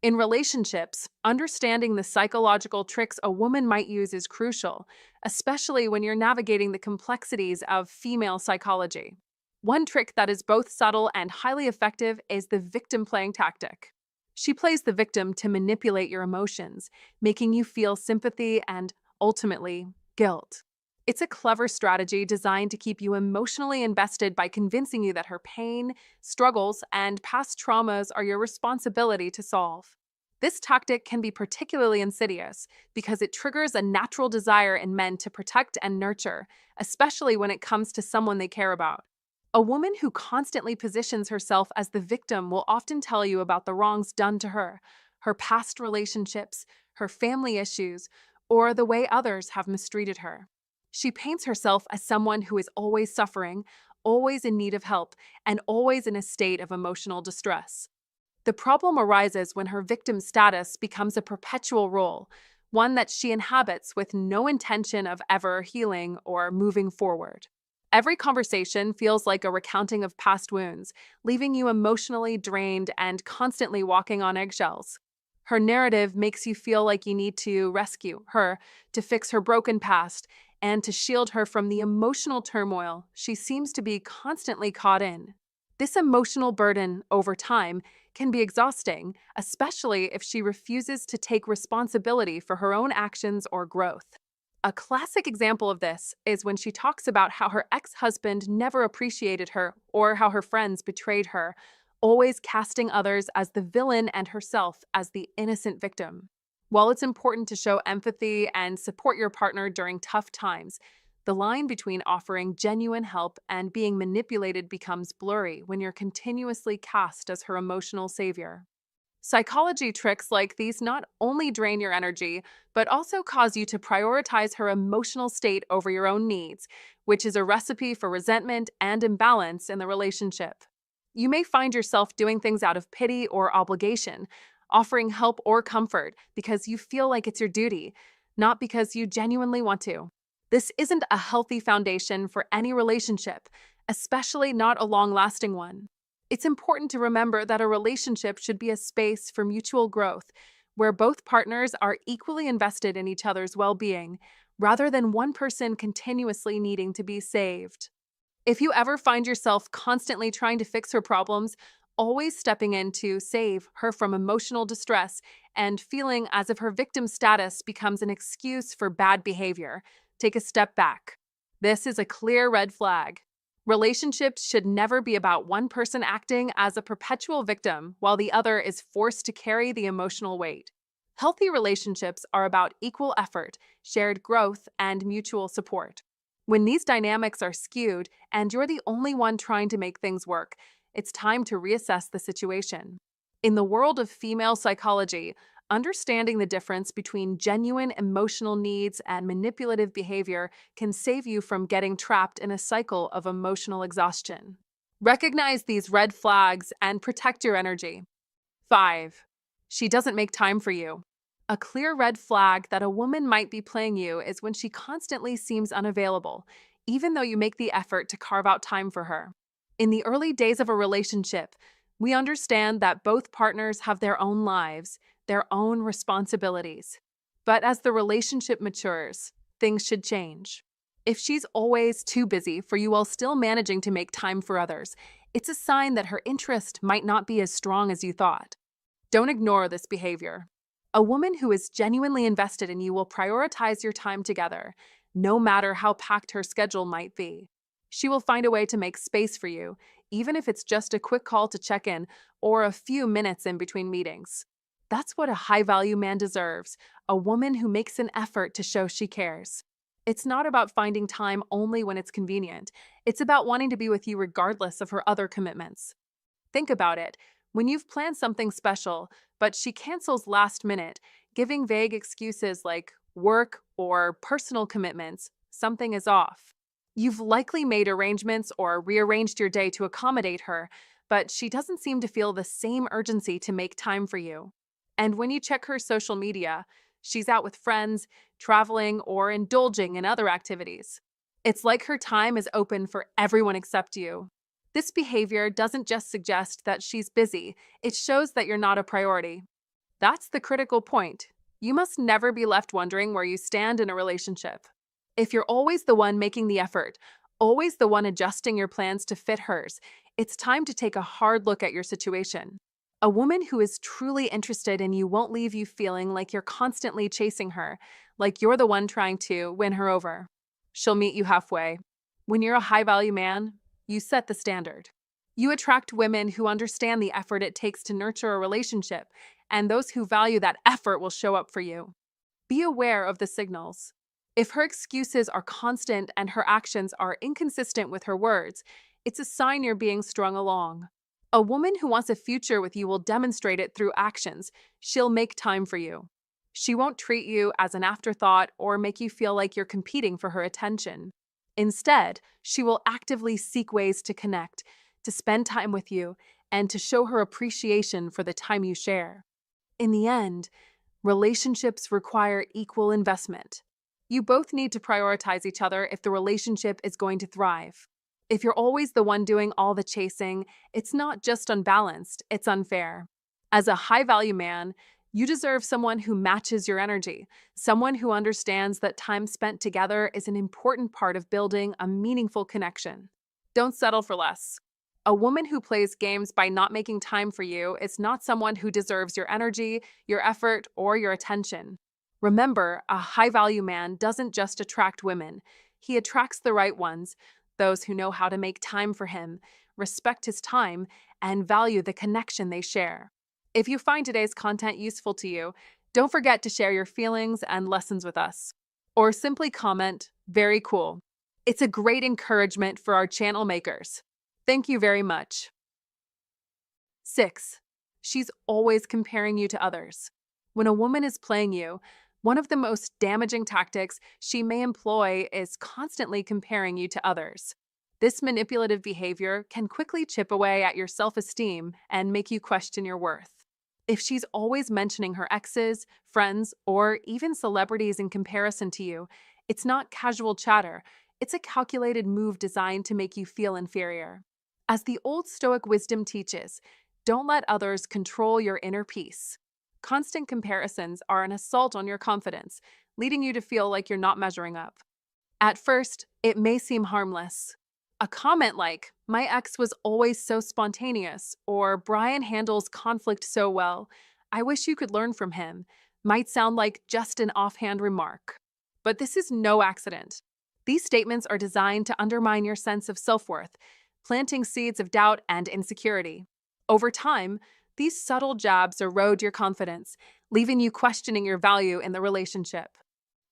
[SPEAKER 1] In relationships, understanding the psychological tricks a woman might use is crucial, especially when you're navigating the complexities of female psychology. One trick that is both subtle and highly effective is the victim-playing tactic. She plays the victim to manipulate your emotions, making you feel sympathy and, ultimately, guilt. It's a clever strategy designed to keep you emotionally invested by convincing you that her pain, struggles, and past traumas are your responsibility to solve. This tactic can be particularly insidious because it triggers a natural desire in men to protect and nurture, especially when it comes to someone they care about. A woman who constantly positions herself as the victim will often tell you about the wrongs done to her, her past relationships, her family issues, or the way others have mistreated her. She paints herself as someone who is always suffering, always in need of help, and always in a state of emotional distress. The problem arises when her victim status becomes a perpetual role, one that she inhabits with no intention of ever healing or moving forward. Every conversation feels like a recounting of past wounds, leaving you emotionally drained and constantly walking on eggshells. Her narrative makes you feel like you need to rescue her, to fix her broken past, and to shield her from the emotional turmoil she seems to be constantly caught in. This emotional burden, over time, can be exhausting, especially if she refuses to take responsibility for her own actions or growth. A classic example of this is when she talks about how her ex-husband never appreciated her or how her friends betrayed her, always casting others as the villain and herself as the innocent victim. While it's important to show empathy and support your partner during tough times, the line between offering genuine help and being manipulated becomes blurry when you're continuously cast as her emotional savior. Psychology tricks like these not only drain your energy, but also cause you to prioritize her emotional state over your own needs, which is a recipe for resentment and imbalance in the relationship. You may find yourself doing things out of pity or obligation, offering help or comfort because you feel like it's your duty, not because you genuinely want to. This isn't a healthy foundation for any relationship, especially not a long-lasting one. It's important to remember that a relationship should be a space for mutual growth, where both partners are equally invested in each other's well-being, rather than one person continuously needing to be saved. If you ever find yourself constantly trying to fix her problems, always stepping in to save her from emotional distress, and feeling as if her victim status becomes an excuse for bad behavior, take a step back. This is a clear red flag. Relationships should never be about one person acting as a perpetual victim while the other is forced to carry the emotional weight. Healthy relationships are about equal effort, shared growth, and mutual support. When these dynamics are skewed and you're the only one trying to make things work, it's time to reassess the situation. In the world of female psychology, understanding the difference between genuine emotional needs and manipulative behavior can save you from getting trapped in a cycle of emotional exhaustion. Recognize these red flags and protect your energy. 5. She doesn't make time for you. A clear red flag that a woman might be playing you is when she constantly seems unavailable, even though you make the effort to carve out time for her. In the early days of a relationship, we understand that both partners have their own lives, their own responsibilities. But as the relationship matures, things should change. If she's always too busy for you while still managing to make time for others, it's a sign that her interest might not be as strong as you thought. Don't ignore this behavior. A woman who is genuinely invested in you will prioritize your time together, no matter how packed her schedule might be. She will find a way to make space for you, even if it's just a quick call to check in or a few minutes in between meetings. That's what a high-value man deserves, a woman who makes an effort to show she cares. It's not about finding time only when it's convenient. It's about wanting to be with you regardless of her other commitments. Think about it. When you've planned something special, but she cancels last minute, giving vague excuses like work or personal commitments, something is off. You've likely made arrangements or rearranged your day to accommodate her, but she doesn't seem to feel the same urgency to make time for you. And when you check her social media, she's out with friends, traveling, or indulging in other activities. It's like her time is open for everyone except you. This behavior doesn't just suggest that she's busy, it shows that you're not a priority. That's the critical point. You must never be left wondering where you stand in a relationship. If you're always the one making the effort, always the one adjusting your plans to fit hers, it's time to take a hard look at your situation. A woman who is truly interested in you won't leave you feeling like you're constantly chasing her, like you're the one trying to win her over. She'll meet you halfway. When you're a high-value man, you set the standard. You attract women who understand the effort it takes to nurture a relationship, and those who value that effort will show up for you. Be aware of the signals. If her excuses are constant and her actions are inconsistent with her words, it's a sign you're being strung along. A woman who wants a future with you will demonstrate it through actions. She'll make time for you. She won't treat you as an afterthought or make you feel like you're competing for her attention. Instead, she will actively seek ways to connect, to spend time with you, and to show her appreciation for the time you share. In the end, relationships require equal investment. You both need to prioritize each other if the relationship is going to thrive. If you're always the one doing all the chasing, it's not just unbalanced, it's unfair. As a high value man, you deserve someone who matches your energy, someone who understands that time spent together is an important part of building a meaningful connection. Don't settle for less. A woman who plays games by not making time for you is not someone who deserves your energy, your effort, or your attention. Remember, a high value man doesn't just attract women, he attracts the right ones, those who know how to make time for him, respect his time, and value the connection they share. If you find today's content useful to you, don't forget to share your feelings and lessons with us. Or simply comment, "Very cool." It's a great encouragement for our channel makers. Thank you very much. 6. She's always comparing you to others. When a woman is playing you, one of the most damaging tactics she may employ is constantly comparing you to others. This manipulative behavior can quickly chip away at your self-esteem and make you question your worth. If she's always mentioning her exes, friends, or even celebrities in comparison to you, it's not casual chatter, it's a calculated move designed to make you feel inferior. As the old Stoic wisdom teaches, don't let others control your inner peace. Constant comparisons are an assault on your confidence, leading you to feel like you're not measuring up. At first, it may seem harmless. A comment like, "My ex was always so spontaneous," or "Brian handles conflict so well. I wish you could learn from him," might sound like just an offhand remark. But this is no accident. These statements are designed to undermine your sense of self-worth, planting seeds of doubt and insecurity. Over time, these subtle jabs erode your confidence, leaving you questioning your value in the relationship.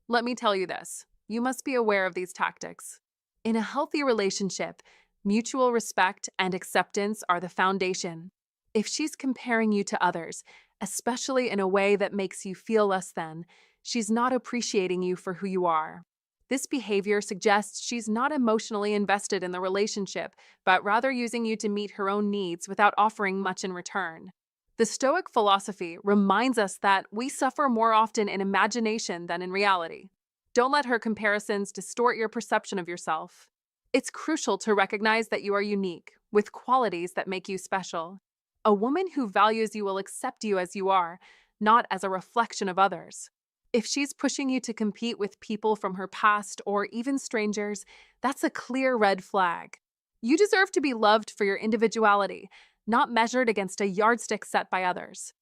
[SPEAKER 1] Let me tell you this, you must be aware of these tactics. In a healthy relationship, mutual respect and acceptance are the foundation. If she's comparing you to others, especially in a way that makes you feel less than, she's not appreciating you for who you are. This behavior suggests she's not emotionally invested in the relationship, but rather using you to meet her own needs without offering much in return. The Stoic philosophy reminds us that we suffer more often in imagination than in reality. Don't let her comparisons distort your perception of yourself. It's crucial to recognize that you are unique, with qualities that make you special. A woman who values you will accept you as you are, not as a reflection of others. If she's pushing you to compete with people from her past or even strangers, that's a clear red flag. You deserve to be loved for your individuality, not measured against a yardstick set by others.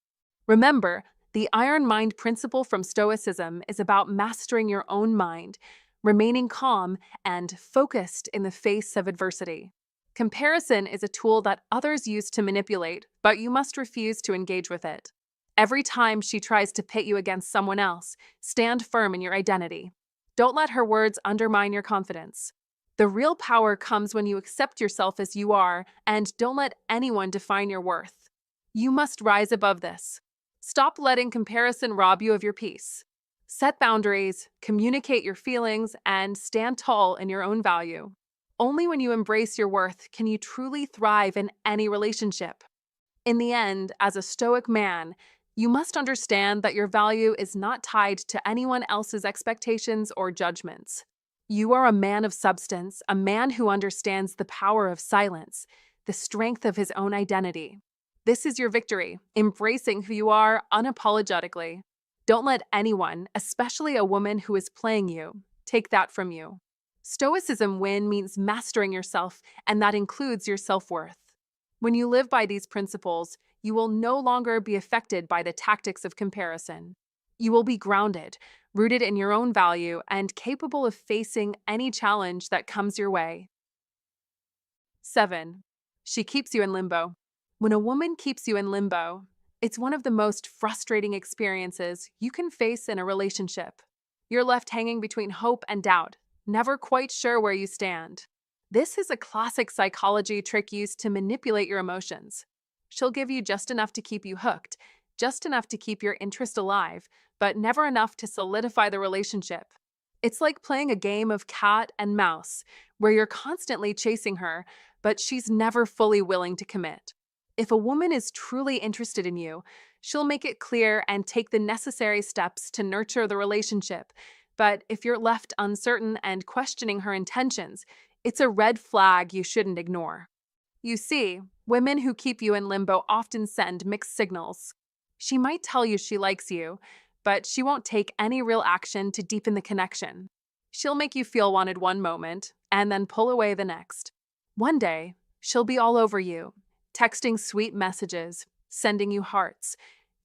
[SPEAKER 1] Remember, the iron mind principle from Stoicism is about mastering your own mind, remaining calm, and focused in the face of adversity. Comparison is a tool that others use to manipulate, but you must refuse to engage with it. Every time she tries to pit you against someone else, stand firm in your identity. Don't let her words undermine your confidence. The real power comes when you accept yourself as you are and don't let anyone define your worth. You must rise above this. Stop letting comparison rob you of your peace. Set boundaries, communicate your feelings, and stand tall in your own value. Only when you embrace your worth can you truly thrive in any relationship. In the end, as a Stoic man, you must understand that your value is not tied to anyone else's expectations or judgments. You are a man of substance, a man who understands the power of silence, the strength of his own identity. This is your victory, embracing who you are unapologetically. Don't let anyone, especially a woman who is playing you, take that from you. Stoicism win means mastering yourself, and that includes your self-worth. When you live by these principles, you will no longer be affected by the tactics of comparison. You will be grounded, rooted in your own value, and capable of facing any challenge that comes your way. 7. She keeps you in limbo. When a woman keeps you in limbo, it's one of the most frustrating experiences you can face in a relationship. You're left hanging between hope and doubt, never quite sure where you stand. This is a classic psychology trick used to manipulate your emotions. She'll give you just enough to keep you hooked, just enough to keep your interest alive, but never enough to solidify the relationship. It's like playing a game of cat and mouse, where you're constantly chasing her, but she's never fully willing to commit. If a woman is truly interested in you, she'll make it clear and take the necessary steps to nurture the relationship, But if you're left uncertain and questioning her intentions, it's a red flag you shouldn't ignore. You see, women who keep you in limbo often send mixed signals. She might tell you she likes you, but she won't take any real action to deepen the connection. She'll make you feel wanted one moment and then pull away the next. One day, she'll be all over you, texting sweet messages, sending you hearts,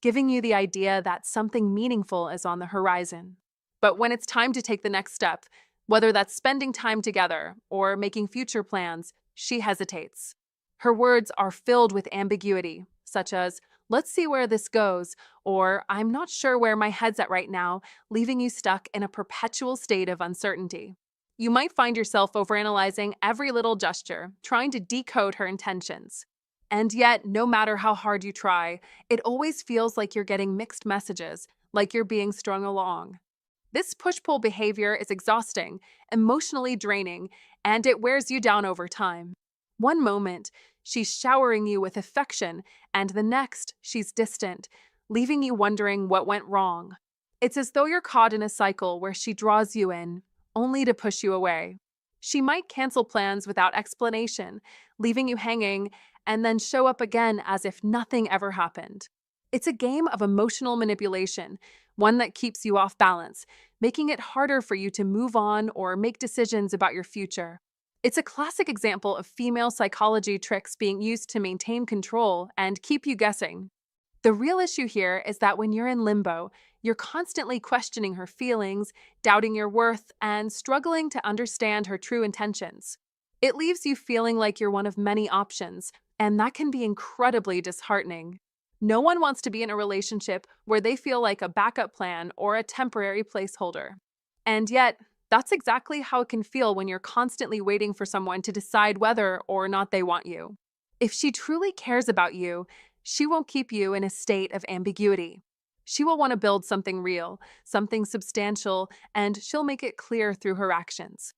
[SPEAKER 1] giving you the idea that something meaningful is on the horizon. But when it's time to take the next step, whether that's spending time together or making future plans, she hesitates. Her words are filled with ambiguity, such as, let's see where this goes, or I'm not sure where my head's at right now, leaving you stuck in a perpetual state of uncertainty. You might find yourself overanalyzing every little gesture, trying to decode her intentions. And yet, no matter how hard you try, it always feels like you're getting mixed messages, like you're being strung along. This push-pull behavior is exhausting, emotionally draining, and it wears you down over time. One moment, she's showering you with affection, and the next, she's distant, leaving you wondering what went wrong. It's as though you're caught in a cycle where she draws you in, only to push you away. She might cancel plans without explanation, leaving you hanging, and then show up again as if nothing ever happened. It's a game of emotional manipulation, one that keeps you off balance, making it harder for you to move on or make decisions about your future. It's a classic example of female psychology tricks being used to maintain control and keep you guessing. The real issue here is that when you're in limbo, you're constantly questioning her feelings, doubting your worth, and struggling to understand her true intentions. It leaves you feeling like you're one of many options, and that can be incredibly disheartening. No one wants to be in a relationship where they feel like a backup plan or a temporary placeholder. And yet, that's exactly how it can feel when you're constantly waiting for someone to decide whether or not they want you. If she truly cares about you, she won't keep you in a state of ambiguity. She will want to build something real, something substantial, and she'll make it clear through her actions.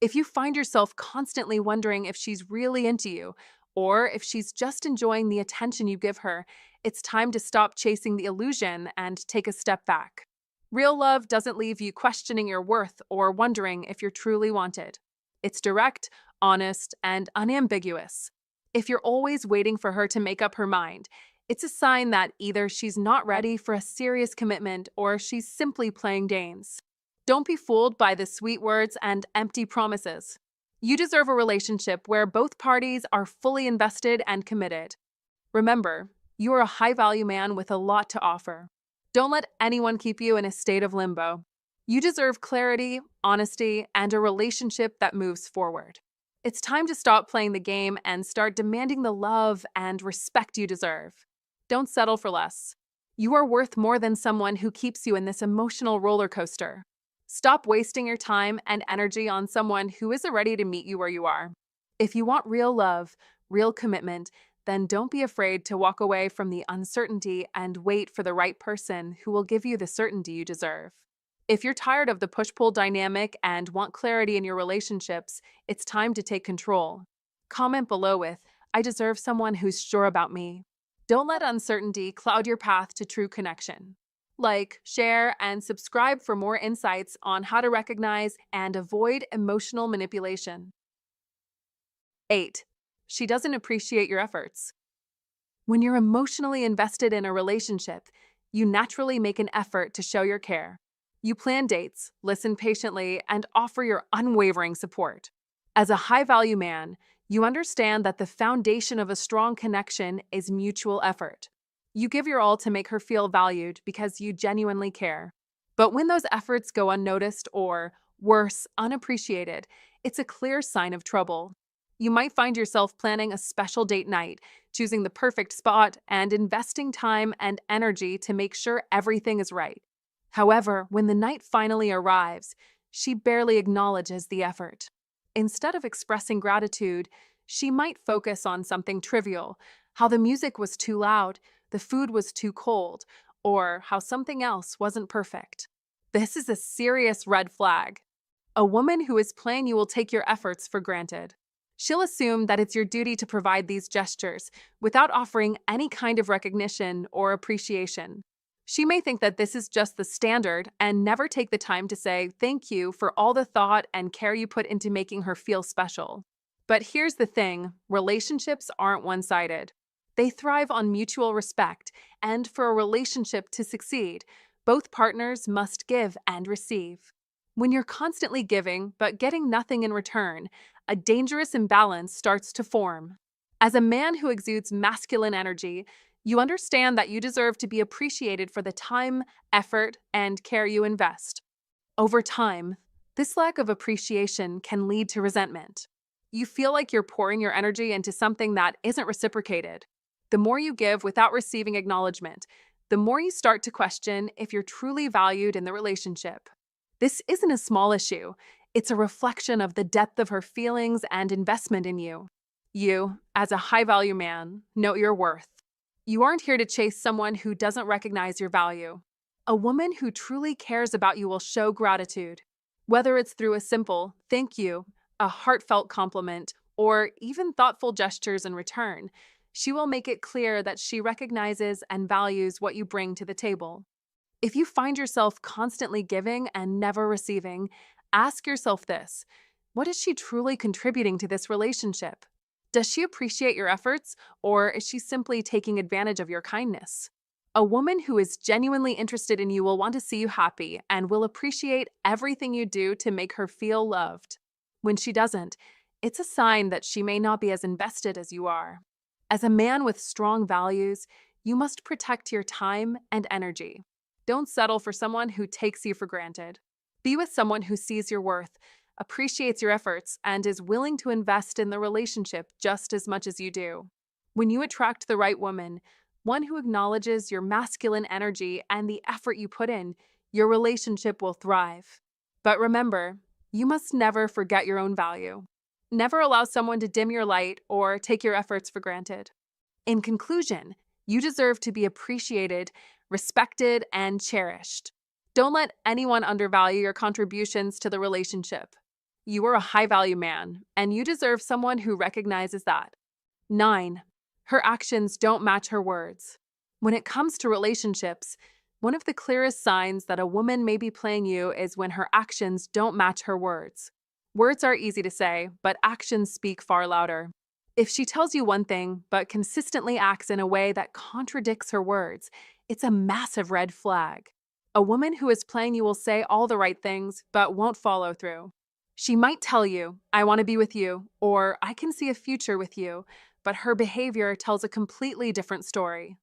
[SPEAKER 1] If you find yourself constantly wondering if she's really into you, or if she's just enjoying the attention you give her, it's time to stop chasing the illusion and take a step back. Real love doesn't leave you questioning your worth or wondering if you're truly wanted. It's direct, honest, and unambiguous. If you're always waiting for her to make up her mind, it's a sign that either she's not ready for a serious commitment or she's simply playing games. Don't be fooled by the sweet words and empty promises. You deserve a relationship where both parties are fully invested and committed. Remember, you are a high-value man with a lot to offer. Don't let anyone keep you in a state of limbo. You deserve clarity, honesty, and a relationship that moves forward. It's time to stop playing the game and start demanding the love and respect you deserve. Don't settle for less. You are worth more than someone who keeps you in this emotional roller coaster. Stop wasting your time and energy on someone who isn't ready to meet you where you are. If you want real love, real commitment, then don't be afraid to walk away from the uncertainty and wait for the right person who will give you the certainty you deserve. If you're tired of the push-pull dynamic and want clarity in your relationships, it's time to take control. Comment below with, I deserve someone who's sure about me. Don't let uncertainty cloud your path to true connection. Like, share, and subscribe for more insights on how to recognize and avoid emotional manipulation. 8. She doesn't appreciate your efforts. When you're emotionally invested in a relationship, you naturally make an effort to show your care. You plan dates, listen patiently, and offer your unwavering support. As a high-value man, you understand that the foundation of a strong connection is mutual effort. You give your all to make her feel valued because you genuinely care. But when those efforts go unnoticed or, worse, unappreciated, it's a clear sign of trouble. You might find yourself planning a special date night, choosing the perfect spot, and investing time and energy to make sure everything is right. However, when the night finally arrives, she barely acknowledges the effort. Instead of expressing gratitude, she might focus on something trivial, how the music was too loud, the food was too cold, or how something else wasn't perfect. This is a serious red flag. A woman who is plain you will take your efforts for granted. She'll assume that it's your duty to provide these gestures without offering any kind of recognition or appreciation. She may think that this is just the standard and never take the time to say thank you for all the thought and care you put into making her feel special. But here's the thing, relationships aren't one-sided. They thrive on mutual respect, and for a relationship to succeed, both partners must give and receive. When you're constantly giving but getting nothing in return, a dangerous imbalance starts to form. As a man who exudes masculine energy, you understand that you deserve to be appreciated for the time, effort, and care you invest. Over time, this lack of appreciation can lead to resentment. You feel like you're pouring your energy into something that isn't reciprocated. The more you give without receiving acknowledgement, the more you start to question if you're truly valued in the relationship. This isn't a small issue. It's a reflection of the depth of her feelings and investment in you. You, as a high-value man, know your worth. You aren't here to chase someone who doesn't recognize your value. A woman who truly cares about you will show gratitude. Whether it's through a simple thank you, a heartfelt compliment, or even thoughtful gestures in return, she will make it clear that she recognizes and values what you bring to the table. If you find yourself constantly giving and never receiving, ask yourself this: what is she truly contributing to this relationship? Does she appreciate your efforts, or is she simply taking advantage of your kindness? A woman who is genuinely interested in you will want to see you happy and will appreciate everything you do to make her feel loved. When she doesn't, it's a sign that she may not be as invested as you are. As a man with strong values, you must protect your time and energy. Don't settle for someone who takes you for granted. Be with someone who sees your worth, appreciates your efforts, and is willing to invest in the relationship just as much as you do. When you attract the right woman, one who acknowledges your masculine energy and the effort you put in, your relationship will thrive. But remember, you must never forget your own value. Never allow someone to dim your light or take your efforts for granted. In conclusion, you deserve to be appreciated, respected, and cherished. Don't let anyone undervalue your contributions to the relationship. You are a high-value man, and you deserve someone who recognizes that. 9. Her actions don't match her words. When it comes to relationships, one of the clearest signs that a woman may be playing you is when her actions don't match her words. Words are easy to say, but actions speak far louder. If she tells you one thing, but consistently acts in a way that contradicts her words, it's a massive red flag. A woman who is playing you will say all the right things, but won't follow through. She might tell you, I want to be with you, or I can see a future with you, but her behavior tells a completely different story.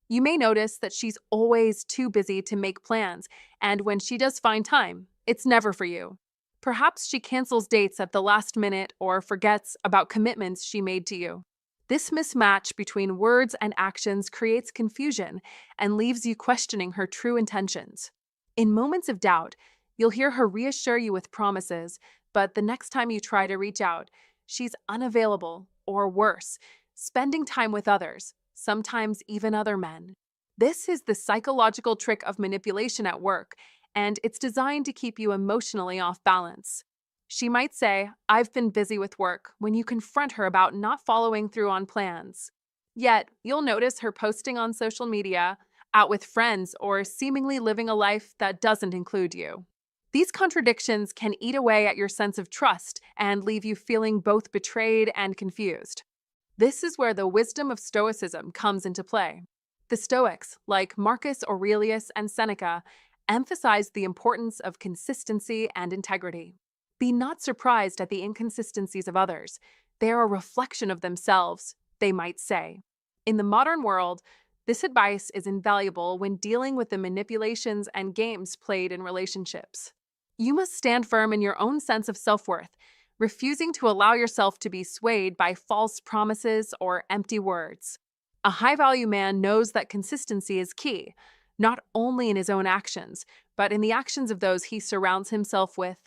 [SPEAKER 1] You may notice that she's always too busy to make plans, and when she does find time, it's never for you. Perhaps she cancels dates at the last minute or forgets about commitments she made to you. This mismatch between words and actions creates confusion and leaves you questioning her true intentions. In moments of doubt, you'll hear her reassure you with promises, but the next time you try to reach out, she's unavailable, or worse, spending time with others, sometimes even other men. This is the psychological trick of manipulation at work, and it's designed to keep you emotionally off balance. She might say, I've been busy with work, when you confront her about not following through on plans. Yet, you'll notice her posting on social media, out with friends, or seemingly living a life that doesn't include you. These contradictions can eat away at your sense of trust and leave you feeling both betrayed and confused. This is where the wisdom of Stoicism comes into play. The Stoics, like Marcus Aurelius and Seneca, emphasized the importance of consistency and integrity. Be not surprised at the inconsistencies of others. They are a reflection of themselves, they might say. In the modern world, this advice is invaluable when dealing with the manipulations and games played in relationships. You must stand firm in your own sense of self-worth, refusing to allow yourself to be swayed by false promises or empty words. A high-value man knows that consistency is key, not only in his own actions, but in the actions of those he surrounds himself with.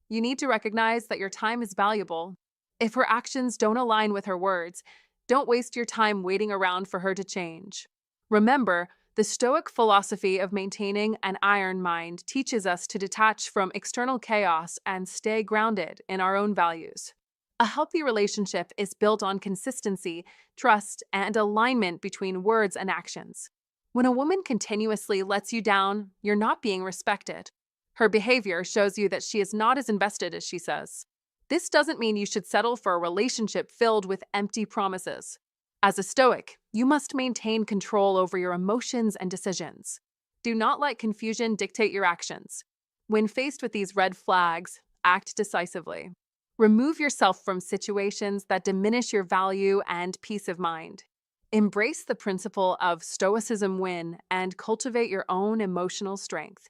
[SPEAKER 1] You need to recognize that your time is valuable. If her actions don't align with her words, don't waste your time waiting around for her to change. Remember, the Stoic philosophy of maintaining an iron mind teaches us to detach from external chaos and stay grounded in our own values. A healthy relationship is built on consistency, trust, and alignment between words and actions. When a woman continuously lets you down, you're not being respected. Her behavior shows you that she is not as invested as she says. This doesn't mean you should settle for a relationship filled with empty promises. As a Stoic, you must maintain control over your emotions and decisions. Do not let confusion dictate your actions. When faced with these red flags, act decisively. Remove yourself from situations that diminish your value and peace of mind. Embrace the principle of Stoicism win and cultivate your own emotional strength.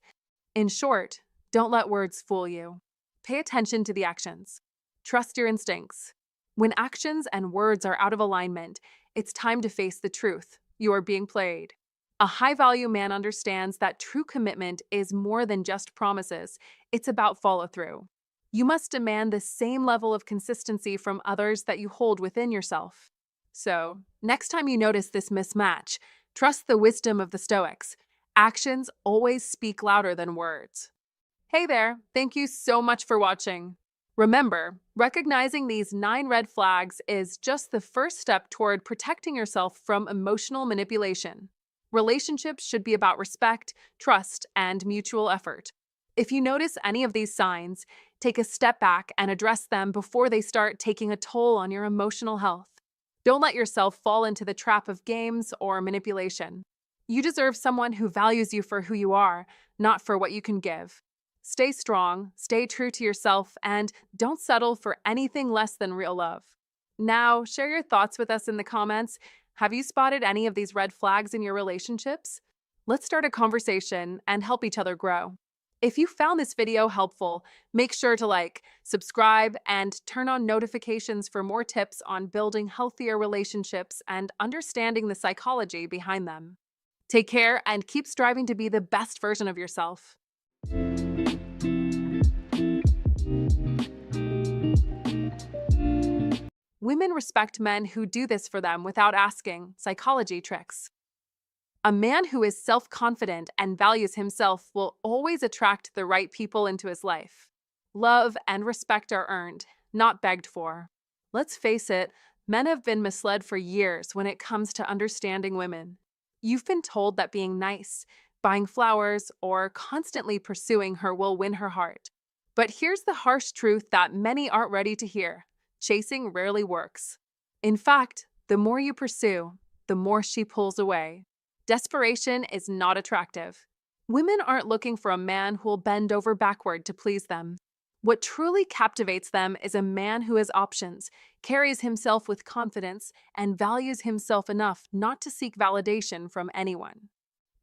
[SPEAKER 1] In short, don't let words fool you. Pay attention to the actions. Trust your instincts. When actions and words are out of alignment, it's time to face the truth. You are being played. A high-value man understands that true commitment is more than just promises. It's about follow-through. You must demand the same level of consistency from others that you hold within yourself. So, next time you notice this mismatch, trust the wisdom of the Stoics. Actions always speak louder than words. Hey there, thank you so much for watching. Remember, recognizing these 9 red flags is just the first step toward protecting yourself from emotional manipulation. Relationships should be about respect, trust, and mutual effort. If you notice any of these signs, take a step back and address them before they start taking a toll on your emotional health. Don't let yourself fall into the trap of games or manipulation. You deserve someone who values you for who you are, not for what you can give. Stay strong, stay true to yourself, and don't settle for anything less than real love. Now, share your thoughts with us in the comments. Have you spotted any of these red flags in your relationships? Let's start a conversation and help each other grow. If you found this video helpful, make sure to like, subscribe, and turn on notifications for more tips on building healthier relationships and understanding the psychology behind them. Take care and keep striving to be the best version of yourself. Women respect men who do this for them without asking. Psychology tricks. A man who is self-confident and values himself will always attract the right people into his life. Love and respect are earned, not begged for. Let's face it, men have been misled for years when it comes to understanding women. You've been told that being nice, buying flowers, or constantly pursuing her will win her heart. But here's the harsh truth that many aren't ready to hear. Chasing rarely works. In fact, the more you pursue, the more she pulls away. Desperation is not attractive. Women aren't looking for a man who will bend over backward to please them. What truly captivates them is a man who has options, carries himself with confidence, and values himself enough not to seek validation from anyone.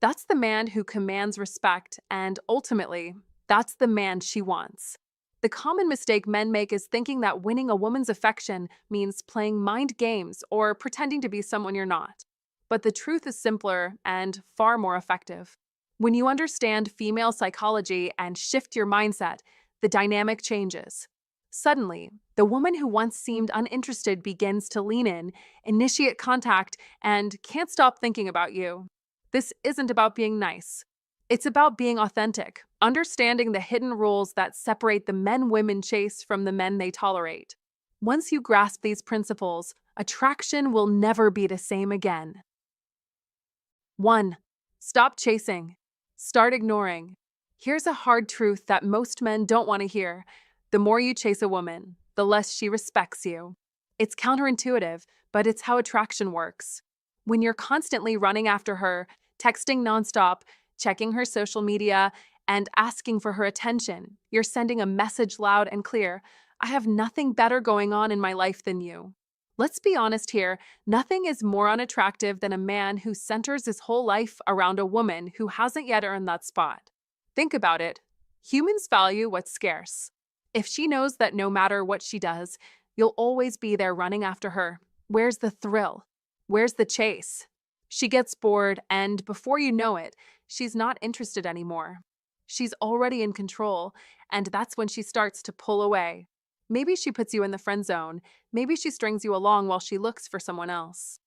[SPEAKER 1] That's the man who commands respect, and ultimately, that's the man she wants. The common mistake men make is thinking that winning a woman's affection means playing mind games or pretending to be someone you're not. But the truth is simpler and far more effective. When you understand female psychology and shift your mindset, the dynamic changes. Suddenly, the woman who once seemed uninterested begins to lean in, initiate contact, and can't stop thinking about you. This isn't about being nice. It's about being authentic, understanding the hidden rules that separate the men women chase from the men they tolerate. Once you grasp these principles, attraction will never be the same again. 1. Stop chasing. Start ignoring. Here's a hard truth that most men don't want to hear. The more you chase a woman, the less she respects you. It's counterintuitive, but it's how attraction works. When you're constantly running after her, texting nonstop, checking her social media, and asking for her attention, you're sending a message loud and clear. I have nothing better going on in my life than you. Let's be honest here, nothing is more unattractive than a man who centers his whole life around a woman who hasn't yet earned that spot. Think about it. Humans value what's scarce. If she knows that no matter what she does, you'll always be there running after her, where's the thrill? Where's the chase? She gets bored, and before you know it, she's not interested anymore. She's already in control, and that's when she starts to pull away. Maybe she puts you in the friend zone. Maybe she strings you along while she looks for someone else.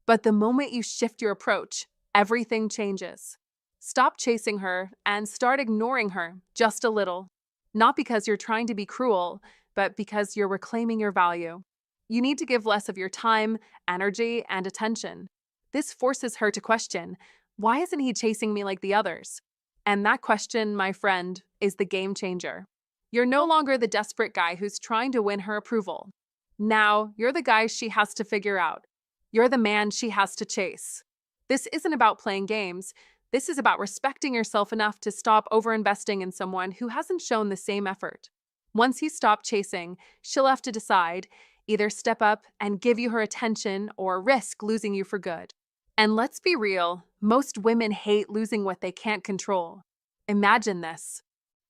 [SPEAKER 1] But the moment you shift your approach, everything changes. Stop chasing her and start ignoring her just a little. Not because you're trying to be cruel, but because you're reclaiming your value. You need to give less of your time, energy, and attention. This forces her to question, Why isn't he chasing me like the others? And that question, my friend, is the game changer. You're no longer the desperate guy who's trying to win her approval. Now, you're the guy she has to figure out. You're the man she has to chase. This isn't about playing games. This is about respecting yourself enough to stop overinvesting in someone who hasn't shown the same effort. Once you stop chasing, she'll have to decide either step up and give you her attention or risk losing you for good. And let's be real, most women hate losing what they can't control. Imagine this.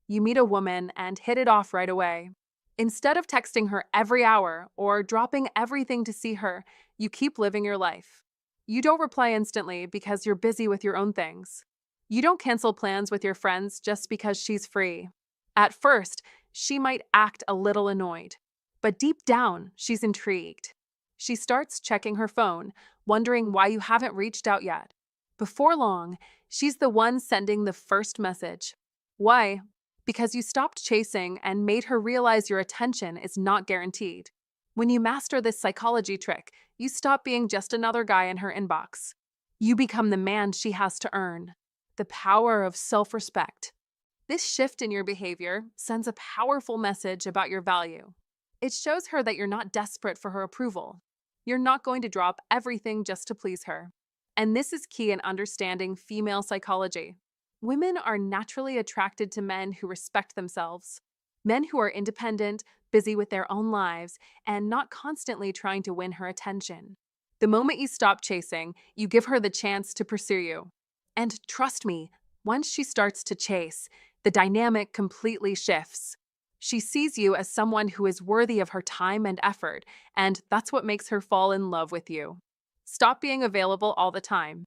[SPEAKER 1] You meet a woman and hit it off right away. Instead of texting her every hour or dropping everything to see her, you keep living your life. You don't reply instantly because you're busy with your own things. You don't cancel plans with your friends just because she's free. At first, she might act a little annoyed, but deep down, she's intrigued. She starts checking her phone, wondering why you haven't reached out yet. Before long, she's the one sending the first message. Why? Because you stopped chasing and made her realize your attention is not guaranteed. When you master this psychology trick, you stop being just another guy in her inbox. You become the man she has to earn. The power of self-respect. This shift in your behavior sends a powerful message about your value. It shows her that you're not desperate for her approval. You're not going to drop everything just to please her. And this is key in understanding female psychology. Women are naturally attracted to men who respect themselves. Men who are independent, busy with their own lives, and not constantly trying to win her attention. The moment you stop chasing, you give her the chance to pursue you. And trust me, once she starts to chase, the dynamic completely shifts. She sees you as someone who is worthy of her time and effort, and that's what makes her fall in love with you. Stop being available all the time.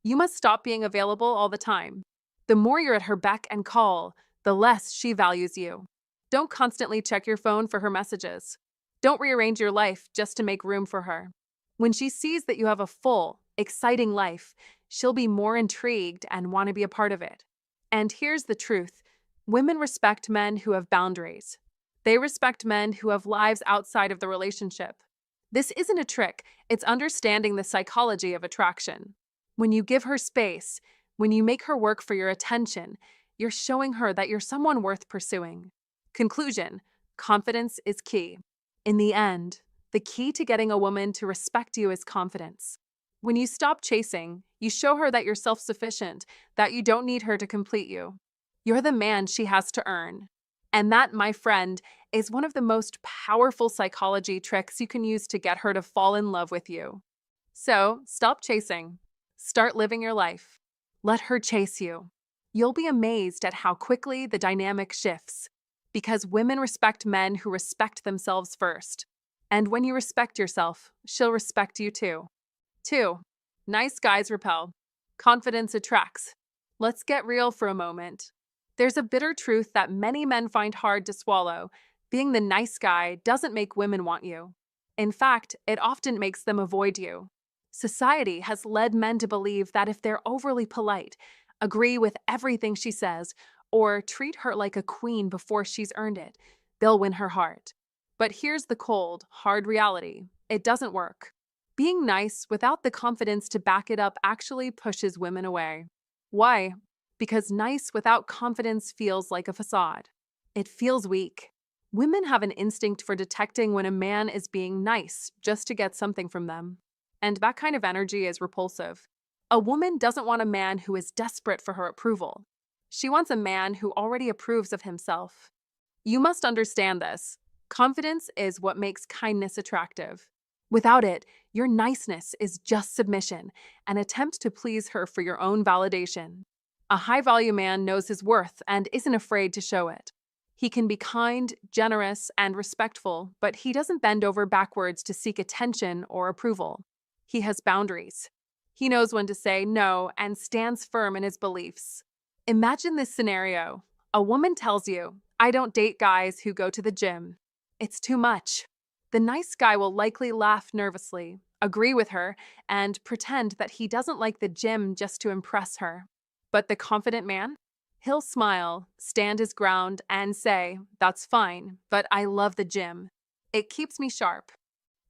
[SPEAKER 1] You must stop being available all the time. The more you're at her beck and call, the less she values you. Don't constantly check your phone for her messages. Don't rearrange your life just to make room for her. When she sees that you have a full, exciting life, she'll be more intrigued and want to be a part of it. And here's the truth. Women respect men who have boundaries. They respect men who have lives outside of the relationship. This isn't a trick, it's understanding the psychology of attraction. When you give her space, when you make her work for your attention, you're showing her that you're someone worth pursuing. Conclusion: confidence is key. In the end, the key to getting a woman to respect you is confidence. When you stop chasing, you show her that you're self-sufficient, that you don't need her to complete you. You're the man she has to earn. And that, my friend, is one of the most powerful psychology tricks you can use to get her to fall in love with you. So, stop chasing. Start living your life. Let her chase you. You'll be amazed at how quickly the dynamic shifts, because women respect men who respect themselves first. And when you respect yourself, she'll respect you too. 2. Nice guys repel. Confidence attracts. Let's get real for a moment. There's a bitter truth that many men find hard to swallow. Being the nice guy doesn't make women want you. In fact, it often makes them avoid you. Society has led men to believe that if they're overly polite, agree with everything she says, or treat her like a queen before she's earned it, they'll win her heart. But here's the cold, hard reality. It doesn't work. Being nice without the confidence to back it up actually pushes women away. Why? Because nice without confidence feels like a facade. It feels weak. Women have an instinct for detecting when a man is being nice just to get something from them. And that kind of energy is repulsive. A woman doesn't want a man who is desperate for her approval. She wants a man who already approves of himself. You must understand this. Confidence is what makes kindness attractive. Without it, your niceness is just submission, an attempt to please her for your own validation. A high-value man knows his worth and isn't afraid to show it. He can be kind, generous, and respectful, but he doesn't bend over backwards to seek attention or approval. He has boundaries. He knows when to say no and stands firm in his beliefs. Imagine this scenario. A woman tells you, "I don't date guys who go to the gym. It's too much." The nice guy will likely laugh nervously, agree with her, and pretend that he doesn't like the gym just to impress her. But the confident man? He'll smile, stand his ground, and say, "That's fine, but I love the gym. It keeps me sharp."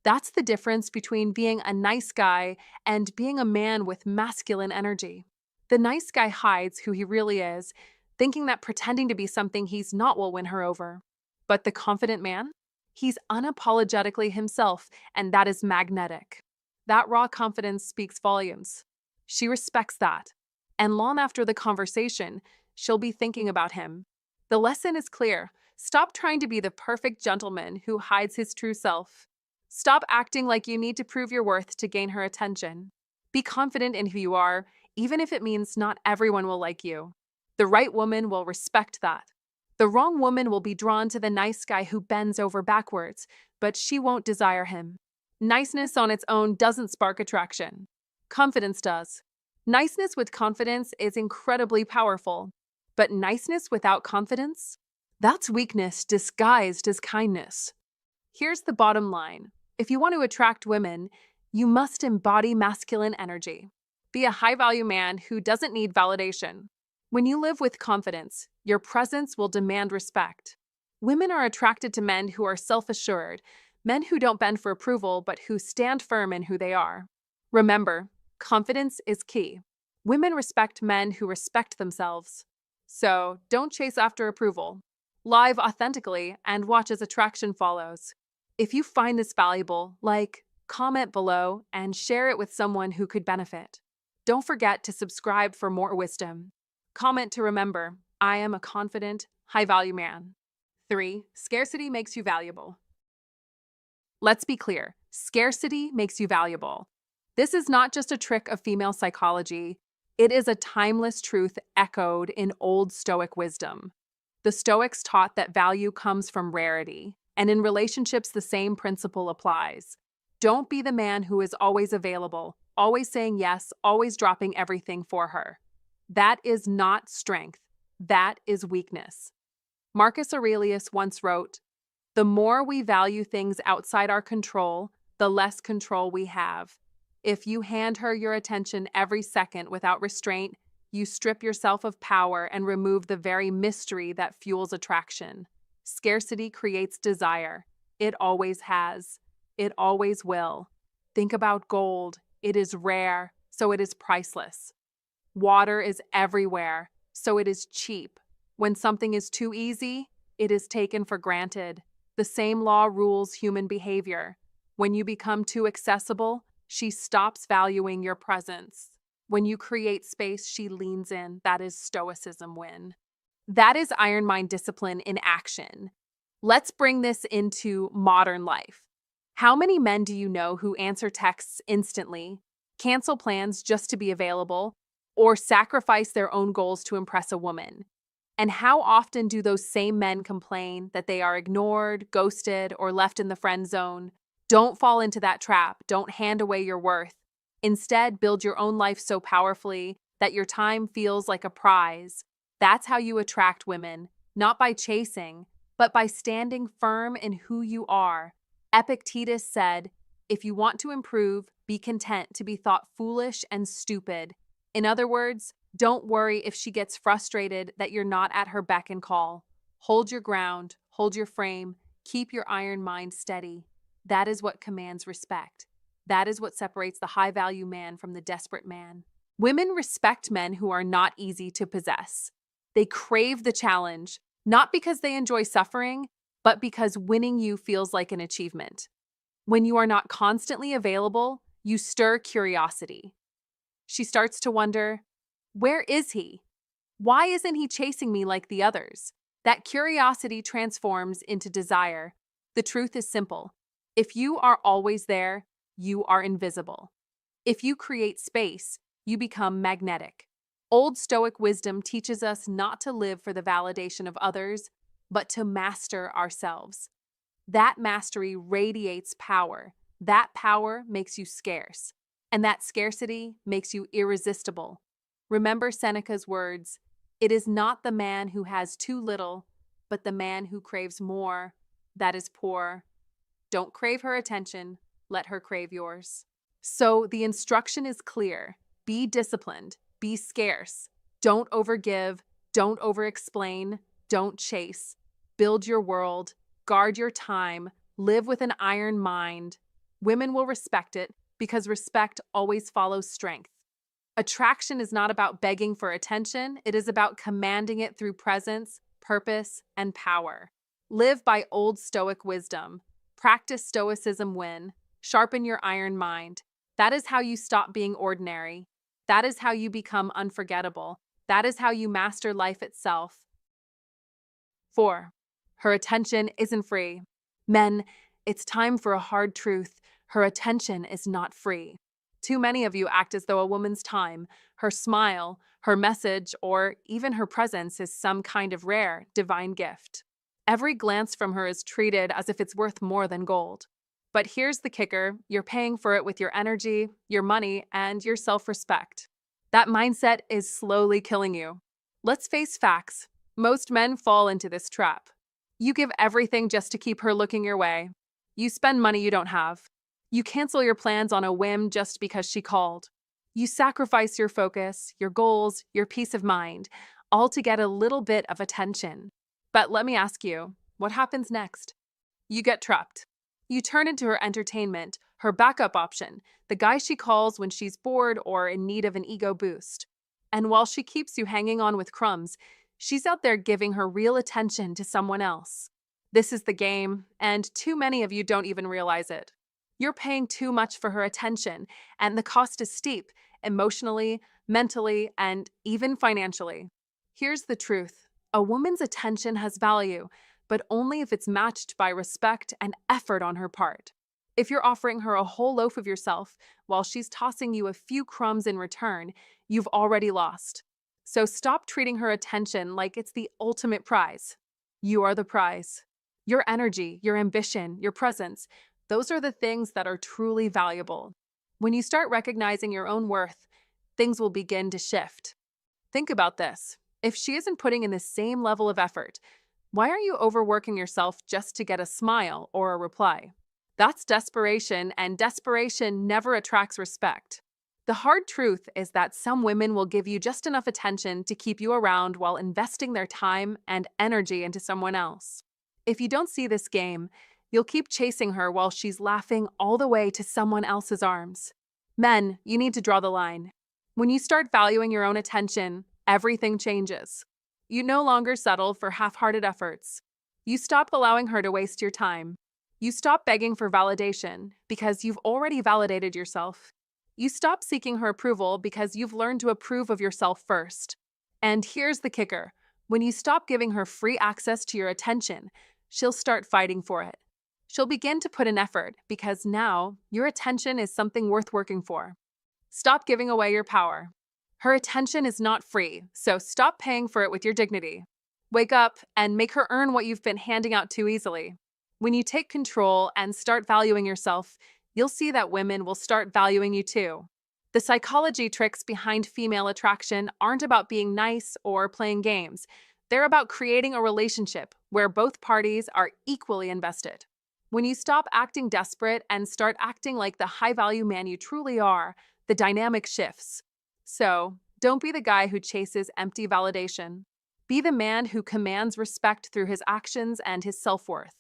[SPEAKER 1] That's the difference between being a nice guy and being a man with masculine energy. The nice guy hides who he really is, thinking that pretending to be something he's not will win her over. But the confident man? He's unapologetically himself, and that is magnetic. That raw confidence speaks volumes. She respects that. And long after the conversation, she'll be thinking about him. The lesson is clear. Stop trying to be the perfect gentleman who hides his true self. Stop acting like you need to prove your worth to gain her attention. Be confident in who you are, even if it means not everyone will like you. The right woman will respect that. The wrong woman will be drawn to the nice guy who bends over backwards, but she won't desire him. Niceness on its own doesn't spark attraction. Confidence does. Niceness with confidence is incredibly powerful, but niceness without confidence? That's weakness disguised as kindness. Here's the bottom line. If you want to attract women, you must embody masculine energy. Be a high-value man who doesn't need validation. When you live with confidence, your presence will demand respect. Women are attracted to men who are self-assured, men who don't bend for approval but who stand firm in who they are. Remember, confidence is key. Women respect men who respect themselves. So, don't chase after approval. Live authentically and watch as attraction follows. If you find this valuable, like, comment below, and share it with someone who could benefit. Don't forget to subscribe for more wisdom. Comment to remember, I am a confident, high-value man. 3. Scarcity makes you valuable. Let's be clear, scarcity makes you valuable. This is not just a trick of female psychology. It is a timeless truth echoed in Old Stoic wisdom. The Stoics taught that value comes from rarity, and in relationships the same principle applies. Don't be the man who is always available, always saying yes, always dropping everything for her. That is not strength. That is weakness. Marcus Aurelius once wrote, "The more we value things outside our control, the less control we have. If you hand her your attention every second without restraint, you strip yourself of power and remove the very mystery that fuels attraction. Scarcity creates desire. It always has. It always will. Think about gold. It is rare, so it is priceless. Water is everywhere, so it is cheap. When something is too easy, it is taken for granted. The same law rules human behavior. When you become too accessible, she stops valuing your presence. When you create space, she leans in. That is Stoicism win. That is Iron Mind discipline in action. Let's bring this into modern life. How many men do you know who answer texts instantly, cancel plans just to be available, or sacrifice their own goals to impress a woman? And how often do those same men complain that they are ignored, ghosted, or left in the friend zone? Don't fall into that trap. Don't hand away your worth. Instead, build your own life so powerfully that your time feels like a prize. That's how you attract women, not by chasing, but by standing firm in who you are. Epictetus said, "If you want to improve, be content to be thought foolish and stupid." In other words, don't worry if she gets frustrated that you're not at her beck and call. Hold your ground, hold your frame, keep your iron mind steady. That is what commands respect. That is what separates the high-value man from the desperate man. Women respect men who are not easy to possess. They crave the challenge, not because they enjoy suffering, but because winning you feels like an achievement. When you are not constantly available, you stir curiosity. She starts to wonder, where is he? Why isn't he chasing me like the others? That curiosity transforms into desire. The truth is simple. If you are always there, you are invisible. If you create space, you become magnetic. Old Stoic wisdom teaches us not to live for the validation of others, but to master ourselves. That mastery radiates power. That power makes you scarce. And that scarcity makes you irresistible. Remember Seneca's words, "It is not the man who has too little, but the man who craves more that is poor." Don't crave her attention, let her crave yours. So the instruction is clear. Be disciplined, be scarce. Don't overgive, don't overexplain, don't chase. Build your world, guard your time, live with an iron mind. Women will respect it because respect always follows strength. Attraction is not about begging for attention, it is about commanding it through presence, purpose, and power. Live by old Stoic wisdom. Practice Stoicism when. Sharpen your iron mind. That is how you stop being ordinary. That is how you become unforgettable. That is how you master life itself. 4. Her attention isn't free. Men, it's time for a hard truth. Her attention is not free. Too many of you act as though a woman's time, her smile, her message, or even her presence is some kind of rare, divine gift. Every glance from her is treated as if it's worth more than gold. But here's the kicker, you're paying for it with your energy, your money, and your self-respect. That mindset is slowly killing you. Let's face facts. Most men fall into this trap. You give everything just to keep her looking your way. You spend money you don't have. You cancel your plans on a whim just because she called. You sacrifice your focus, your goals, your peace of mind, all to get a little bit of attention. But let me ask you, what happens next? You get trapped. You turn into her entertainment, her backup option, the guy she calls when she's bored or in need of an ego boost. And while she keeps you hanging on with crumbs, she's out there giving her real attention to someone else. This is the game, and too many of you don't even realize it. You're paying too much for her attention, and the cost is steep, emotionally, mentally, and even financially. Here's the truth. A woman's attention has value, but only if it's matched by respect and effort on her part. If you're offering her a whole loaf of yourself while she's tossing you a few crumbs in return, you've already lost. So stop treating her attention like it's the ultimate prize. You are the prize. Your energy, your ambition, your presence, those are the things that are truly valuable. When you start recognizing your own worth, things will begin to shift. Think about this. If she isn't putting in the same level of effort, why are you overworking yourself just to get a smile or a reply? That's desperation, and desperation never attracts respect. The hard truth is that some women will give you just enough attention to keep you around while investing their time and energy into someone else. If you don't see this game, you'll keep chasing her while she's laughing all the way to someone else's arms. Men, you need to draw the line. When you start valuing your own attention, everything changes. You no longer settle for half-hearted efforts. You stop allowing her to waste your time. You stop begging for validation because you've already validated yourself. You stop seeking her approval because you've learned to approve of yourself first. And here's the kicker. When you stop giving her free access to your attention, she'll start fighting for it. She'll begin to put in effort because now your attention is something worth working for. Stop giving away your power. Her attention is not free, so stop paying for it with your dignity. Wake up and make her earn what you've been handing out too easily. When you take control and start valuing yourself, you'll see that women will start valuing you too. The psychology tricks behind female attraction aren't about being nice or playing games. They're about creating a relationship where both parties are equally invested. When you stop acting desperate and start acting like the high-value man you truly are, the dynamic shifts. So, don't be the guy who chases empty validation. Be the man who commands respect through his actions and his self-worth.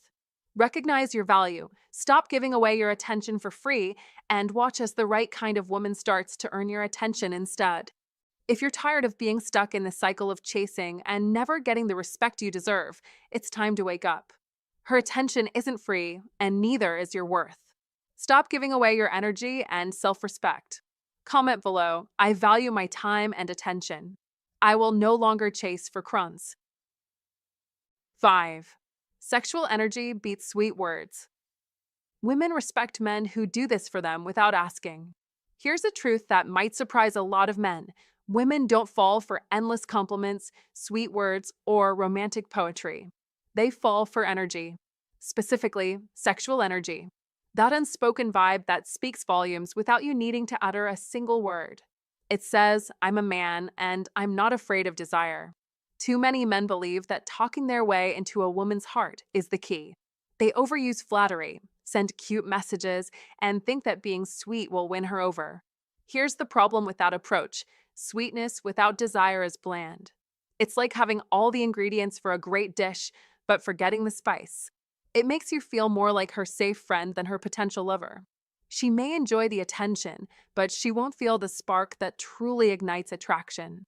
[SPEAKER 1] Recognize your value, stop giving away your attention for free, and watch as the right kind of woman starts to earn your attention instead. If you're tired of being stuck in the cycle of chasing and never getting the respect you deserve, it's time to wake up. Her attention isn't free, and neither is your worth. Stop giving away your energy and self-respect. Comment below, I value my time and attention. I will no longer chase for crumbs. 5. Sexual energy beats sweet words. Women respect men who do this for them without asking. Here's a truth that might surprise a lot of men. Women don't fall for endless compliments, sweet words, or romantic poetry. They fall for energy. Specifically, sexual energy. That unspoken vibe that speaks volumes without you needing to utter a single word. It says, I'm a man and I'm not afraid of desire. Too many men believe that talking their way into a woman's heart is the key. They overuse flattery, send cute messages, and think that being sweet will win her over. Here's the problem with that approach. Sweetness without desire is bland. It's like having all the ingredients for a great dish, but forgetting the spice. It makes you feel more like her safe friend than her potential lover. She may enjoy the attention, but she won't feel the spark that truly ignites attraction.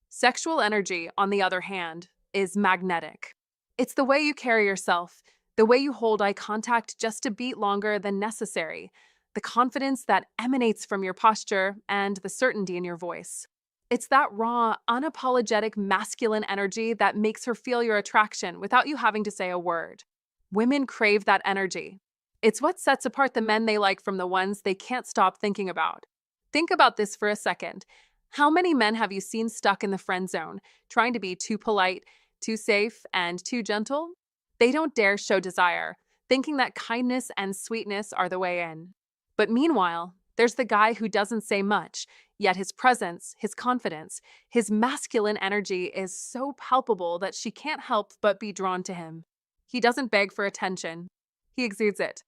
[SPEAKER 1] Sexual energy, on the other hand, is magnetic. It's the way you carry yourself, the way you hold eye contact just a beat longer than necessary, the confidence that emanates from your posture, and the certainty in your voice. It's that raw, unapologetic masculine energy that makes her feel your attraction without you having to say a word. Women crave that energy. It's what sets apart the men they like from the ones they can't stop thinking about. Think about this for a second. How many men have you seen stuck in the friend zone, trying to be too polite, too safe, and too gentle? They don't dare show desire, thinking that kindness and sweetness are the way in. But meanwhile, there's the guy who doesn't say much, yet his presence, his confidence, his masculine energy is so palpable that she can't help but be drawn to him. He doesn't beg for attention. He exudes it.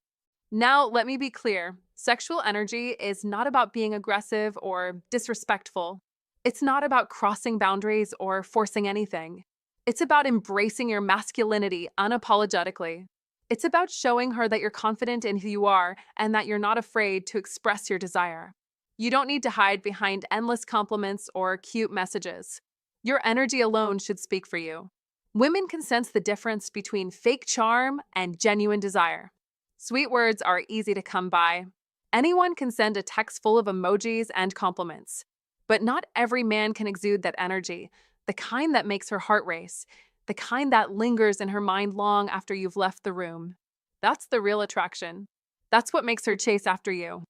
[SPEAKER 1] Now, let me be clear. Sexual energy is not about being aggressive or disrespectful. It's not about crossing boundaries or forcing anything. It's about embracing your masculinity unapologetically. It's about showing her that you're confident in who you are and that you're not afraid to express your desire. You don't need to hide behind endless compliments or cute messages. Your energy alone should speak for you. Women can sense the difference between fake charm and genuine desire. Sweet words are easy to come by. Anyone can send a text full of emojis and compliments. But not every man can exude that energy, the kind that makes her heart race, the kind that lingers in her mind long after you've left the room. That's the real attraction. That's what makes her chase after you.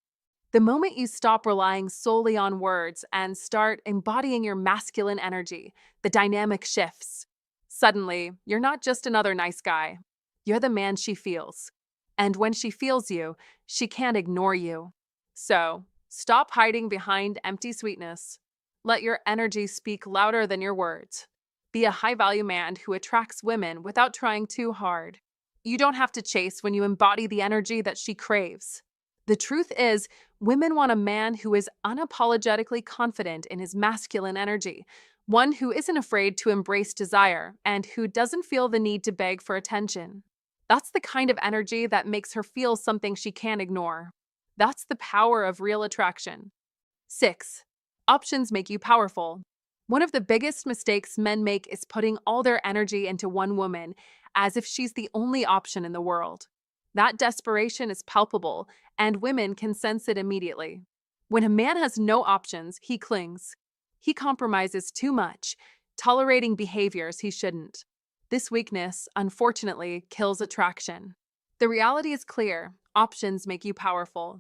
[SPEAKER 1] The moment you stop relying solely on words and start embodying your masculine energy, the dynamic shifts. Suddenly, you're not just another nice guy. You're the man she feels. And when she feels you, she can't ignore you. So, stop hiding behind empty sweetness. Let your energy speak louder than your words. Be a high-value man who attracts women without trying too hard. You don't have to chase when you embody the energy that she craves. The truth is, women want a man who is unapologetically confident in his masculine energy, one who isn't afraid to embrace desire and who doesn't feel the need to beg for attention. That's the kind of energy that makes her feel something she can't ignore. That's the power of real attraction. 6. Options make you powerful. One of the biggest mistakes men make is putting all their energy into one woman, as if she's the only option in the world. That desperation is palpable, and women can sense it immediately. When a man has no options, he clings. He compromises too much, tolerating behaviors he shouldn't. This weakness, unfortunately, kills attraction. The reality is clear. Options make you powerful.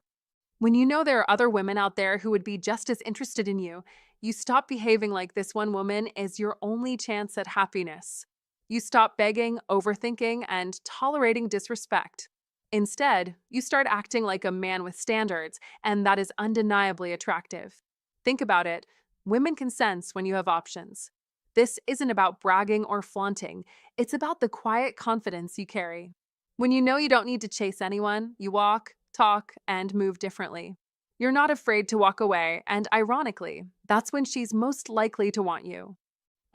[SPEAKER 1] When you know there are other women out there who would be just as interested in you, you stop behaving like this one woman is your only chance at happiness. You stop begging, overthinking, and tolerating disrespect. Instead, you start acting like a man with standards, and that is undeniably attractive. Think about it. Women can sense when you have options. This isn't about bragging or flaunting. It's about the quiet confidence you carry. When you know you don't need to chase anyone, you walk, talk, and move differently. You're not afraid to walk away, and ironically, that's when she's most likely to want you.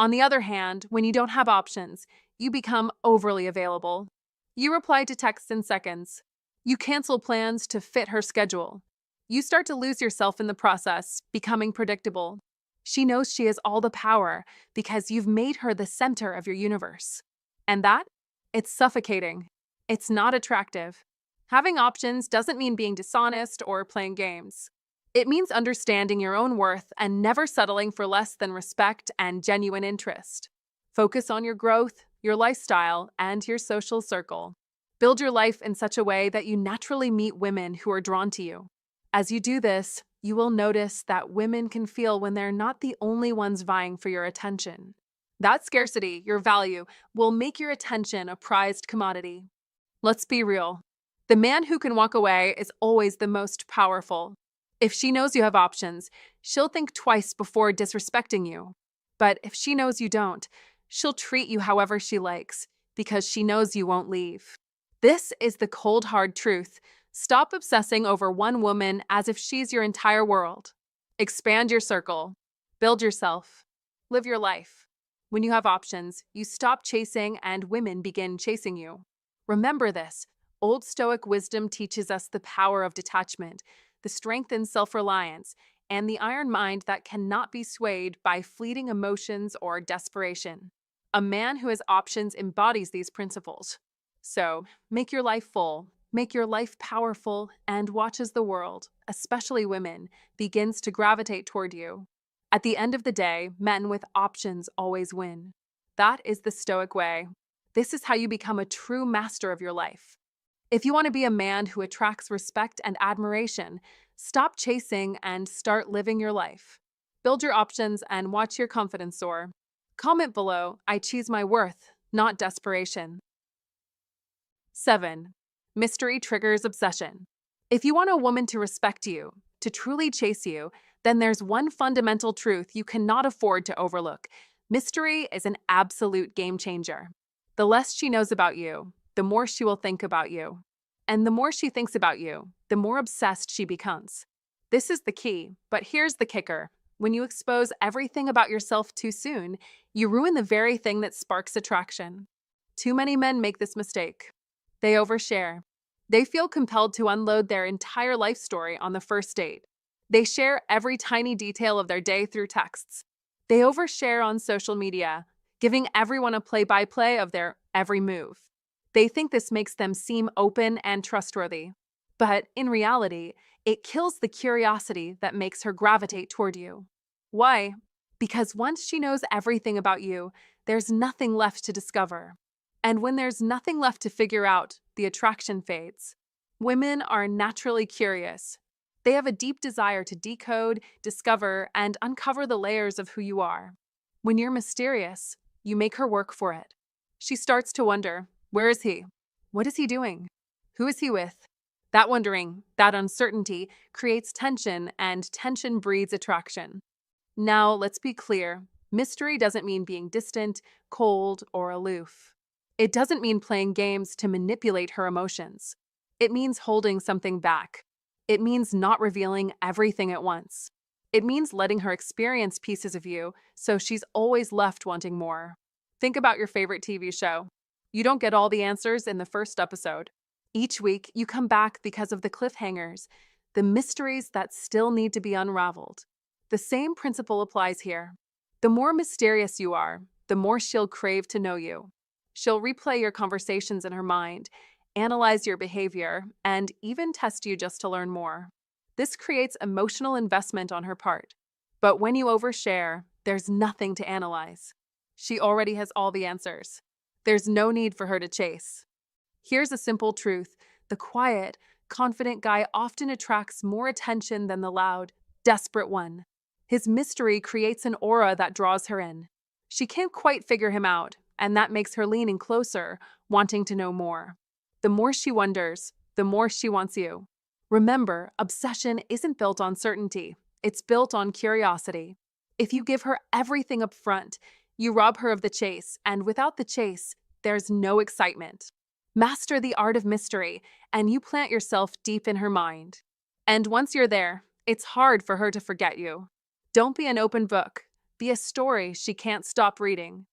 [SPEAKER 1] On the other hand, when you don't have options, you become overly available. You reply to texts in seconds. You cancel plans to fit her schedule. You start to lose yourself in the process, becoming predictable. She knows she has all the power because you've made her the center of your universe. And that? It's suffocating. It's not attractive. Having options doesn't mean being dishonest or playing games. It means understanding your own worth and never settling for less than respect and genuine interest. Focus on your growth, your lifestyle, and your social circle. Build your life in such a way that you naturally meet women who are drawn to you. As you do this, you will notice that women can feel when they're not the only ones vying for your attention. That scarcity, your value, will make your attention a prized commodity. Let's be real. The man who can walk away is always the most powerful. If she knows you have options, she'll think twice before disrespecting you. But if she knows you don't, she'll treat you however she likes, because she knows you won't leave. This is the cold, hard truth. Stop obsessing over one woman as if she's your entire world. Expand your circle. Build yourself. Live your life. When you have options, you stop chasing and women begin chasing you. Remember this. Old Stoic wisdom teaches us the power of detachment, the strength in self-reliance, and the iron mind that cannot be swayed by fleeting emotions or desperation. A man who has options embodies these principles. So, make your life full, make your life powerful, and watch as the world, especially women, begins to gravitate toward you. At the end of the day, men with options always win. That is the Stoic way. This is how you become a true master of your life. If you want to be a man who attracts respect and admiration, stop chasing and start living your life. Build your options and watch your confidence soar. Comment below, I choose my worth, not desperation. 7. Mystery triggers obsession. If you want a woman to respect you, to truly chase you, then there's one fundamental truth you cannot afford to overlook. Mystery is an absolute game changer. The less she knows about you, the more she will think about you. And the more she thinks about you, the more obsessed she becomes. This is the key, but here's the kicker. When you expose everything about yourself too soon, you ruin the very thing that sparks attraction. Too many men make this mistake. They overshare. They feel compelled to unload their entire life story on the first date. They share every tiny detail of their day through texts. They overshare on social media, giving everyone a play-by-play of their every move. They think this makes them seem open and trustworthy. But in reality, it kills the curiosity that makes her gravitate toward you. Why? Because once she knows everything about you, there's nothing left to discover. And when there's nothing left to figure out, the attraction fades. Women are naturally curious. They have a deep desire to decode, discover, and uncover the layers of who you are. When you're mysterious, you make her work for it. She starts to wonder, where is he? What is he doing? Who is he with? That wondering, that uncertainty, creates tension, and tension breeds attraction. Now, let's be clear. Mystery doesn't mean being distant, cold, or aloof. It doesn't mean playing games to manipulate her emotions. It means holding something back. It means not revealing everything at once. It means letting her experience pieces of you so she's always left wanting more. Think about your favorite TV show. You don't get all the answers in the first episode. Each week, you come back because of the cliffhangers, the mysteries that still need to be unraveled. The same principle applies here. The more mysterious you are, the more she'll crave to know you. She'll replay your conversations in her mind, analyze your behavior, and even test you just to learn more. This creates emotional investment on her part. But when you overshare, there's nothing to analyze. She already has all the answers. There's no need for her to chase. Here's a simple truth. The quiet, confident guy often attracts more attention than the loud, desperate one. His mystery creates an aura that draws her in. She can't quite figure him out, and that makes her leaning closer, wanting to know more. The more she wonders, the more she wants you. Remember, obsession isn't built on certainty. It's built on curiosity. If you give her everything up front, you rob her of the chase, and without the chase, there's no excitement. Master the art of mystery, and you plant yourself deep in her mind. And once you're there, it's hard for her to forget you. Don't be an open book. Be a story she can't stop reading.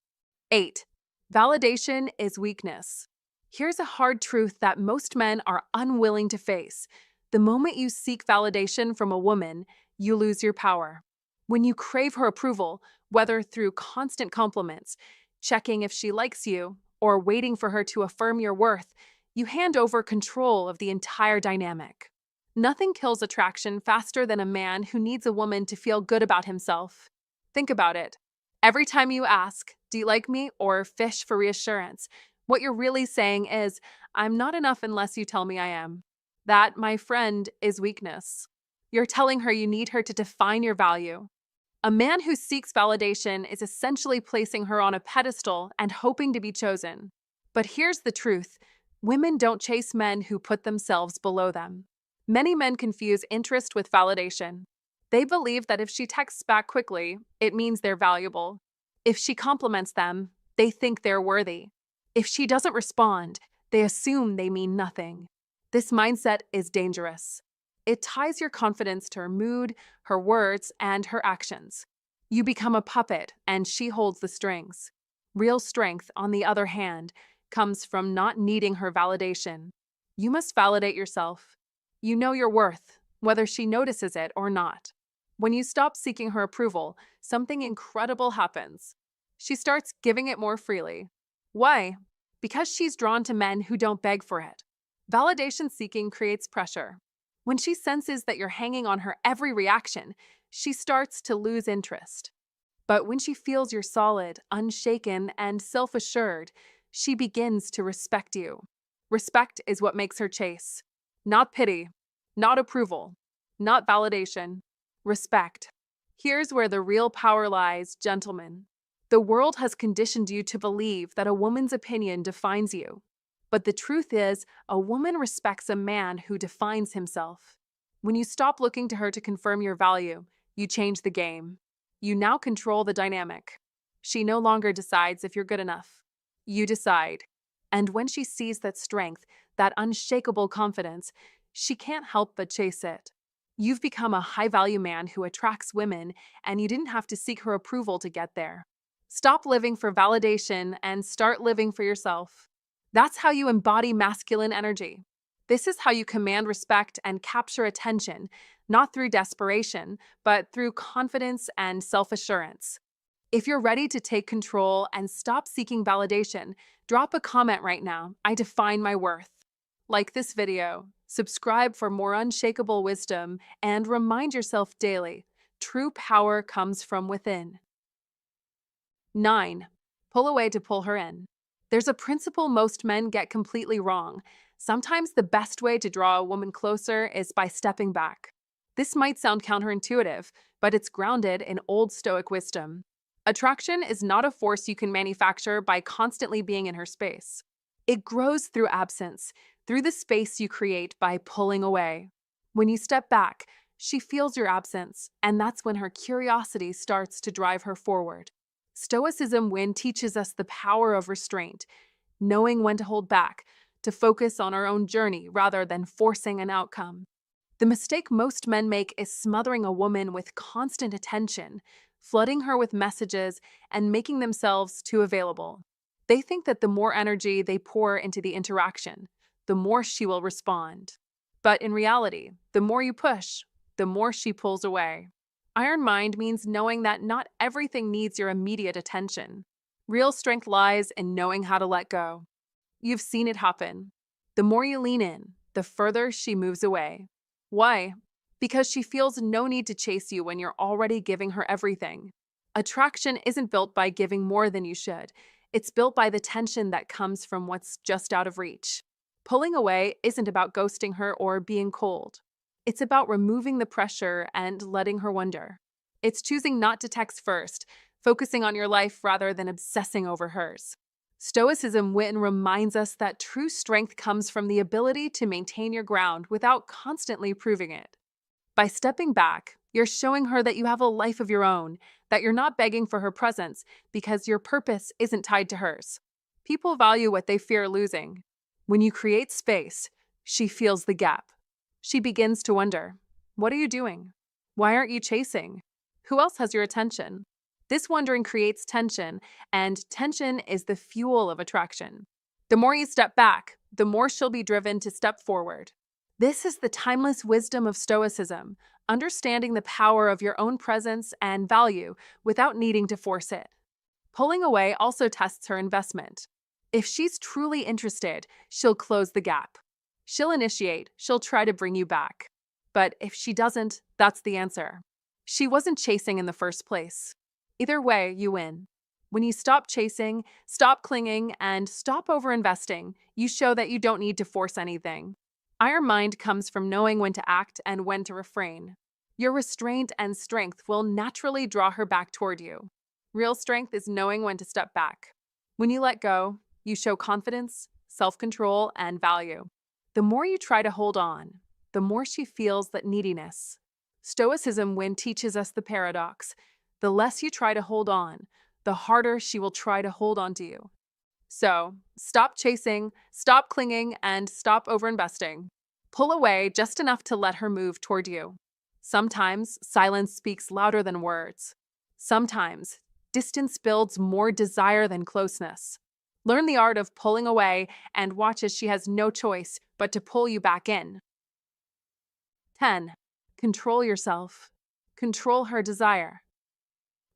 [SPEAKER 1] 8. Validation is weakness. Here's a hard truth that most men are unwilling to face. The moment you seek validation from a woman, you lose your power. When you crave her approval, whether through constant compliments, checking if she likes you, or waiting for her to affirm your worth, you hand over control of the entire dynamic. Nothing kills attraction faster than a man who needs a woman to feel good about himself. Think about it. Every time you ask, "Do you like me?" or fish for reassurance, what you're really saying is, "I'm not enough unless you tell me I am." That, my friend, is weakness. You're telling her you need her to define your value. A man who seeks validation is essentially placing her on a pedestal and hoping to be chosen. But here's the truth. Women don't chase men who put themselves below them. Many men confuse interest with validation. They believe that if she texts back quickly, it means they're valuable. If she compliments them, they think they're worthy. If she doesn't respond, they assume they mean nothing. This mindset is dangerous. It ties your confidence to her mood, her words, and her actions. You become a puppet, and she holds the strings. Real strength, on the other hand, comes from not needing her validation. You must validate yourself. You know your worth, whether she notices it or not. When you stop seeking her approval, something incredible happens. She starts giving it more freely. Why? Because she's drawn to men who don't beg for it. Validation seeking creates pressure. When she senses that you're hanging on her every reaction, she starts to lose interest. But when she feels you're solid, unshaken, and self-assured, she begins to respect you. Respect is what makes her chase. Not pity, not approval, not validation. Respect. Here's where the real power lies, gentlemen. The world has conditioned you to believe that a woman's opinion defines you. But the truth is, a woman respects a man who defines himself. When you stop looking to her to confirm your value, you change the game. You now control the dynamic. She no longer decides if you're good enough. You decide. And when she sees that strength, that unshakable confidence, she can't help but chase it. You've become a high-value man who attracts women, and you didn't have to seek her approval to get there. Stop living for validation and start living for yourself. That's how you embody masculine energy. This is how you command respect and capture attention, not through desperation, but through confidence and self-assurance. If you're ready to take control and stop seeking validation, drop a comment right now. I define my worth. Like this video, subscribe for more unshakable wisdom, and remind yourself daily, true power comes from within. 9. Pull away to pull her in. There's a principle most men get completely wrong. Sometimes the best way to draw a woman closer is by stepping back. This might sound counterintuitive, but it's grounded in Old Stoic wisdom. Attraction is not a force you can manufacture by constantly being in her space. It grows through absence, through the space you create by pulling away. When you step back, she feels your absence, and that's when her curiosity starts to drive her forward. Stoicism teaches us the power of restraint, knowing when to hold back, to focus on our own journey rather than forcing an outcome. The mistake most men make is smothering a woman with constant attention, flooding her with messages, and making themselves too available. They think that the more energy they pour into the interaction, the more she will respond. But in reality, the more you push, the more she pulls away. Iron Mind means knowing that not everything needs your immediate attention. Real strength lies in knowing how to let go. You've seen it happen. The more you lean in, the further she moves away. Why? Because she feels no need to chase you when you're already giving her everything. Attraction isn't built by giving more than you should. It's built by the tension that comes from what's just out of reach. Pulling away isn't about ghosting her or being cold. It's about removing the pressure and letting her wonder. It's choosing not to text first, focusing on your life rather than obsessing over hers. Stoicism reminds us that true strength comes from the ability to maintain your ground without constantly proving it. By stepping back, you're showing her that you have a life of your own, that you're not begging for her presence because your purpose isn't tied to hers. People value what they fear losing. When you create space, she feels the gap. She begins to wonder, what are you doing? Why aren't you chasing? Who else has your attention? This wondering creates tension, and tension is the fuel of attraction. The more you step back, the more she'll be driven to step forward. This is the timeless wisdom of Stoicism, understanding the power of your own presence and value without needing to force it. Pulling away also tests her investment. If she's truly interested, she'll close the gap. She'll initiate, she'll try to bring you back. But if she doesn't, that's the answer. She wasn't chasing in the first place. Either way, you win. When you stop chasing, stop clinging, and stop overinvesting, you show that you don't need to force anything. Iron Mind comes from knowing when to act and when to refrain. Your restraint and strength will naturally draw her back toward you. Real strength is knowing when to step back. When you let go, you show confidence, self-control, and value. The more you try to hold on, the more she feels that neediness. Stoicism teaches us the paradox. The less you try to hold on, the harder she will try to hold on to you. So, stop chasing, stop clinging, and stop overinvesting. Pull away just enough to let her move toward you. Sometimes, silence speaks louder than words. Sometimes, distance builds more desire than closeness. Learn the art of pulling away and watch as she has no choice but to pull you back in. 10. Control yourself. Control her desire.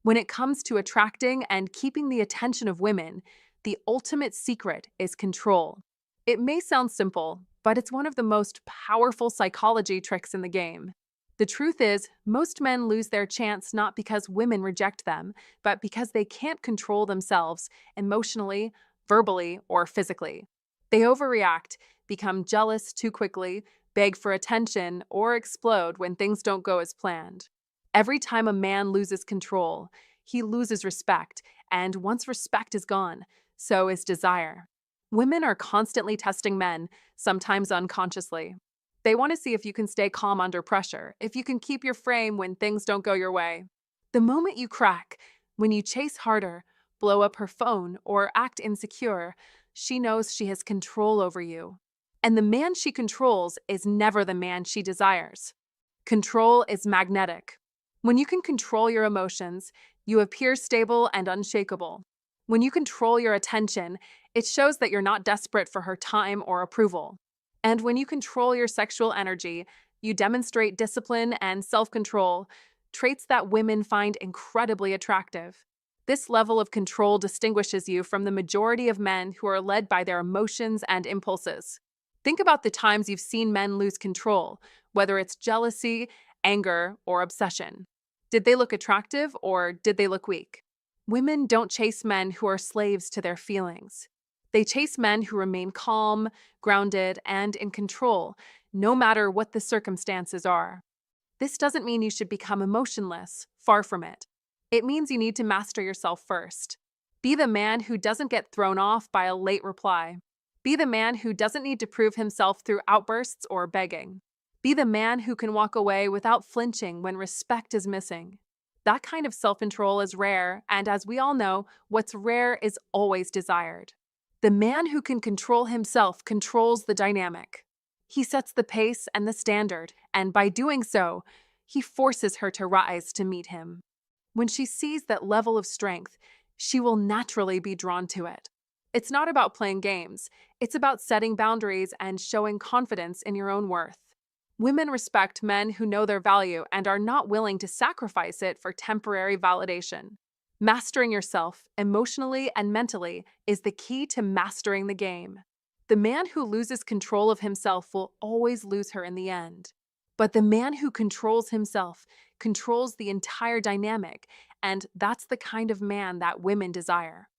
[SPEAKER 1] When it comes to attracting and keeping the attention of women, the ultimate secret is control. It may sound simple, but it's one of the most powerful psychology tricks in the game. The truth is, most men lose their chance not because women reject them, but because they can't control themselves emotionally, verbally, or physically. They overreact, become jealous too quickly, beg for attention, or explode when things don't go as planned. Every time a man loses control, he loses respect, and once respect is gone, so is desire. Women are constantly testing men, sometimes unconsciously. They want to see if you can stay calm under pressure, if you can keep your frame when things don't go your way. The moment you crack, when you chase harder, blow up her phone, or act insecure, she knows she has control over you. And the man she controls is never the man she desires. Control is magnetic. When you can control your emotions, you appear stable and unshakable. When you control your attention, it shows that you're not desperate for her time or approval. And when you control your sexual energy, you demonstrate discipline and self-control, traits that women find incredibly attractive. This level of control distinguishes you from the majority of men who are led by their emotions and impulses. Think about the times you've seen men lose control, whether it's jealousy, anger, or obsession. Did they look attractive or did they look weak? Women don't chase men who are slaves to their feelings. They chase men who remain calm, grounded, and in control, no matter what the circumstances are. This doesn't mean you should become emotionless, far from it. It means you need to master yourself first. Be the man who doesn't get thrown off by a late reply. Be the man who doesn't need to prove himself through outbursts or begging. Be the man who can walk away without flinching when respect is missing. That kind of self-control is rare, and as we all know, what's rare is always desired. The man who can control himself controls the dynamic. He sets the pace and the standard, and by doing so, he forces her to rise to meet him. When she sees that level of strength, she will naturally be drawn to it. It's not about playing games, it's about setting boundaries and showing confidence in your own worth. Women respect men who know their value and are not willing to sacrifice it for temporary validation. Mastering yourself, emotionally and mentally, is the key to mastering the game. The man who loses control of himself will always lose her in the end. But the man who controls himself controls the entire dynamic, and that's the kind of man that women desire.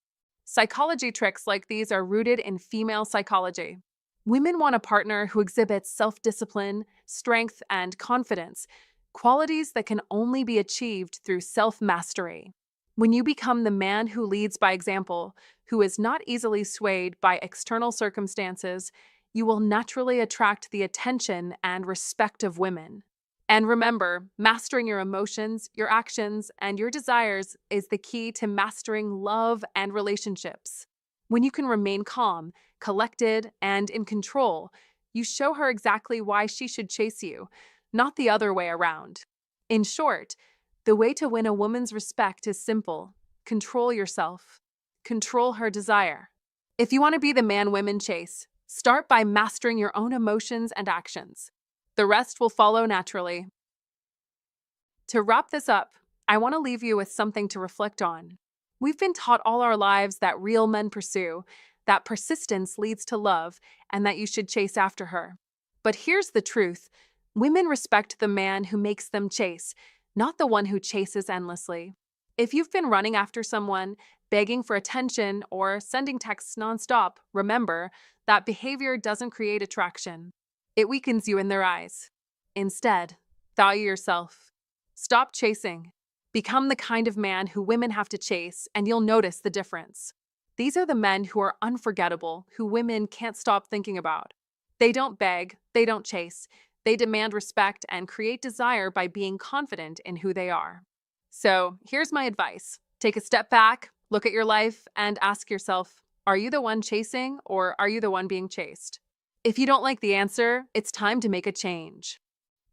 [SPEAKER 1] Psychology tricks like these are rooted in female psychology. Women want a partner who exhibits self-discipline, strength, and confidence, qualities that can only be achieved through self-mastery. When you become the man who leads by example, who is not easily swayed by external circumstances, you will naturally attract the attention and respect of women. And remember, mastering your emotions, your actions, and your desires is the key to mastering love and relationships. When you can remain calm, collected, and in control, you show her exactly why she should chase you, not the other way around. In short, the way to win a woman's respect is simple. Control yourself. Control her desire. If you want to be the man women chase, start by mastering your own emotions and actions. The rest will follow naturally. To wrap this up, I want to leave you with something to reflect on. We've been taught all our lives that real men pursue, that persistence leads to love, and that you should chase after her. But here's the truth. Women respect the man who makes them chase, not the one who chases endlessly. If you've been running after someone, begging for attention, or sending texts nonstop, remember that behavior doesn't create attraction. It weakens you in their eyes. Instead, value yourself. Stop chasing. Become the kind of man who women have to chase, and you'll notice the difference. These are the men who are unforgettable, who women can't stop thinking about. They don't beg, they don't chase. They demand respect and create desire by being confident in who they are. So, here's my advice. Take a step back, look at your life, and ask yourself, are you the one chasing or are you the one being chased? If you don't like the answer, it's time to make a change.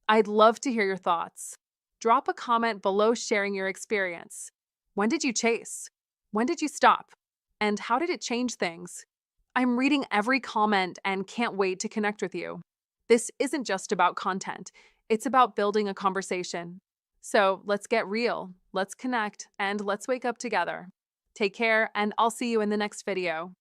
[SPEAKER 1] I'd love to hear your thoughts. Drop a comment below sharing your experience. When did you chase? When did you stop? And how did it change things? I'm reading every comment and can't wait to connect with you. This isn't just about content, it's about building a conversation. So let's get real, let's connect, and let's wake up together. Take care, and I'll see you in the next video.